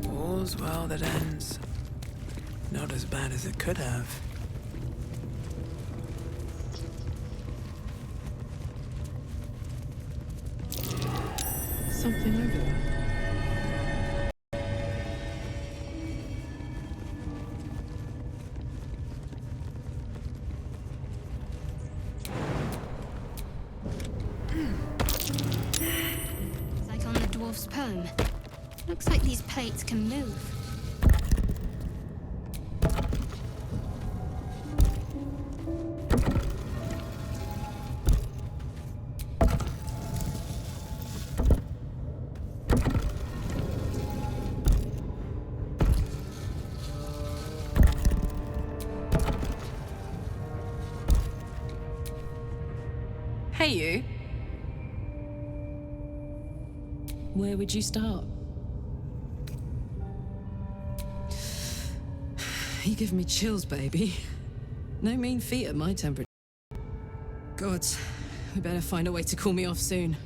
All's well that ends. Not as bad as it could have. Something over there. It's like on the dwarf's poem. Looks like these plates can move. Hey, you. Where would you start? You give me chills, baby. No mean feat at my temperature. Gods, we better find a way to cool me off soon.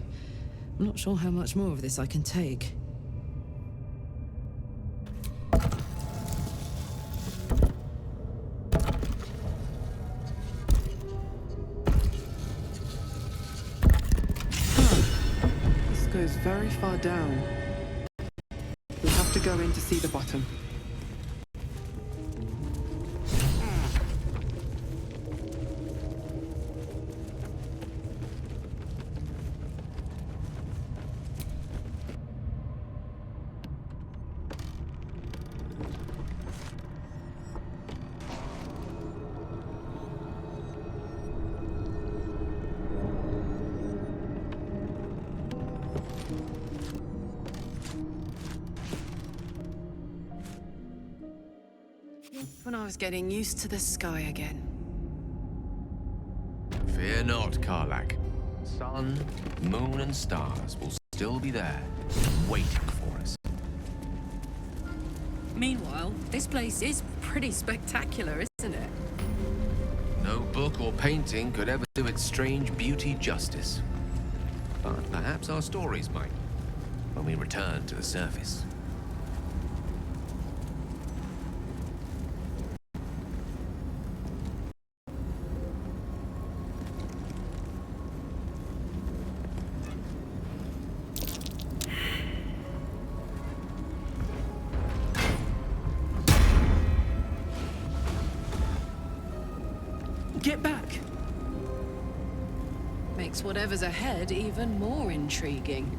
I'm not sure how much more of this I can take. This goes very far down. We'll have to go in to see the bottom. When I was getting used to the sky again. Fear not, Karlak. Sun, moon, and stars will still be there, waiting for us. Meanwhile, this place is pretty spectacular, isn't it? No book or painting could ever do its strange beauty justice. But perhaps our stories might, when we return to the surface. Get back! Makes whatever's ahead even more intriguing.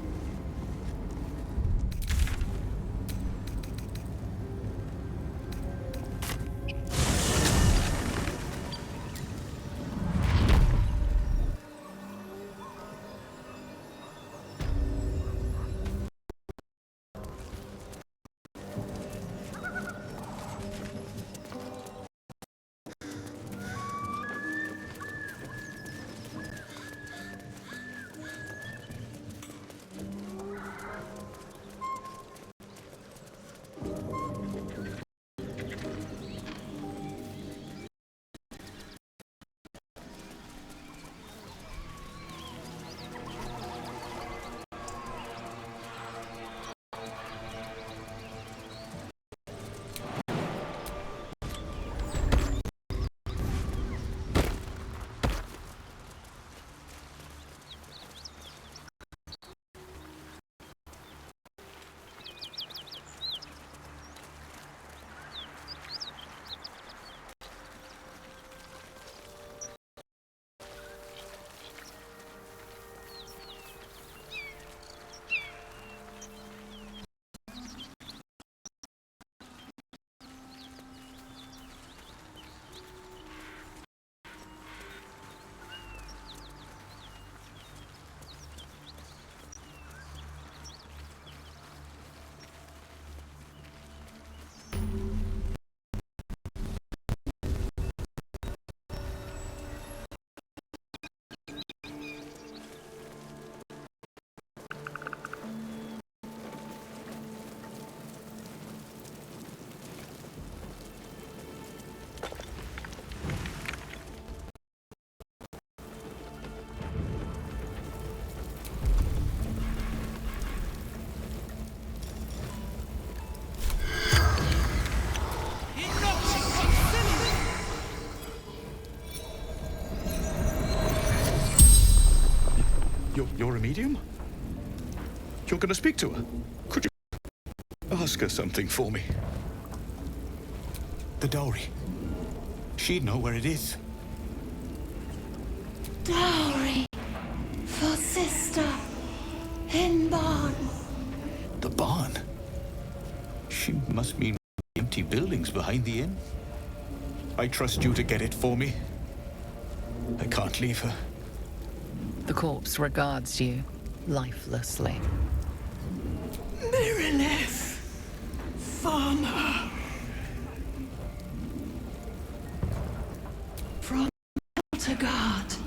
You're a medium? You're gonna speak to her? Could you ask her something for me? The dowry. She'd know where it is. Dowry for sister in barn. The barn? She must mean empty buildings behind the inn. I trust you to get it for me. I can't leave her. The corpse regards you lifelessly. Mirilith, farmer. From Eltergard,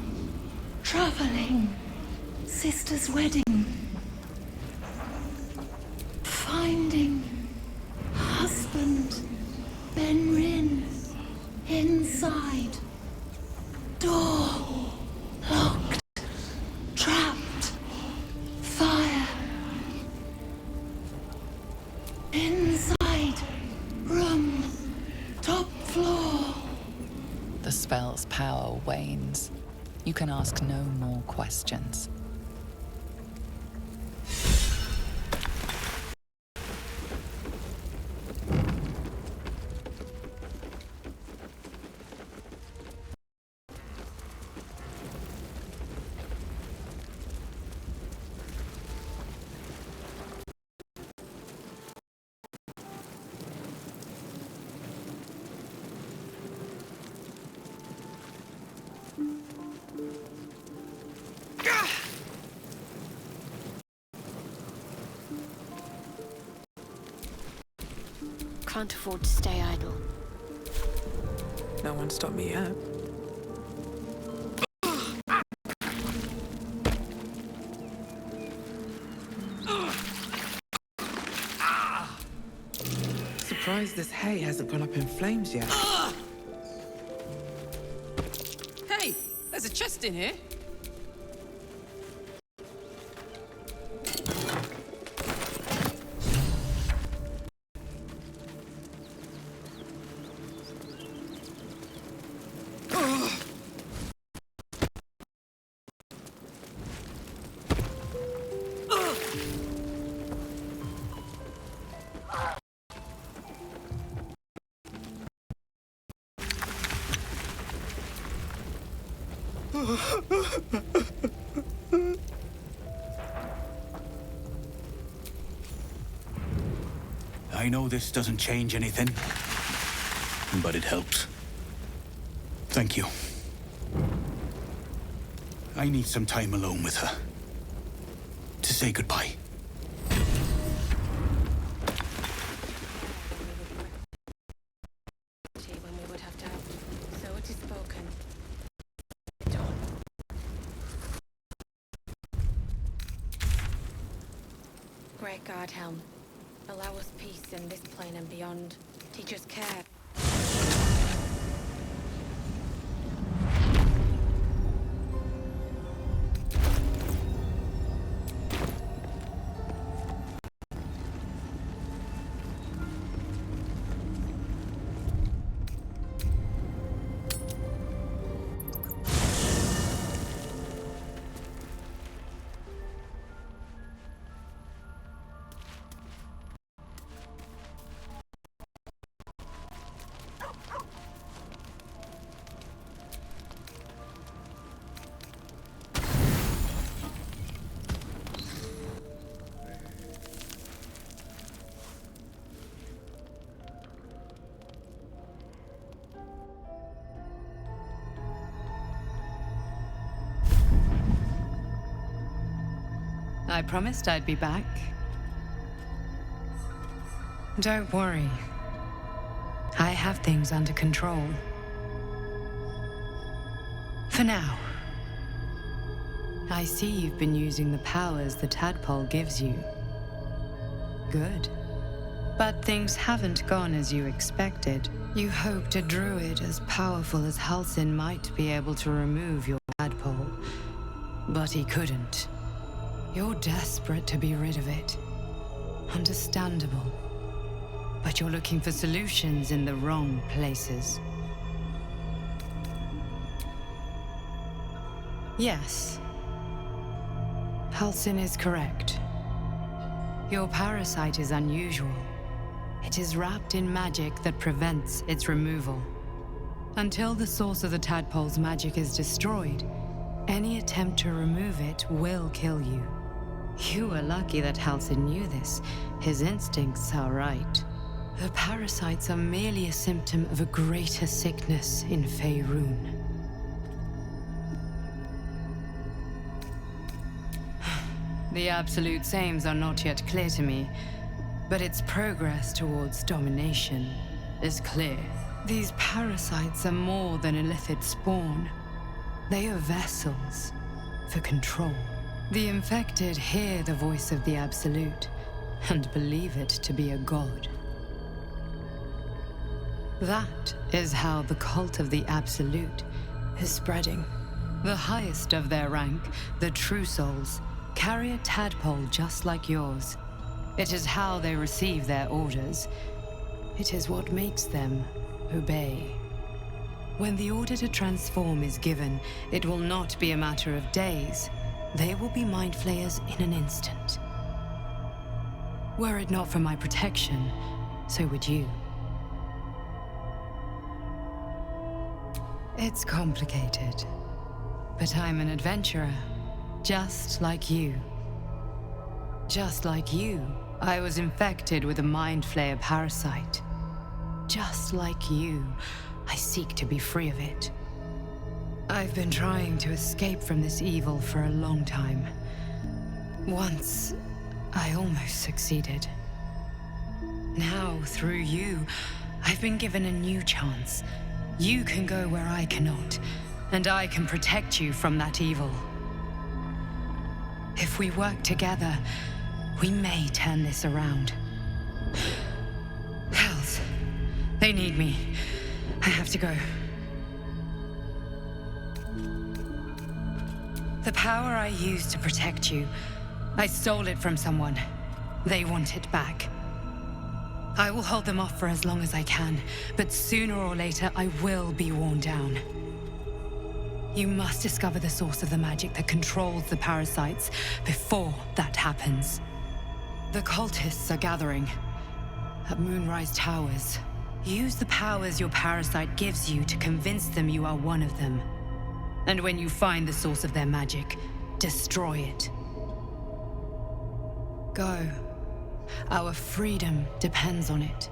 traveling, sister's wedding, finding husband Benrin inside, door locked. Trapped. Fire. Inside. Room. Top floor. The spell's power wanes. You can ask no more questions. Can't afford to stay idle. No one stopped me yet. Surprised this hay hasn't gone up in flames yet. Hey, there's a chest in here. I know this doesn't change anything, but it helps. Thank you. I need some time alone with her. To say goodbye. When we would have time. So it is spoken. Great God, Helm. Allow us peace in this plane and beyond. Teach us care. I promised I'd be back. Don't worry. I have things under control. For now. I see you've been using the powers the tadpole gives you. Good. But things haven't gone as you expected. You hoped a druid as powerful as Halsin might be able to remove your tadpole. But he couldn't. You're desperate to be rid of it. Understandable. But you're looking for solutions in the wrong places. Yes. Halsin is correct. Your parasite is unusual. It is wrapped in magic that prevents its removal. Until the source of the tadpole's magic is destroyed, any attempt to remove it will kill you. You were lucky that Halsin knew this. His instincts are right. The parasites are merely a symptom of a greater sickness in Faerun. The absolute aims are not yet clear to me, but its progress towards domination is clear. These parasites are more than illithid spawn. They are vessels for control. The infected hear the voice of the Absolute and believe it to be a god. That is how the cult of the Absolute is spreading. The highest of their rank, the True Souls, carry a tadpole just like yours. It is how they receive their orders. It is what makes them obey. When the order to transform is given, it will not be a matter of days. They will be mind flayers in an instant. Were it not for my protection, so would you. It's complicated, but I'm an adventurer, just like you. Just like you, I was infected with a mind flayer parasite. Just like you, I seek to be free of it. I've been trying to escape from this evil for a long time. Once, I almost succeeded. Now, through you, I've been given a new chance. You can go where I cannot, and I can protect you from that evil. If we work together, We may turn this around. Hells. They need me. I have to go. The power I used to protect you, I stole it from someone. They want it back. I will hold them off for as long as I can, but sooner or later I will be worn down. You must discover the source of the magic that controls the parasites before that happens. The cultists are gathering at Moonrise Towers. Use the powers your parasite gives you to convince them you are one of them. And when you find the source of their magic, destroy it. Go. Our freedom depends on it.